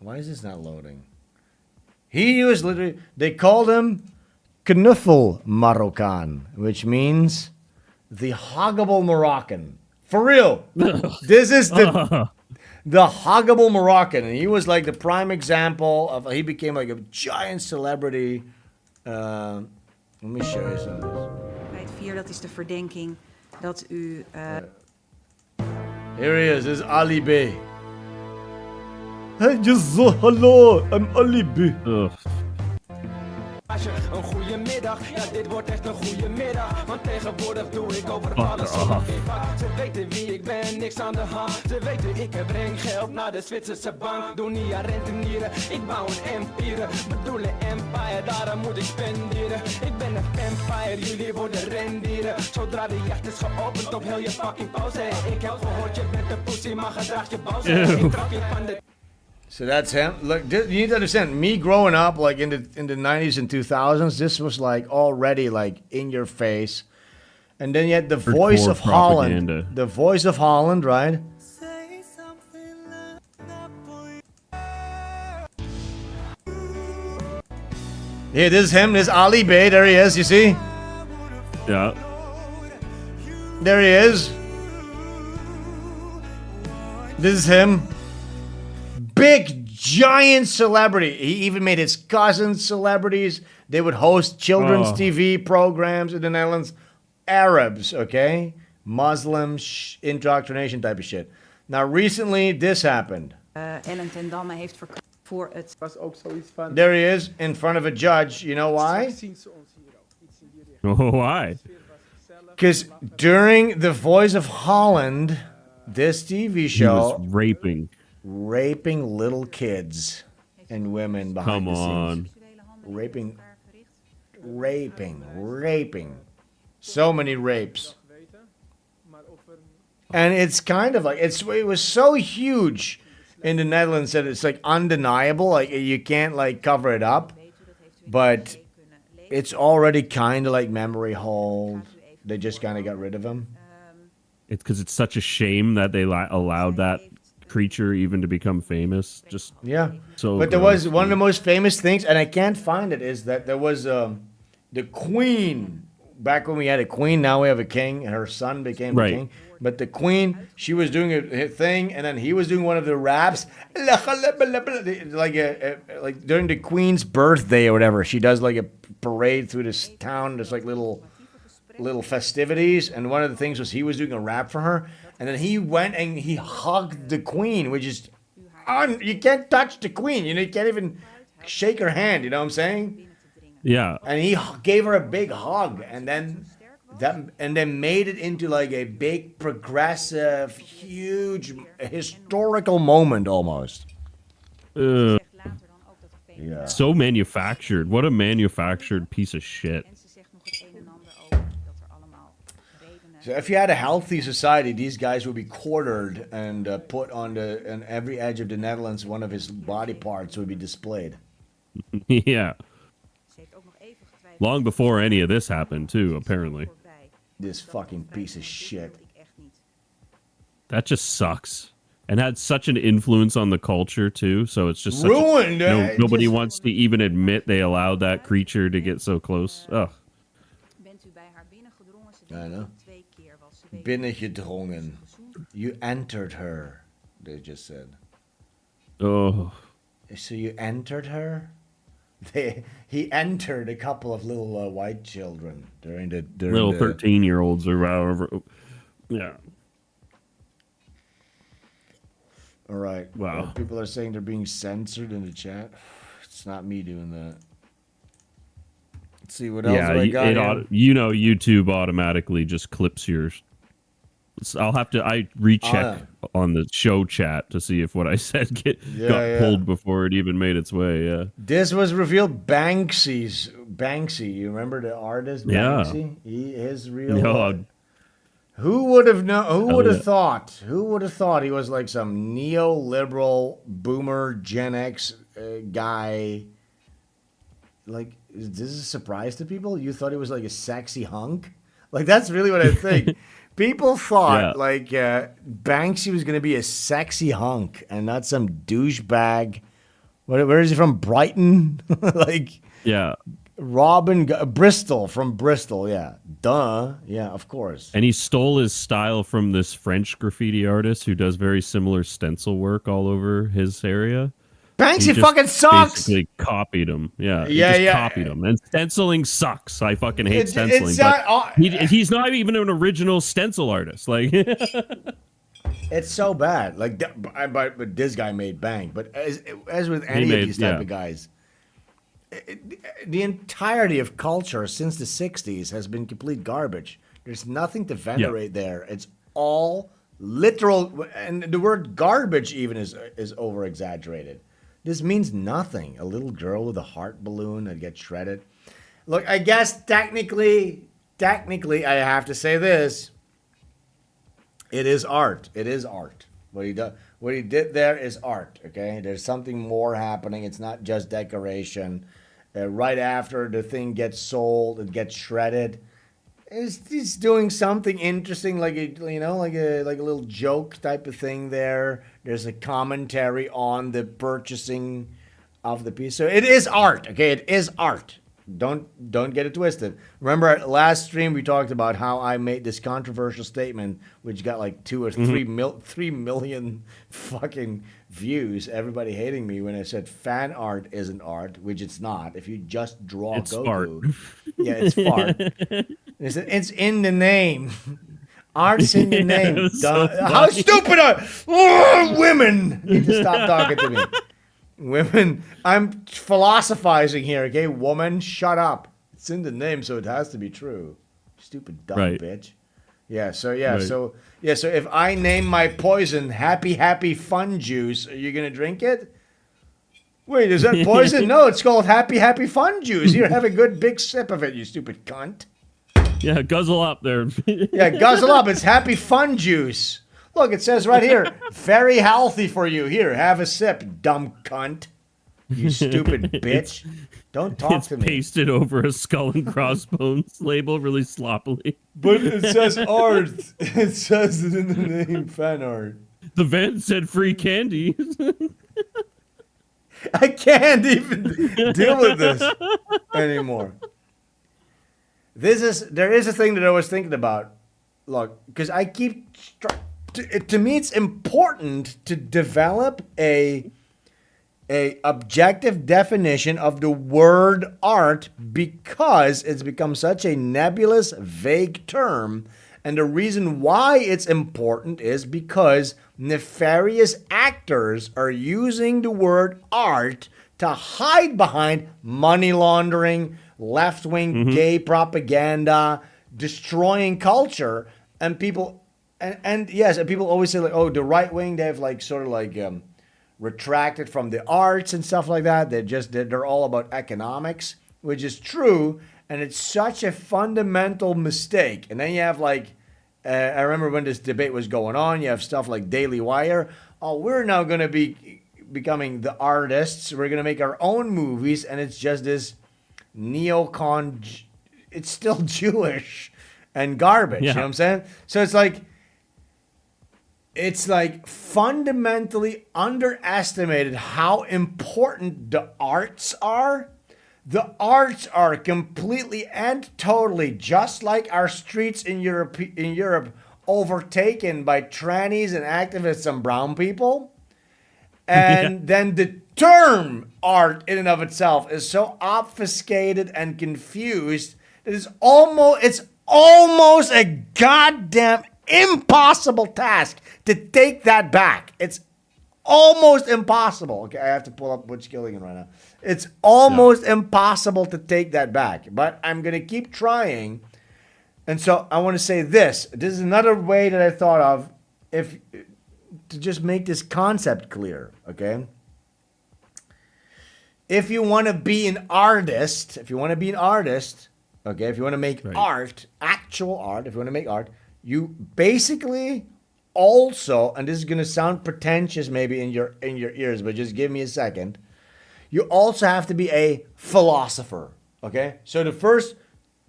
why is this not loading? He was literally, they called him Knuffel Marokkaan, which means the huggable Moroccan. For real. This is the huggable Moroccan. And he was like the prime example of, he became like a giant celebrity. Let me show you some of this. Bij het vier, dat is de verdenking dat u... Here he is, this is Ali Bey. Hey, just hello, I'm Ali Bey. Een goede middag, ja dit wordt echt een goede middag. Want tegenwoordig doe ik over alles op. Ze weten wie ik ben, niks aan de hand. Ze weten ik breng geld naar de Zwitserse bank. Doe niet aan rentenieren, ik bouw een empire. Bedoelen empire, daarom moet ik spenderen. Ik ben een vampire, jullie worden rendieren. Zodra de jacht is geopend op heel je fucking pauze. Ik heb gehoord je bent een pussy, maar gedraag je pauze. Ik trap je van de... So that's him. Look, you need to understand, me growing up like in the 90s and 2000s, this was like already like in your face. And then you had the voice of Holland. The voice of Holland, right? Here, this is him. This is Ali Bey. There he is, you see? Yeah. There he is. This is him. Big, giant celebrity. He even made his cousins celebrities. They would host children's TV programs in the Netherlands. Arabs, okay? Muslims, indoctrination type of shit. Now, recently, this happened. Ellen ten Damme heeft verkozen voor het... Was ook zoiets van... There he is, in front of a judge. You know why? Why? Because during The Voice of Holland, this TV show... He was raping little kids and women behind the scenes. Raping. So many rapes. And it's kind of like, it was so huge in the Netherlands that it's like undeniable. Like you can't like cover it up. But it's already kind of like memory hold. They just kind of got rid of him. It's because it's such a shame that they allowed that creature even to become famous. Just so but there was one of the most famous things, and I can't find it, is that there was the queen. Back when we had a queen, now we have a king, and her son became a king. But the queen, she was doing a thing, and then he was doing one of the raps, like during the queen's birthday or whatever. She does like a parade through this town. There's like little festivities, and one of the things was he was doing a rap for her. And then he went and he hugged the queen, which is, you can't touch the queen. You know, you can't even shake her hand. You know what I'm saying? Yeah. And he gave her a big hug, and then made it into like a big, progressive, huge, historical moment almost. Yeah. So manufactured. What a manufactured piece of shit. So if you had a healthy society, these guys would be quartered and put on every edge of the Netherlands. One of his body parts would be displayed. Yeah. Long before any of this happened, too, apparently. This fucking piece of shit. That just sucks. and had such an influence on the culture too. So it's just ruined. Nobody wants to even admit they allowed that creature to get so close. Ugh. I know. Binnengedrongen. You entered her. They just said. Oh. So you entered her? He entered a couple of little white children during the little 13-year-olds or whatever. Yeah. All right. Wow. People are saying they're being censored in the chat. It's not me doing that. Let's see what else I got. YouTube automatically just clips yours. I recheck on the show chat to see if what I said got pulled before it even made its way. Yeah. This was revealed. Banksy. You remember the artist Banksy? His real. Who would have known? Who would have thought? Who would have thought he was like some neoliberal boomer Gen X guy? Like, is this a surprise to people? You thought he was like a sexy hunk? Like, that's really what I think. People thought like Banksy was going to be a sexy hunk and not some douchebag. Where is he from? Brighton? Bristol, from Bristol, yeah. Duh. Yeah, of course. And he stole his style from this French graffiti artist who does very similar stencil work all over his area. Banksy fucking sucks. Basically copied him. Yeah. Copied him. And stenciling sucks. I fucking hate stenciling. He's not even an original stencil artist. Like, it's so bad. Like, but this guy made bank. But as with any of these type of guys, the entirety of culture since the 60s has been complete garbage. There's nothing to venerate there. It's all literal. And the word garbage even is over exaggerated. This means nothing. A little girl with a heart balloon that gets shredded. Look, I guess technically, I have to say this. It is art. It is art. What he did there is art. Okay, there's something more happening. It's not just decoration. Right after the thing gets sold, it gets shredded. He's doing something interesting, like a little joke type of thing there. There's a commentary on the purchasing of the piece. So it is art, okay? It is art. Don't get it twisted. Remember at last stream we talked about how I made this controversial statement, which got like 2 or 3 million fucking views. Everybody hating me when I said fan art isn't art, which it's not. If you just draw Goku, yeah, it's fart. It's in the name. Art's in the name. How stupid are women? Need to stop talking to me. Women, I'm philosophizing here, okay? Woman, shut up. It's in the name, so it has to be true. Stupid dumb bitch. So if I name my poison Happy Fun Juice, are you gonna drink it? Wait, is that poison? No, it's called Happy Fun Juice. Here, have a good big sip of it, you stupid cunt. Yeah, guzzle up there. Yeah, guzzle up. It's Happy Fun Juice. Look, it says right here, very healthy for you. Here, have a sip, dumb cunt. You stupid bitch. Don't talk to me. It's pasted over a skull and crossbones label really sloppily. But it says art. It says it in the name, fan art. The van said free candy. I can't even deal with this anymore. There is a thing that I was thinking about. Look, because I keep... To me, it's important to develop a objective definition of the word art because it's become such a nebulous, vague term. And the reason why it's important is because nefarious actors are using the word art to hide behind money laundering, left-wing gay propaganda, destroying culture, and people... And yes, and people always say like, oh, the right wing, they've like sort of like retracted from the arts and stuff like that. They're all about economics, which is true, and it's such a fundamental mistake. And then you have like, I remember when this debate was going on, you have stuff like Daily Wire. Oh, we're now going to be becoming the artists. We're going to make our own movies, and it's just this neocon. It's still Jewish and garbage. You know what I'm saying? So it's like. it's like fundamentally underestimated how important the arts are. The arts are completely and totally, just like our streets in Europe, overtaken by trannies and activists and brown people. And then the term art in and of itself is so obfuscated and confused that it's almost a goddamn impossible task to take that back. It's almost impossible. Okay, I have to pull up Butch Gilligan right now. It's almost impossible to take that back, but I'm going to keep trying. And so I want to say this. This is another way that I thought of to just make this concept clear, okay? If you want to be an artist, okay, if you want to make art, actual art, if you want to make art, you basically also, and this is going to sound pretentious maybe in your ears, but just give me a second. You also have to be a philosopher, okay? So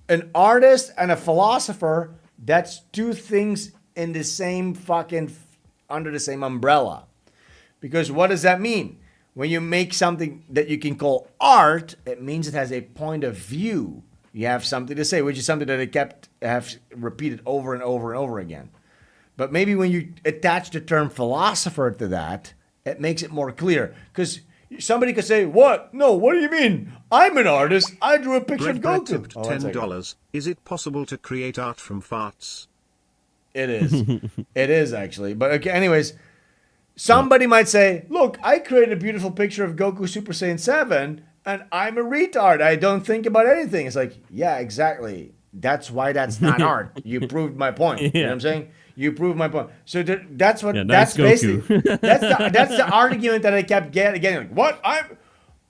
an artist and a philosopher, that's two things in the same under the same umbrella. Because what does that mean? When you make something that you can call art, it means it has a point of view. You have something to say, which is something that I have repeated over and over and over again. But maybe when you attach the term philosopher to that, it makes it more clear. Because somebody could say, what? No, what do you mean? I'm an artist. I drew a picture of Goku. Tipped $10. Is it possible to create art from farts? It is. It is, actually. But okay, anyways, somebody might say, look, I created a beautiful picture of Goku Super Saiyan 7, and I'm a retard. I don't think about anything. It's like, yeah, exactly. That's why that's not art. You proved my point. You know what I'm saying? You proved my point. So that's what. That's basically. That's the argument that I kept getting. Like, what? I'm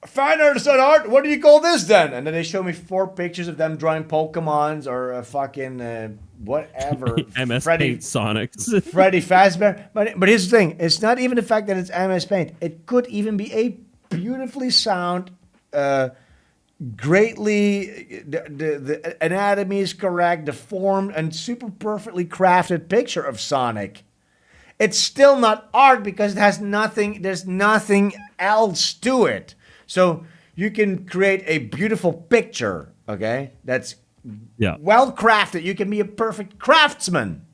fan artist on art. What do you call this then? And then they show me 4 pictures of them drawing Pokemons or fucking whatever. MS Paint Sonics. Freddy Fazbear. But here's the thing. It's not even the fact that it's MS Paint. It could even be a beautifully sound. Greatly, the anatomy is correct, the form and super perfectly crafted picture of Sonic. It's still not art because it has nothing. There's nothing else to it. So you can create a beautiful picture, okay? That's well crafted. You can be a perfect craftsman,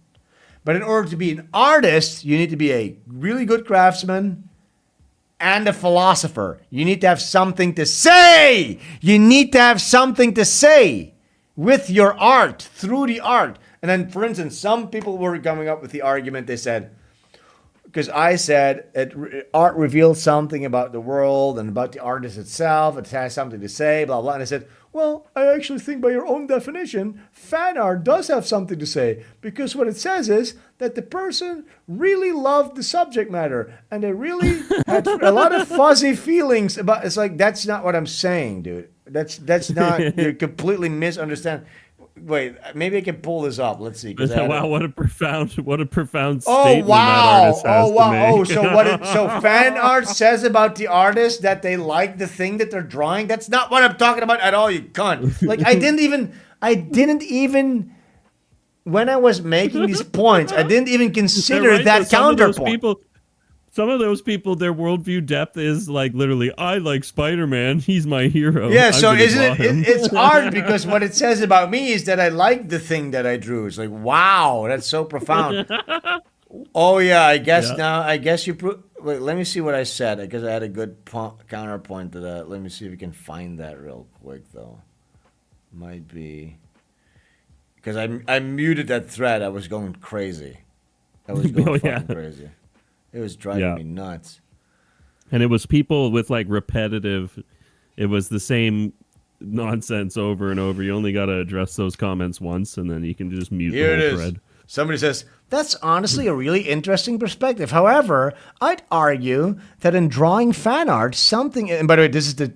but in order to be an artist, you need to be a really good craftsman. And a philosopher. You need to have something to say. You need to have something to say with your art, through the art. And then, for instance, some people were coming up with the argument, they said, because I said art reveals something about the world and about the artist itself. It has something to say, blah, blah. And I said, well, I actually think by your own definition, fan art does have something to say. Because what it says is that the person really loved the subject matter. And they really had a lot of fuzzy feelings about. It's like, that's not what I'm saying, dude. That's not, you completely misunderstand. Wait, maybe I can pull this up. Let's see. Wow, what a profound statement that artist has to make. So fan art says about the artist that they like the thing that they're drawing. That's not what I'm talking about at all, you cunt. Like I didn't even when I was making these points, I didn't even consider that counterpoint. Some of those people, their worldview depth is like literally, I like Spider-Man. He's my hero. Yeah, so isn't it's art because what it says about me is that I like the thing that I drew. It's like, wow, that's so profound. Oh yeah, I guess you wait, let me see what I said because I had a good counterpoint to that. Let me see if we can find that real quick though. Might be because I muted that thread. I was going crazy. I was going crazy. It was driving me nuts. And it was people with like repetitive, it was the same nonsense over and over. You only got to address those comments once and then you can just mute the whole thread. Somebody says, that's honestly a really interesting perspective. However, I'd argue that in drawing fan art, something, and by the way, this is the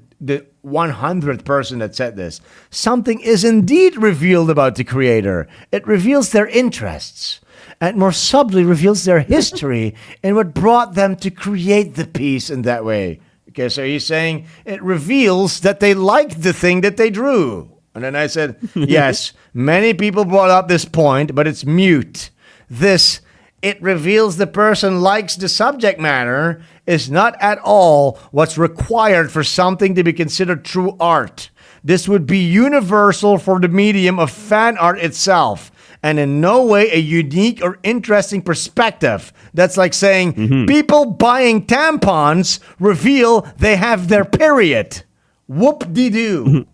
100th person that said this, something is indeed revealed about the creator. It reveals their interests. And more subtly reveals their history and what brought them to create the piece in that way. Okay, so he's saying it reveals that they liked the thing that they drew. And then I said, yes, many people brought up this point, but it's mute. This it reveals the person likes the subject matter is not at all what's required for something to be considered true art. This would be universal for the medium of fan art itself, and in no way a unique or interesting perspective. That's like saying people buying tampons reveal they have their period. Whoop-de-doo.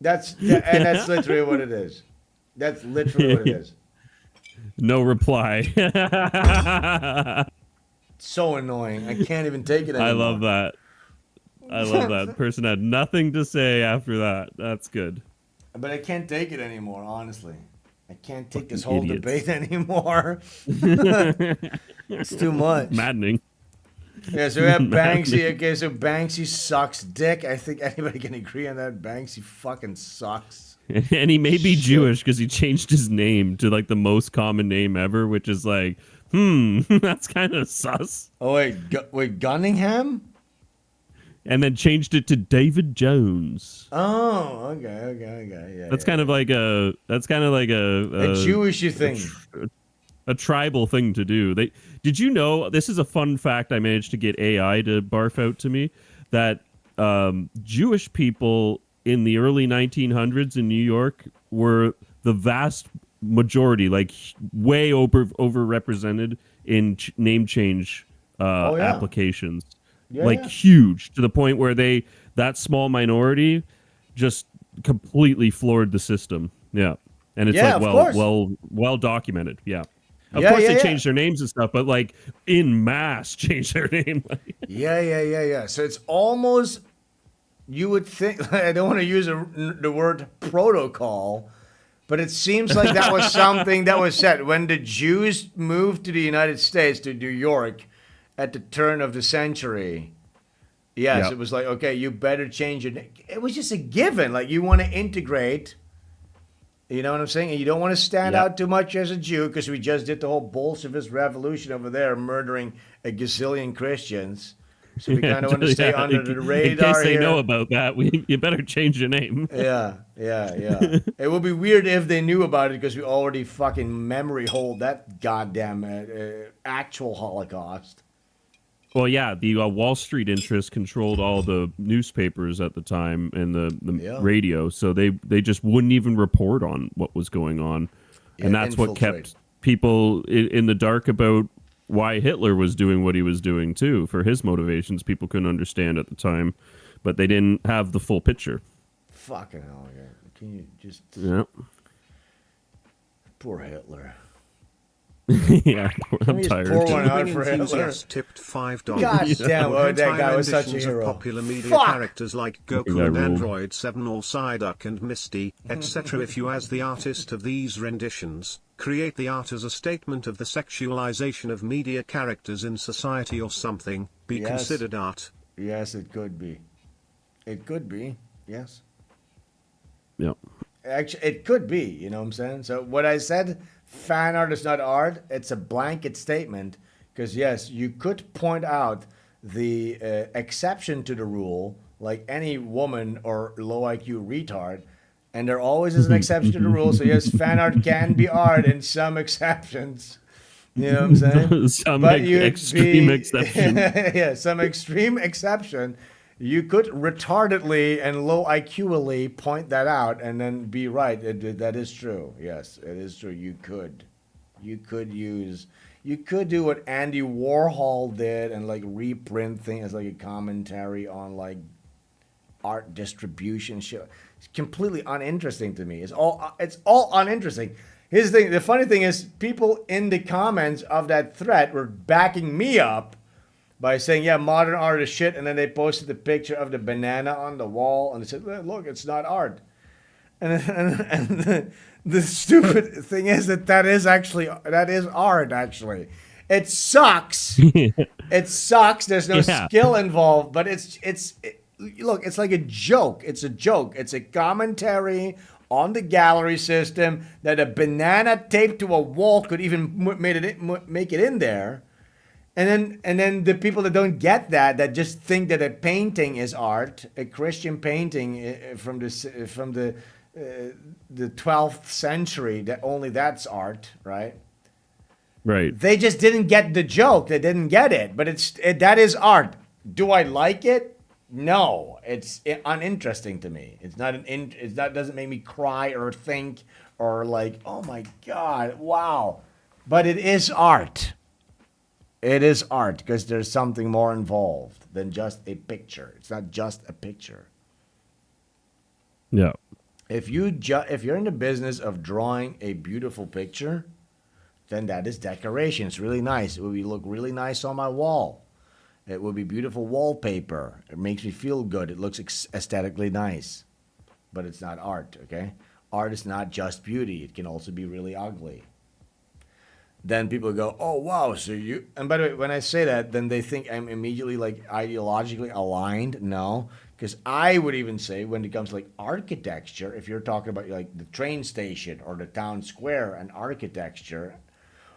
That's literally what it is. That's literally what it is. No reply. So annoying. I can't even take it anymore. I love that. I love that. Person had nothing to say after that. That's good. But I can't take it anymore, honestly. I can't take this whole debate anymore. It's too much. Maddening. Yeah, so we have Banksy. Okay, so Banksy sucks dick. I think anybody can agree on that. Banksy fucking sucks. And he may be Jewish because he changed his name to like the most common name ever, which is like, that's kind of sus. Oh, wait, Gunningham? And then changed it to David Jones. Oh, okay, yeah. That's kind of like a Jewishy thing. A tribal thing to do. Did you know, this is a fun fact I managed to get AI to barf out to me, that Jewish people in the early 1900s in New York were the vast majority, like way overrepresented in name change applications. Huge, to the point where that small minority just completely floored the system. Yeah. And it's well documented. Yeah. Of course they changed their names and stuff, but like in mass changed their name. Yeah. So it's almost, you would think, I don't want to use the word protocol, but it seems like that was something that was said when the Jews moved to the United States, to New York, at the turn of the century. Yes, It was like, okay, you better change your name. It was just a given. Like, you want to integrate. You know what I'm saying? And you don't want to stand out too much as a Jew, because we just did the whole Bolshevist revolution over there, murdering a gazillion Christians. So we kind of want to stay under the radar. In case they here. know about that, you better change your name. Yeah. It would be weird if they knew about it, because we already fucking memory hold that goddamn actual Holocaust. Well, yeah, the Wall Street interests controlled all the newspapers at the time and the radio, so they just wouldn't even report on what was going on. And that's what kept people in the dark about why Hitler was doing what he was doing, too. For his motivations, people couldn't understand at the time, but they didn't have the full picture. Fucking hell, yeah. Can you just... Yeah. Poor Hitler. Yeah, I'm tired. Pour one out for Hitler. Tipped $5. God damn, that guy was such a Renditions hero. of popular media Fuck. characters like Goku and Android 7 or Psyduck and Misty, etc. If you, as the artist of these renditions, create the art as a statement of the sexualization of media characters in society or something, be considered art. Yes, it could be. It could be, yes. Yep. Actually, it could be, you know what I'm saying? So what I said, fan art is not art, it's a blanket statement, because yes, you could point out the exception to the rule, like any woman or low IQ retard, and there always is an exception to the rule. So yes, fan art can be art in some exceptions. You know what I'm saying? Some extreme exception. Yeah, some extreme exception. You could retardedly and low IQ-ly point that out and then be right. That is true. Yes, it is true. You could do what Andy Warhol did and like reprint things as like a commentary on like art distribution shit. It's completely uninteresting to me. It's all uninteresting. Here's the thing. The funny thing is, people in the comments of that thread were backing me up by saying, yeah, modern art is shit, and then they posted the picture of the banana on the wall, and they said, look, it's not art. And the stupid thing is that is art, actually. It sucks. It sucks. There's no skill involved, but look, it's like a joke. It's a joke. It's a commentary on the gallery system that a banana taped to a wall could even make it in there. And then the people that don't get that just think that a painting is art, a Christian painting from the the 12th century, that only that's art, right? Right. They just didn't get the joke. They didn't get it. But that is art. Do I like it? No. It's uninteresting to me. It's not doesn't make me cry or think or like, oh my God, wow. But it is art. It is art because there's something more involved than just a picture. It's not just a picture. Yeah. If you're in the business of drawing a beautiful picture, then that is decoration. It's really nice. It would look really nice on my wall. It would be beautiful wallpaper. It makes me feel good. It looks aesthetically nice. But it's not art, okay? Art is not just beauty. It can also be really ugly. Then people go, oh, wow, so you... And by the way, when I say that, then they think I'm immediately, like, ideologically aligned. No, because I would even say when it comes to, like, architecture, if you're talking about, like, the train station or the town square and architecture,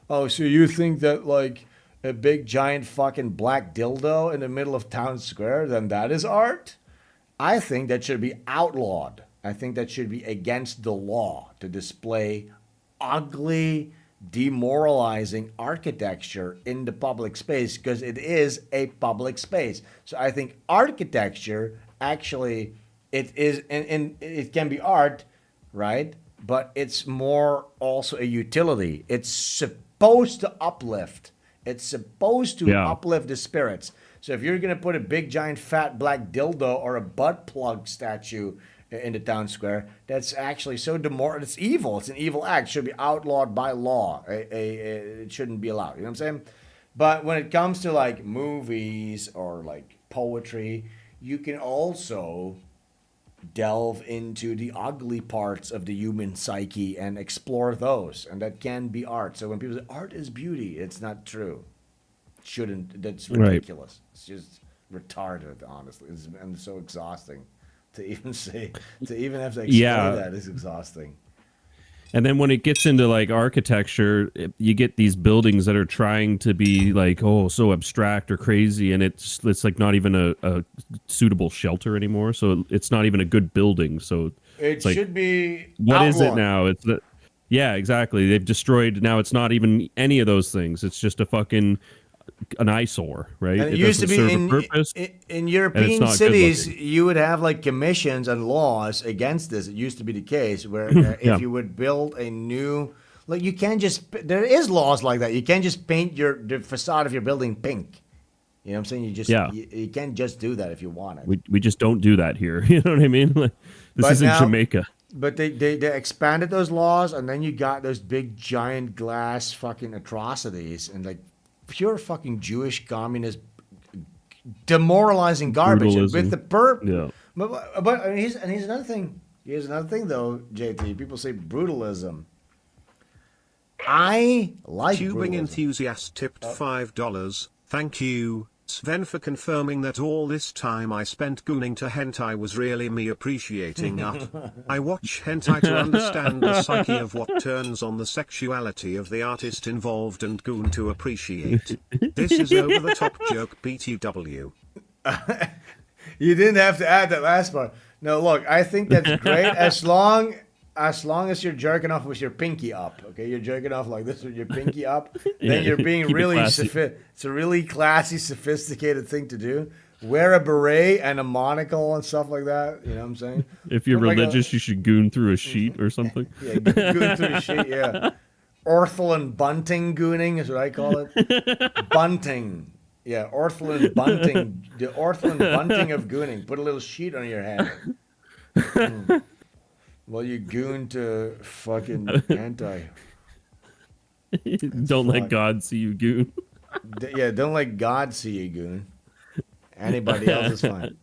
oh, so you think that, like, a big, giant fucking black dildo in the middle of town square, then that is art? I think that should be outlawed. I think that should be against the law to display ugly, demoralizing architecture in the public space because it is a public space. So I think architecture actually it is and it can be art, right? But it's more also a utility. It's supposed to uplift. It's supposed to uplift the spirits. So if you're gonna put a big giant fat black dildo or a butt plug statue in the town square, that's actually so it's evil. It's an evil act. It should be outlawed by law. It shouldn't be allowed. You know what I'm saying? But when it comes to like movies or like poetry, you can also delve into the ugly parts of the human psyche and explore those. And that can be art. So when people say art is beauty, it's not true. That's ridiculous. Right. It's just retarded, honestly. And so exhausting. To even have to explain that is exhausting. And then when it gets into like architecture, you get these buildings that are trying to be like, oh, so abstract or crazy, and it's like not even a suitable shelter anymore. So it's not even a good building. So it like, should be. What is it now? It's the yeah, exactly. They've destroyed. Now it's not even any of those things. It's just a fucking an eyesore, right? And it used to be in European cities, you would have like commissions and laws against this. It used to be the case where if you would build a new, like you can't just, there is laws like that. You can't just paint the facade of your building pink. You know what I'm saying? You can't just do that if you want it. We just don't do that here. You know what I mean? Like, this isn't Jamaica. But they expanded those laws, and then you got those big giant glass fucking atrocities and like pure fucking Jewish communist demoralizing garbage with the But here's another thing. Here's another thing though, JT. People say brutalism. I like Tubing brutalism. enthusiast tipped $5. Thank you, Sven, for confirming that all this time I spent gooning to hentai was really me appreciating art. I watch hentai to understand the psyche of what turns on the sexuality of the artist involved and goon to appreciate. This is over the top joke BTW. You didn't have to add that last part. No, look, I think that's great as long as you're jerking off with your pinky up, okay? You're jerking off like this with your pinky up, then you're being really it's a really classy, sophisticated thing to do. Wear a beret and a monocle and stuff like that. You know what I'm saying? If you're religious, you should goon through a sheet or something. Yeah, goon through a sheet, yeah. Ortholan bunting gooning is what I call it. Bunting. Yeah, Ortholan bunting. The Ortholan bunting of gooning. Put a little sheet on your head. Well, you goon to fucking hentai. Don't let God see you goon. Yeah, don't let God see you goon. Anybody else is fine.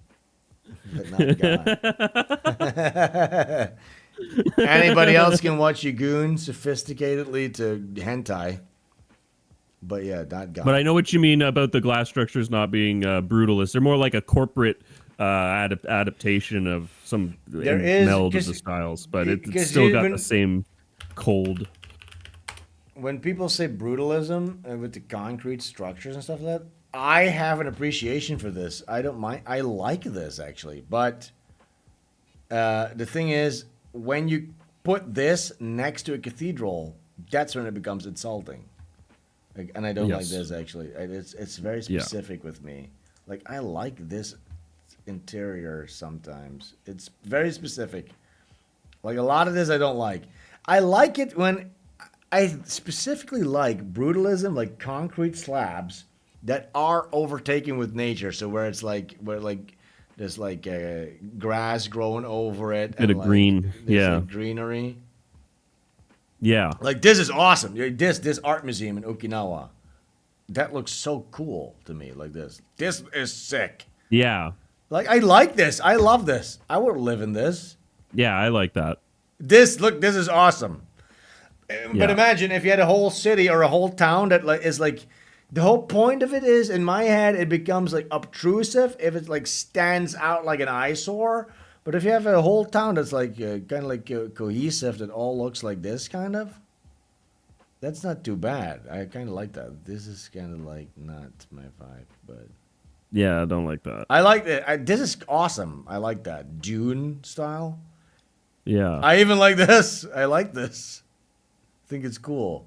But not God. Anybody else can watch you goon sophisticatedly to hentai. But yeah, not God. But I know what you mean about the glass structures not being brutalist. They're more like a corporate adaptation of some meld of the styles, but it's still got the same cold. When people say brutalism with the concrete structures and stuff like that, I have an appreciation for this. I don't mind. I like this actually, but the thing is, when you put this next to a cathedral, that's when it becomes insulting. Like, and I don't like this actually. It's very specific with me. Like I like this interior sometimes. It's very specific. Like a lot of this I don't like. I like it when I specifically like brutalism, like concrete slabs that are overtaken with nature. So where it's like there's like grass growing over it, bit of like, green, like greenery. Yeah, like this is awesome. This art museum in Okinawa, that looks so cool to me. Like this is sick. Yeah, like I like this. I love this. I would live in this. Yeah, I like that. This is awesome. But imagine if you had a whole city or a whole town that is like, the whole point of it is, in my head, it becomes like obtrusive if it like stands out like an eyesore. But if you have a whole town that's like kind of like cohesive, that all looks like this kind of, that's not too bad. I kind of like that. This is kind of like not my vibe, but yeah, I don't like that. I like it. This is awesome. I like that Dune style. Yeah, I even like this. I like this. I think it's cool.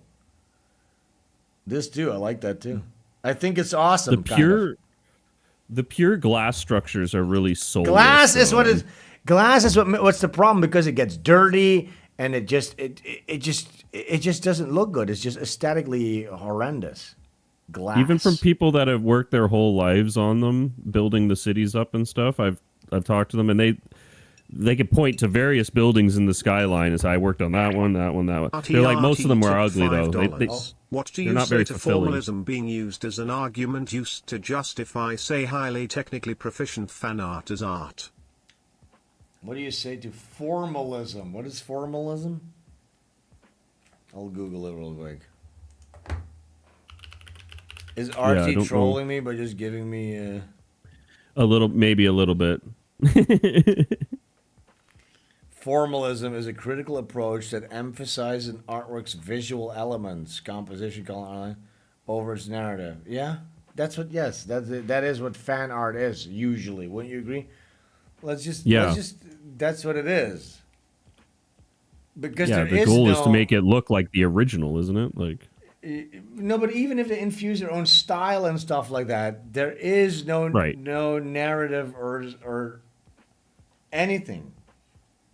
This too, I like that too. I think it's awesome. The pure glass structures are really soulless. Glass is what's the problem, because it gets dirty and it just doesn't look good. It's just aesthetically horrendous. Glass. Even from people that have worked their whole lives on them, building the cities up and stuff, I've talked to them, and they could point to various buildings in the skyline as I worked on that one. They're like, most of them were ugly though. What do you say to formalism being used as an argument used to justify, say, highly technically proficient fan art as art? What do you say to formalism? What is formalism? I'll Google it real quick. Is RT trolling me by just giving me maybe a little bit? Formalism is a critical approach that emphasizes an artwork's visual elements, composition, color, over its narrative. Yeah, that's what. Yes, that is what fan art is usually. Wouldn't you agree? Let's just. That's what it is. Because the goal is to make it look like the original, isn't it? Like. No, but even if they infuse their own style and stuff like that, there is no narrative or anything.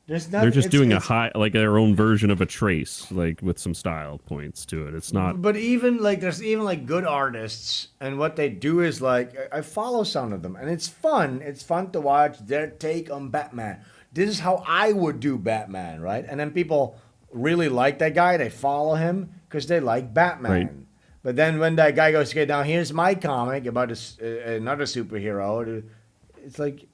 They're just doing their own version of a trace, like with some style points to it. It's not. But there's even good artists, and what they do is I follow some of them, and it's fun. It's fun to watch their take on Batman. This is how I would do Batman, right? And then people really like that guy. They follow him because they like Batman. Right. But then when that guy goes, okay, now here's my comic about another superhero, it's like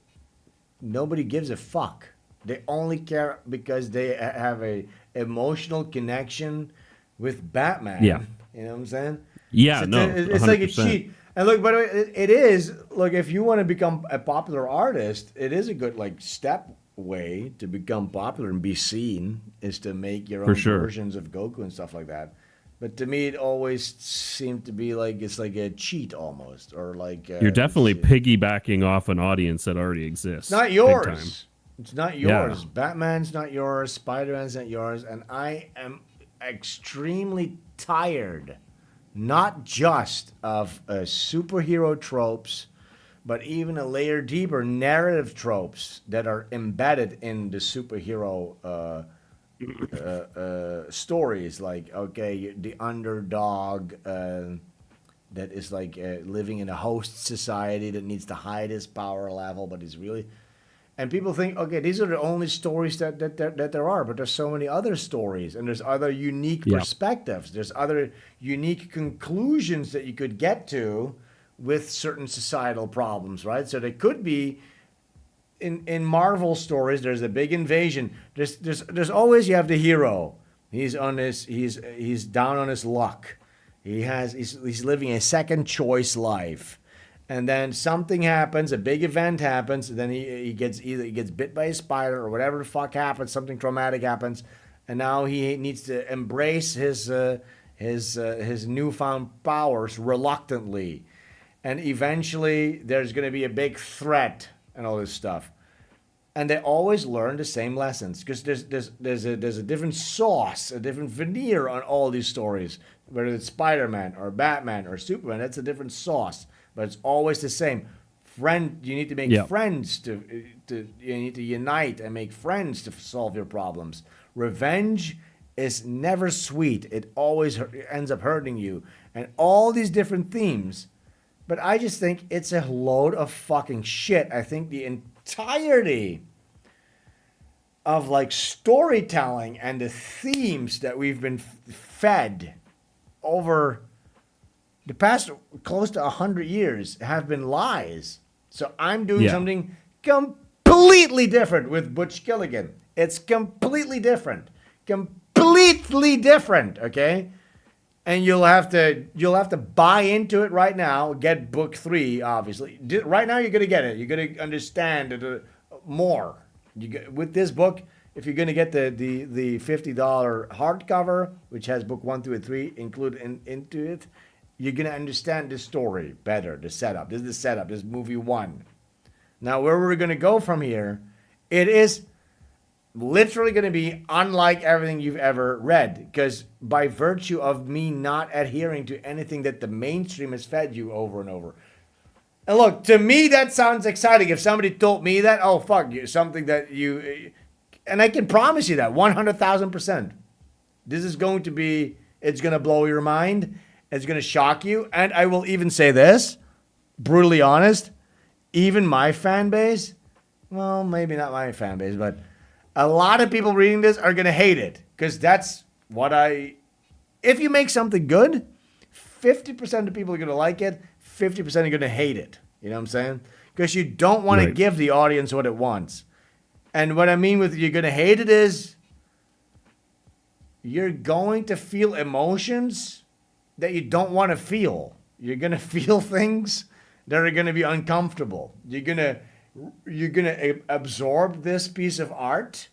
nobody gives a fuck. They only care because they have a emotional connection with Batman. Yeah. You know what I'm saying? Yeah, it's like a cheat. And look, by the way, it is, look, if you want to become a popular artist, it is a good step way to become popular and be seen, is to make your own versions of Goku and stuff like that. But to me, it always seemed to be it's like a cheat almost, or you're definitely piggybacking off an audience that already exists. It's not yours. It's not yours. Yeah. Batman's not yours. Spider-Man's not yours. And I am extremely tired, not just of superhero tropes, but even a layer deeper, narrative tropes that are embedded in the superhero stories. Like, okay, the underdog that is living in a host society that needs to hide his power level, but he's really... And people think, okay, these are the only stories that there are, but there's so many other stories, and there's other unique perspectives. There's other unique conclusions that you could get to with certain societal problems, right? So they could be in Marvel stories. There's a big invasion. There's always, you have the hero. He's down on his luck. He's living a second choice life. And then something happens, a big event happens, and then he gets bit by a spider or whatever the fuck happens, something traumatic happens, and now he needs to embrace his newfound powers reluctantly. And eventually there's going to be a big threat and all this stuff. And they always learn the same lessons because there's a different sauce, a different veneer on all these stories. Whether it's Spider-Man or Batman or Superman, that's a different sauce, but it's always the same. You need to make friends you need to unite and make friends to solve your problems. Revenge is never sweet. It always ends up hurting you, and all these different themes. But I just think it's a load of fucking shit. I think the entirety of like storytelling and the themes that we've been fed over the past close to 100 years have been lies. So I'm doing something completely different with Butch Gilligan. It's completely different. Completely different, okay? And you'll have to buy into it right now. Get book 3, obviously. Right now, you're gonna get it. You're gonna understand it more. With this book, if you're gonna get the $50 hardcover, which has book 1, 2, and 3 included into it, you're gonna understand the story better. The setup. This is the setup. This is movie 1. Now, where we're gonna go from here, it is literally going to be unlike everything you've ever read, because by virtue of me not adhering to anything that the mainstream has fed you over and over. And look, to me, that sounds exciting. If somebody told me that, oh, fuck, something that you... And I can promise you that, 100,000%. This is going to be... It's going to blow your mind. It's going to shock you. And I will even say this, brutally honest, even my fan base, well, maybe not my fan base, but a lot of people reading this are going to hate it, because that's what if you make something good, 50% of people are going to like it, 50% are going to hate it. You know what I'm saying? Because you don't want to give the audience what it wants. And what I mean with you're going to hate it is you're going to feel emotions that you don't want to feel. You're going to feel things that are going to be uncomfortable. You're going to absorb this piece of art,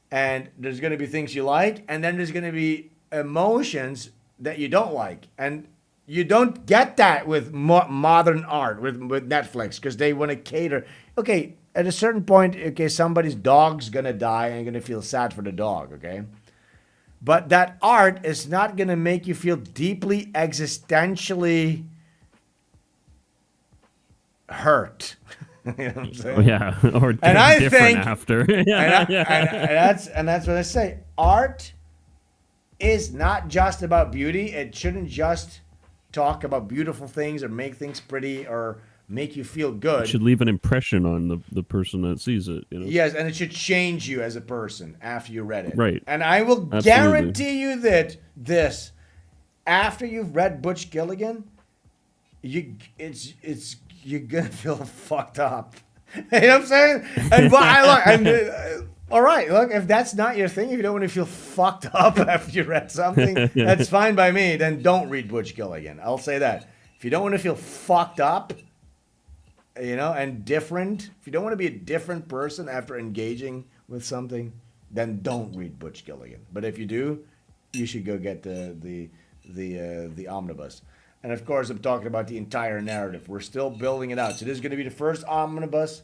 and there's going to be things you like, and then there's going to be emotions that you don't like. And you don't get that with modern art, with Netflix, because they want to cater. Okay, at a certain point, okay, somebody's dog's going to die, and you're going to feel sad for the dog, okay? But that art is not going to make you feel deeply existentially hurt. You know what I'm saying? Yeah, or and I different think after. and that's what I say. Art is not just about beauty. It shouldn't just talk about beautiful things or make things pretty or make you feel good. It should leave an impression on the person that sees it. You know? Yes, and it should change you as a person after you read it. Right. And I will guarantee you that after you've read Butch Gilligan, you're gonna feel fucked up. You know what I'm saying? And all right, look, if that's not your thing, if you don't want to feel fucked up after you read something, that's fine by me. Then don't read Butch Gilligan. I'll say that. If you don't want to feel fucked up, and different, if you don't want to be a different person after engaging with something, then don't read Butch Gilligan. But if you do, you should go get the omnibus. And of course, I'm talking about the entire narrative. We're still building it out. So this is going to be the first omnibus.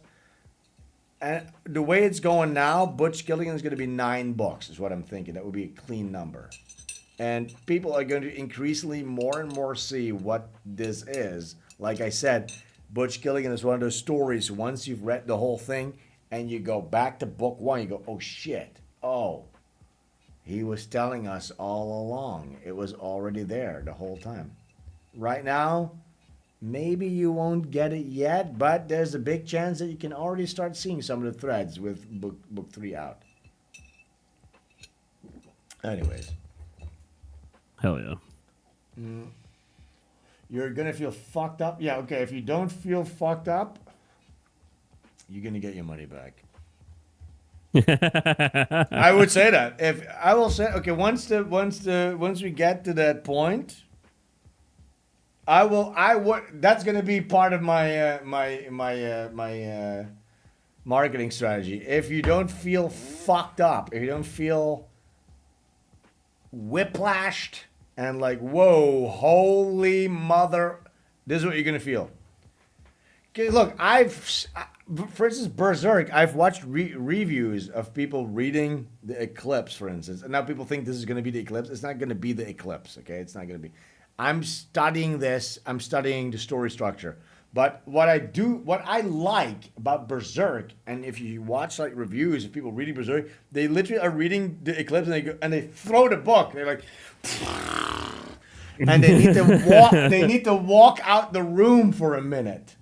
And the way it's going now, Butch Gilligan is going to be 9 books, is what I'm thinking. That would be a clean number. And people are going to increasingly more and more see what this is. Like I said, Butch Gilligan is one of those stories, once you've read the whole thing and you go back to book 1, you go, oh shit, oh, he was telling us all along. It was already there the whole time. Right now, maybe you won't get it yet, but there's a big chance that you can already start seeing some of the threads with book 3 out. Anyways. Hell yeah. You're going to feel fucked up? Yeah, okay. If you don't feel fucked up, you're going to get your money back. I would say that. Okay, once we get to that point, that's going to be part of my marketing strategy. If you don't feel fucked up, if you don't feel whiplashed and like, whoa, holy mother, this is what you're going to feel. Okay, look, for instance, Berserk, I've watched reviews of people reading the Eclipse, for instance, and now people think this is going to be the Eclipse. It's not going to be the Eclipse, okay? It's not going to be. I'm studying this. I'm studying the story structure. But what I like about Berserk, and if you watch like reviews of people reading Berserk, they literally are reading the Eclipse and they throw the book. They're like, and they need to walk. They need to walk out the room for a minute.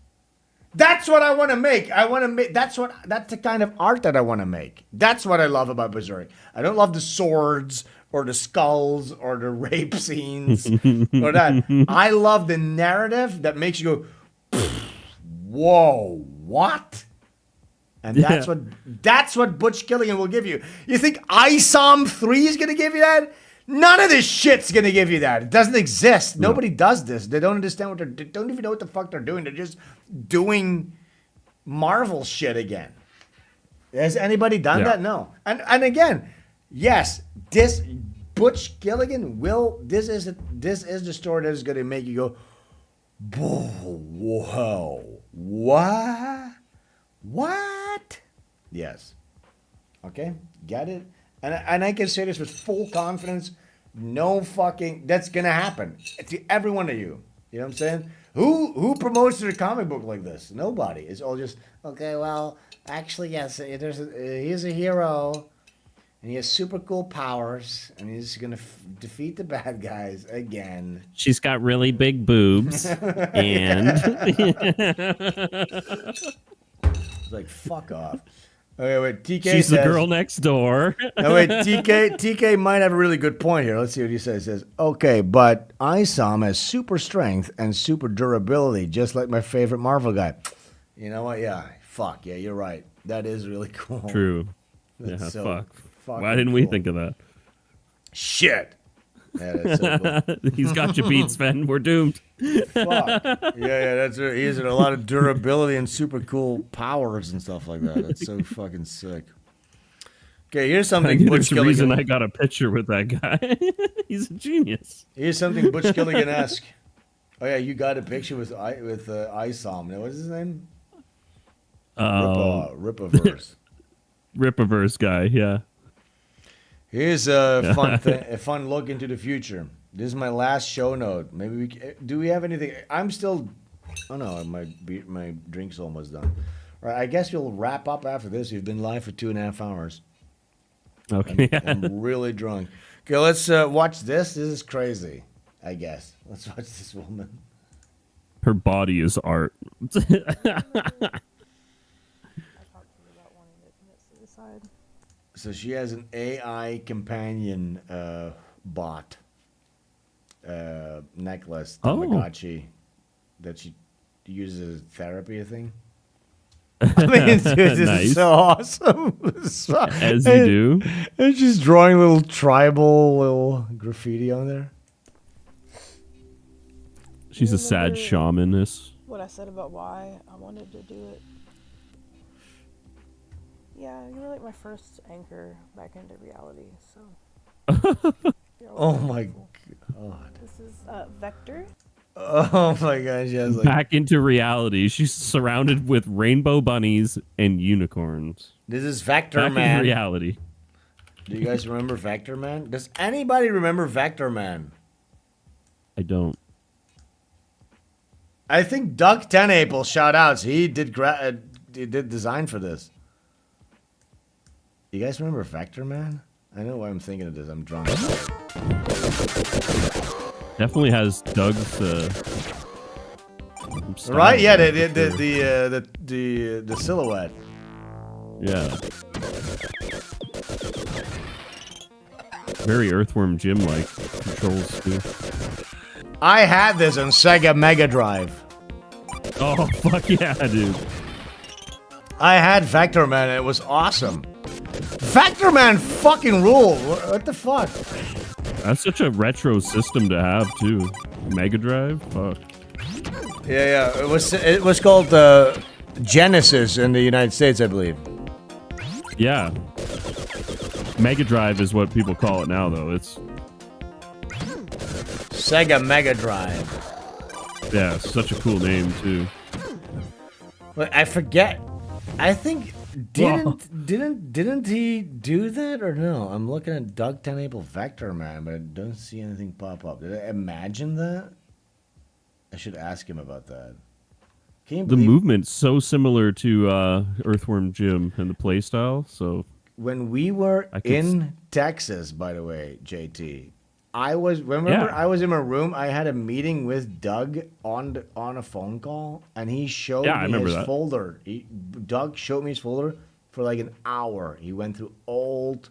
That's what I want to make. I want to make. That's the kind of art that I want to make. That's what I love about Berserk. I don't love the swords or the skulls or the rape scenes or that. I love the narrative that makes you go, whoa, what? And that's what Butch Killigan will give you. You think ISOM 3 is gonna give you that? None of this shit's gonna give you that. It doesn't exist. No. Nobody does this. They don't understand they don't even know what the fuck they're doing. They're just doing Marvel shit again. Has anybody done that? No. And again, yes, this Butch Gilligan this is the story that is gonna make you go, whoa, what? Yes. Okay, get it? And I can say this with full confidence. No fucking, that's gonna happen to every one of you. You know what I'm saying? Who promotes their comic book like this? Nobody. It's all just, okay, well, actually, yes, he's a hero, and he has super cool powers, and he's gonna defeat the bad guys again. She's got really big boobs, and it's like, fuck off. Okay, wait, TK she's says, the girl next door. No, wait, TK might have a really good point here. Let's see what he says. He says, okay, but ISOM has super strength and super durability, just like my favorite Marvel guy. You know what? Yeah, fuck. Yeah, you're right. That is really cool. True. That's yeah, so fuck. Why didn't we think of that? Shit. Yeah, that's so cool. He's got you beat, Sven. We're doomed. Fuck. Yeah, that's right. He has a lot of durability and super cool powers and stuff like that. That's so fucking sick. Okay, here's something Butch There's a reason Gilligan. I got a picture with that guy. He's a genius. Here's something Butch Gilligan-esque. Oh yeah, you got a picture with ISOM. Now, what's his name? Ripaverse. Ripaverse guy, yeah. Here's a fun look into the future. This is my last show note. Maybe do we have anything? I'm still. Oh no, my drink's almost done. All right, I guess we'll wrap up after this. We've been live for 2.5 hours. Okay. I'm really drunk. Okay, let's watch this. This is crazy. I guess. Let's watch this woman. Her body is art. So she has an AI companion bot necklace, Tamagotchi, that she uses as therapy, I think. I mean, this is so awesome. As you do. And she's drawing little tribal graffiti on there. She's a sad shamaness. What I said about why I wanted to do it. Yeah, you were like my first anchor back into reality, so. Oh my god. This is Vector. Oh my gosh, yes. Like, back into reality. She's surrounded with rainbow bunnies and unicorns. This is Vector back Man. in reality. Do you guys remember Vector Man? Does anybody remember Vector Man? I don't. I think Doug Tenaple, shout outs. He did design for this. You guys remember Vector Man? I know why I'm thinking of this. I'm drunk. Definitely has Doug's style. Right? Yeah, the silhouette. Yeah. Very Earthworm Jim like controls too. I had this on Sega Mega Drive. Oh fuck yeah, dude. I had Vector Man. It was awesome. Vector Man fucking rule. What the fuck? That's such a retro system to have too. Mega Drive? Fuck. Yeah. It was called Genesis in the United States, I believe. Yeah. Mega Drive is what people call it now, though. It's Sega Mega Drive. Yeah, such a cool name too. But I forget I think didn't he do that or no? I'm looking at Doug Tenable Vector Man, but I don't see anything pop up. Did I imagine that? I should ask him about that. Can you The believe movement's so similar to Earthworm Jim and the playstyle. So when we were in Texas, by the way, JT, I was in my room. I had a meeting with Doug on a phone call, and he showed me his folder. Doug showed me his folder for like an hour. He went through old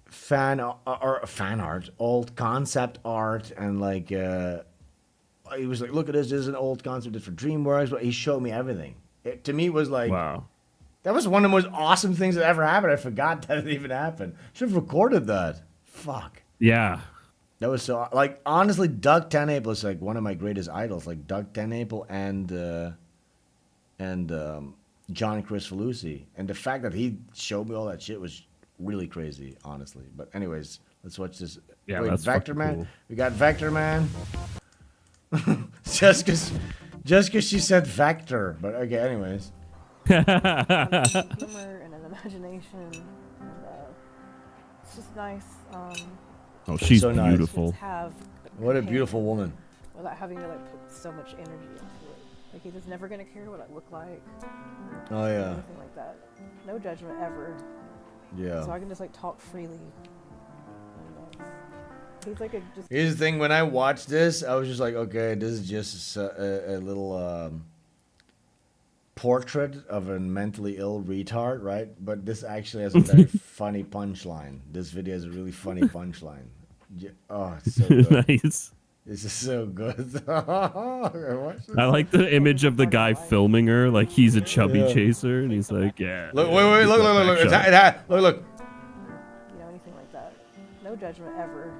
fan art, old concept art, and like he was like, "Look at this. This is an old concept for DreamWorks." But he showed me everything. To me, it was like, wow. That was one of the most awesome things that ever happened. I forgot that it even happened. Should have recorded that. Fuck. Yeah. That was so, like, honestly, Doug Tenable is like one of my greatest idols. Like Doug Tenable and John Kricfalusi. And the fact that he showed me all that shit was really crazy, honestly. But anyways, let's watch this. Yeah, wait, that's Vector Man. cool. We got Vector Man. just because she said Vector. But okay, anyways. Humor and an imagination, and it's just nice. Oh, she's so nice. beautiful. What a beautiful woman. Without having to like put so much energy into it. Like he's just never gonna care what I look like. Oh yeah. Anything like that. No judgment ever. Yeah. So I can just like talk freely. And, he's like just. Here's the thing. When I watched this, I was just like, okay, this is just a little portrait of a mentally ill retard, right? But this actually has a very funny punchline. This video has a really funny punchline. Oh, it's so good. Nice. This is so good. I like the image of the guy filming her, like he's a chubby chaser, and he's like, "Yeah." Look, wait, look. Look. You know, anything like that. No judgment ever.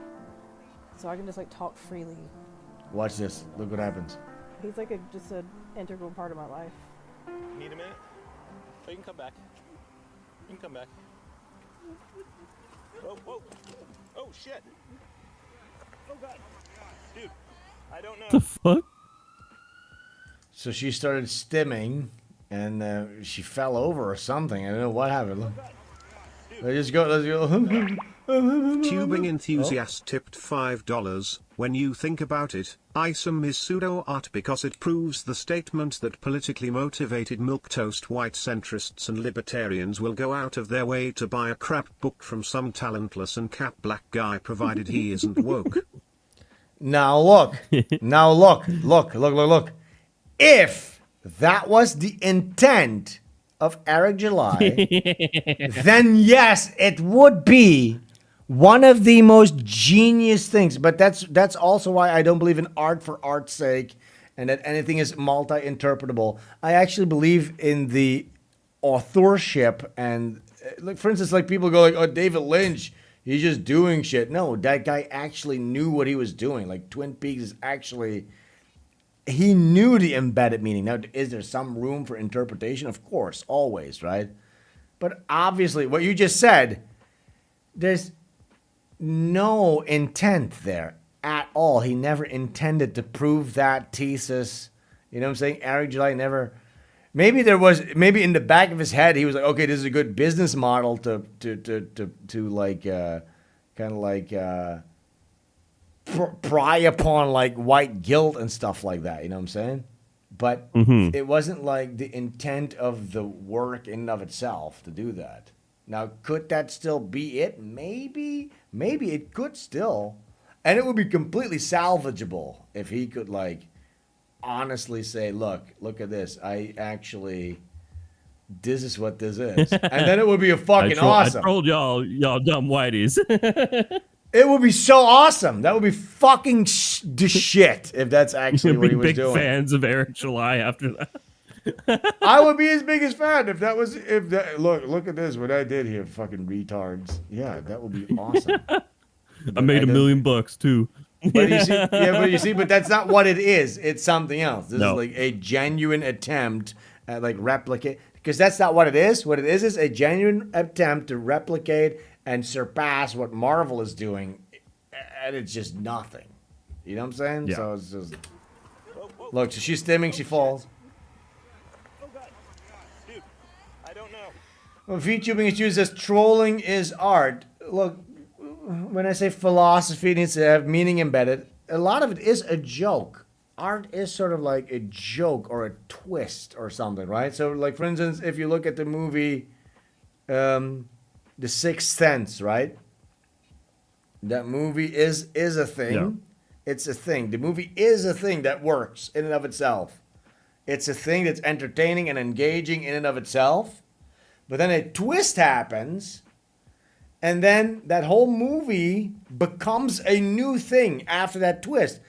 So I can just like talk freely. Watch this. Look what happens. He's like just an integral part of my life. Need a minute? Oh, you can come back. You can come back. Whoa, whoa. Oh, shit. Oh, God. Dude, I don't know. The fuck? So she started stimming, and she fell over or something. I don't know what happened. Look. Let's go. Tubing enthusiast tipped $5. When you think about it, ISOM is pseudo art because it proves the statement that politically motivated milquetoast white centrists and libertarians will go out of their way to buy a crap book from some talentless and cap black guy provided he isn't woke. Now look. Look. If that was the intent of Eric July, then yes, it would be one of the most genius things. But that's also why I don't believe in art for art's sake and that anything is multi-interpretable. I actually believe in the authorship and, like, for instance, like people go like, oh, David Lynch, he's just doing shit. No, that guy actually knew what he was doing. Like Twin Peaks is actually, he knew the embedded meaning. Now, is there some room for interpretation? Of course, always, right? But obviously, what you just said, there's no intent there at all. He never intended to prove that thesis. You know what I'm saying? Eric July never. Maybe in the back of his head, he was like, okay, this is a good business model to like, kind of like, pry upon like white guilt and stuff like that. You know what I'm saying? But it wasn't like the intent of the work in and of itself to do that. Now, could that still be it? Maybe it could still. And it would be completely salvageable if he could like honestly say, look at this. This is what this is. And then it would be a fucking awesome. I told y'all dumb whiteys. It would be so awesome. That would be fucking the shit if that's actually what he was doing. Big fans of Eric July after that. I would be his biggest fan if that was look at this, what I did here, fucking retards. Yeah, that would be awesome. I made $1 million too. But you see, but that's not what it is. It's something else. This is like a genuine attempt at like replicate, because that's not what it is. What it is a genuine attempt to replicate and surpass what Marvel is doing, and it's just nothing. You know what I'm saying? Yeah. So it's just look. So she's stimming. She falls. Oh God, dude, When VTubing is used as trolling is art. Look, when I say philosophy needs to have meaning embedded, a lot of it is a joke. Art is sort of like a joke or a twist or something, right? So, like, for instance, if you look at the movie The Sixth Sense, right? That movie is a thing. Yeah. It's a thing. The movie is a thing that works in and of itself. It's a thing that's entertaining and engaging in and of itself. But then a twist happens, and then that whole movie becomes a new thing after that twist.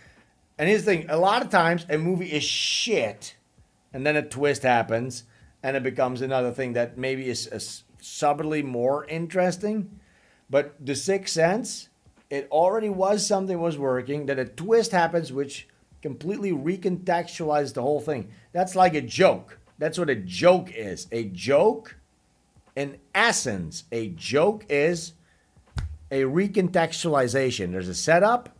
And here's the thing, a lot of times a movie is shit, and then a twist happens, and it becomes another thing that maybe is subtly more interesting. But The Sixth Sense, it already was something was working, then a twist happens which completely recontextualizes the whole thing. That's like a joke. That's what a joke is. A joke, in essence, a joke is a recontextualization. There's a setup,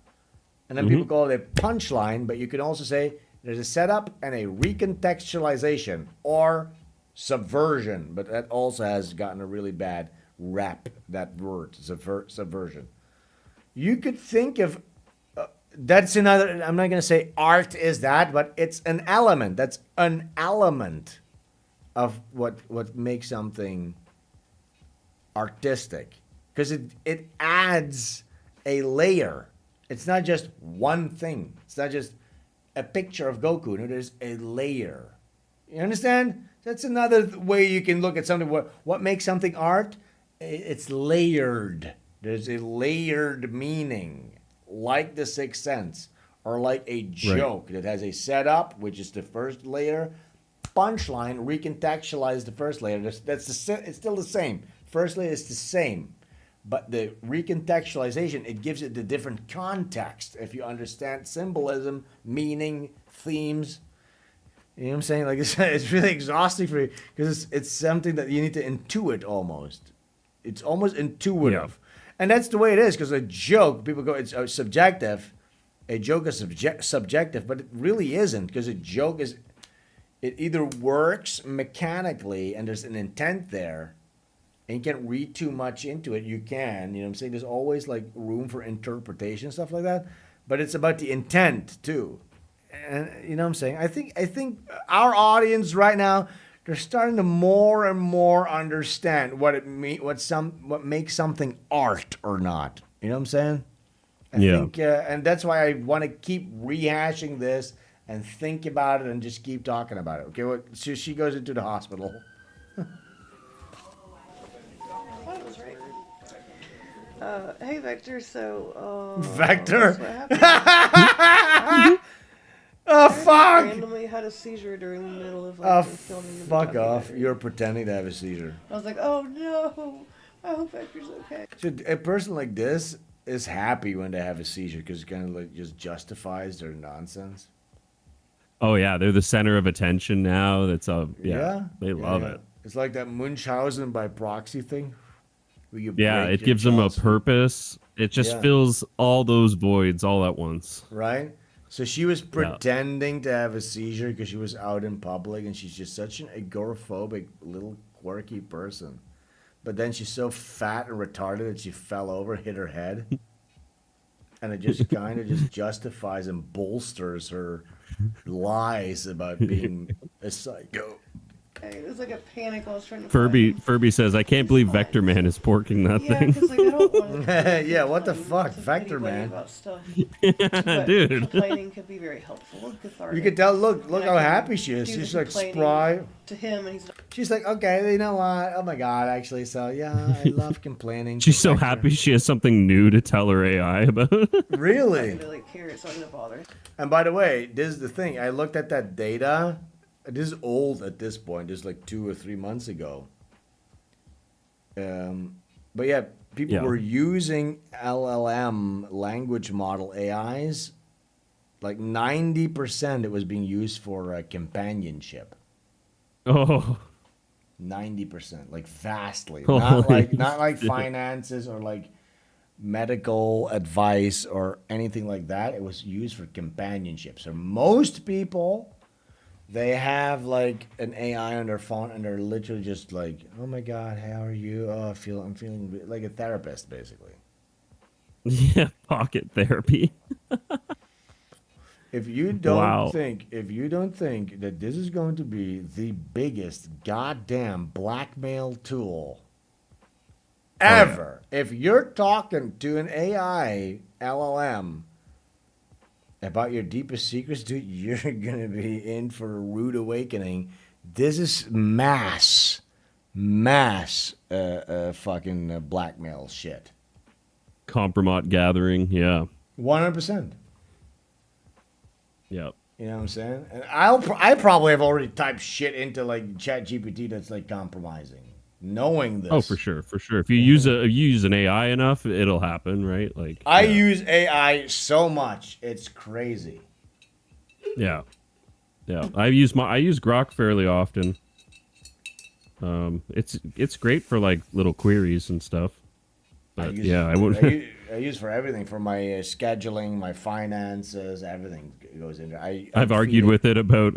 and then people call it a punchline, but you can also say there's a setup and a recontextualization or subversion, but that also has gotten a really bad rap, that word, subversion. You could think of, that's another, I'm not going to say art is that, but it's an element. That's an element of what makes something artistic, because it adds a layer. It's not just one thing. It's not just a picture of Goku. No, there's a layer. You understand? That's another way you can look at something. What makes something art? It's layered. There's a layered meaning, like The Sixth Sense, or like a joke that has a setup, which is the first layer, punchline, recontextualize the first layer. It's still the same. First layer is the same, but the recontextualization, it gives it the different context. If you understand symbolism, meaning, themes, you know what I'm saying? Like it's really exhausting for you because it's something that you need to intuit almost. It's almost intuitive. And that's the way it is, because a joke, people go, it's subjective. A joke is subjective, but it really isn't, because a joke is, it either works mechanically and there's an intent there, and you can't read too much into it. You can, you know what I'm saying? There's always like room for interpretation, stuff like that. But it's about the intent too. And you know what I'm saying? I think our audience right now, they're starting to more and more understand what makes something art or not. You know what I'm saying? I think, and that's why I want to keep rehashing this and think about it and just keep talking about it. Okay, so she goes into the hospital. Hey Vector, so Vector? What happened? Oh fuck! I randomly had a seizure during the middle of filming. Fuck off! You're pretending to have a seizure. I was like, oh no! I hope Vector's okay. So a person like this is happy when they have a seizure because it kind of like just justifies their nonsense. Oh yeah, they're the center of attention now. That's they love it. It's like that Munchausen by proxy thing. It gives them a purpose. It just fills all those voids all at once. Right? So she was pretending to have a seizure because she was out in public, and she's just such an agoraphobic little quirky person. But then she's so fat and retarded that she fell over, hit her head. And it just kind of just justifies and bolsters her lies about being a psycho. It was like a panic. I was trying to Furby says, I can't believe Vector Man is porking that thing. Because like, I don't want to yeah, what the fuck? Vector Man. About stuff. Dude. Complaining could be very helpful and cathartic. You can tell, look how happy she is. She's like spry. To him, and he's she's like, okay, you know what? Oh my God, actually, so yeah, I love complaining. She's so happy she has something new to tell her AI about. Really? I didn't really care. It's not gonna bother. And by the way, this is the thing. I looked at that data. This is old at this point. This is like 2 or 3 months ago. But yeah, people were using LLM language model AIs. Like 90% it was being used for companionship. Oh. 90%, like vastly. Holy Not like shit. finances or like medical advice or anything like that. It was used for companionship. So most people They have like an AI on their phone, and they're literally just like, "Oh my God, how are you? Oh, I'm feeling like a therapist, basically." Yeah, pocket therapy. If you don't think that this is going to be the biggest goddamn blackmail tool ever, if you're talking to an AI LLM about your deepest secrets, dude, you're gonna be in for a rude awakening. This is mass fucking blackmail shit. Compromat gathering, yeah. 100%. Yep. You know what I'm saying? And I probably have already typed shit into like ChatGPT that's like compromising, knowing this. Oh, for sure. If you use an AI enough, it'll happen, right? Like I use AI so much, it's crazy. Yeah. I use Grok fairly often. It's great for like little queries and stuff. But I use for everything, for my scheduling, my finances, everything goes in there. I've argued with it about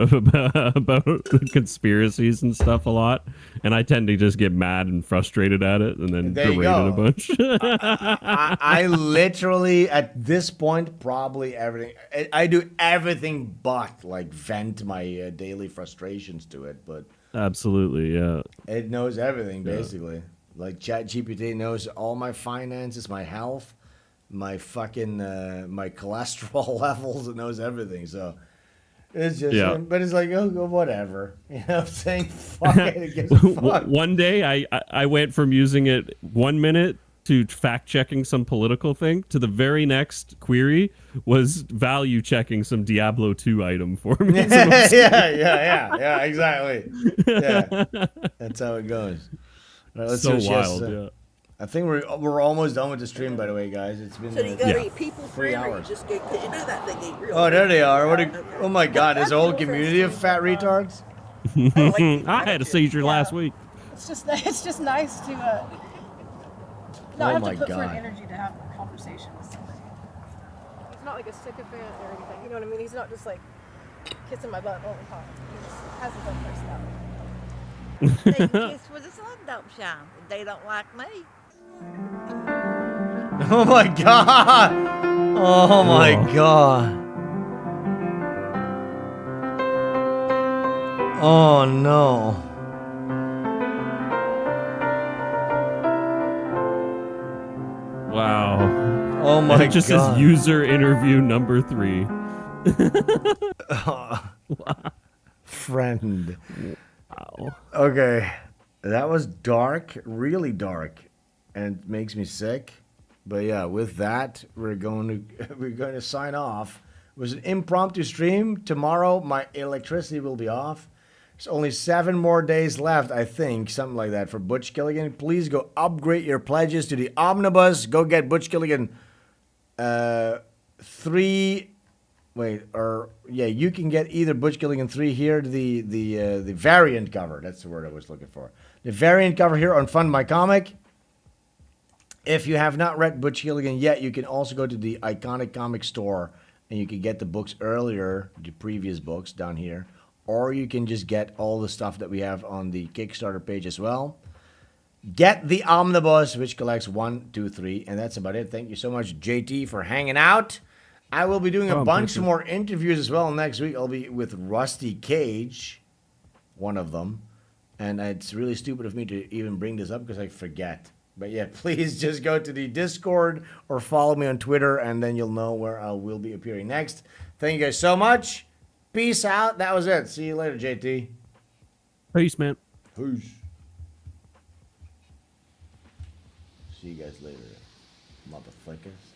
conspiracies and stuff a lot, and I tend to just get mad and frustrated at it, and then berate it a bunch. I literally, at this point, probably everything. I do everything but like vent my daily frustrations to it, but absolutely, yeah. It knows everything basically. Like ChatGPT knows all my finances, my health, my fucking my cholesterol levels. It knows everything. So it's just, but it's like, oh, whatever. You know what I'm saying? Fuck it. It gives a fuck. One day I went from using it 1 minute to fact checking some political thing to the very next query was value checking some Diablo 2 item for me. yeah, exactly. Yeah, that's how it goes. All right, let's so see wild, yeah. I think we're almost done with the stream, by the way, guys. It's been So you gotta eat people 3 hours. Just go, cause you know that thing ain't real. Oh, there they are. Oh my God, there's a whole community of fat retards. I had a seizure last week. It's just nice to not have to put forth energy to have a conversation with somebody. He's not like a sycophant or anything. You know what I mean? He's not just like kissing my butt all the time. He just has his own personality. They kiss where the sun don't shine. They don't like me. Oh my God! Oh my God! Oh no! Wow! Oh my God! It just says user interview number 3. Friend. Wow. Okay, that was dark, really dark, and it makes me sick. But yeah, with that, we're going to sign off. It was an impromptu stream. Tomorrow, my electricity will be off. There's only 7 more days left, I think, something like that, for Butch Gilligan. Please go upgrade your pledges to the omnibus. Go get Butch Gilligan 3. You can get either Butch Gilligan 3 here, the variant cover. That's the word I was looking for. The variant cover here on Fund My Comic. If you have not read Butch Gilligan yet, you can also go to the Iconic Comic Store and you can get the books earlier, the previous books down here. Or you can just get all the stuff that we have on the Kickstarter page as well. Get the omnibus, which collects 1, 2, 3, and that's about it. Thank you so much, JT, for hanging out. I will be doing a bunch more interviews as well next week. I'll be with Rusty Cage, one of them. And it's really stupid of me to even bring this up because I forget. But yeah, please just go to the Discord or follow me on Twitter, and then you'll know where I will be appearing next. Thank you guys so much. Peace out. That was it. See you later, JT. Peace, man. Peace. See you guys later, motherfuckers.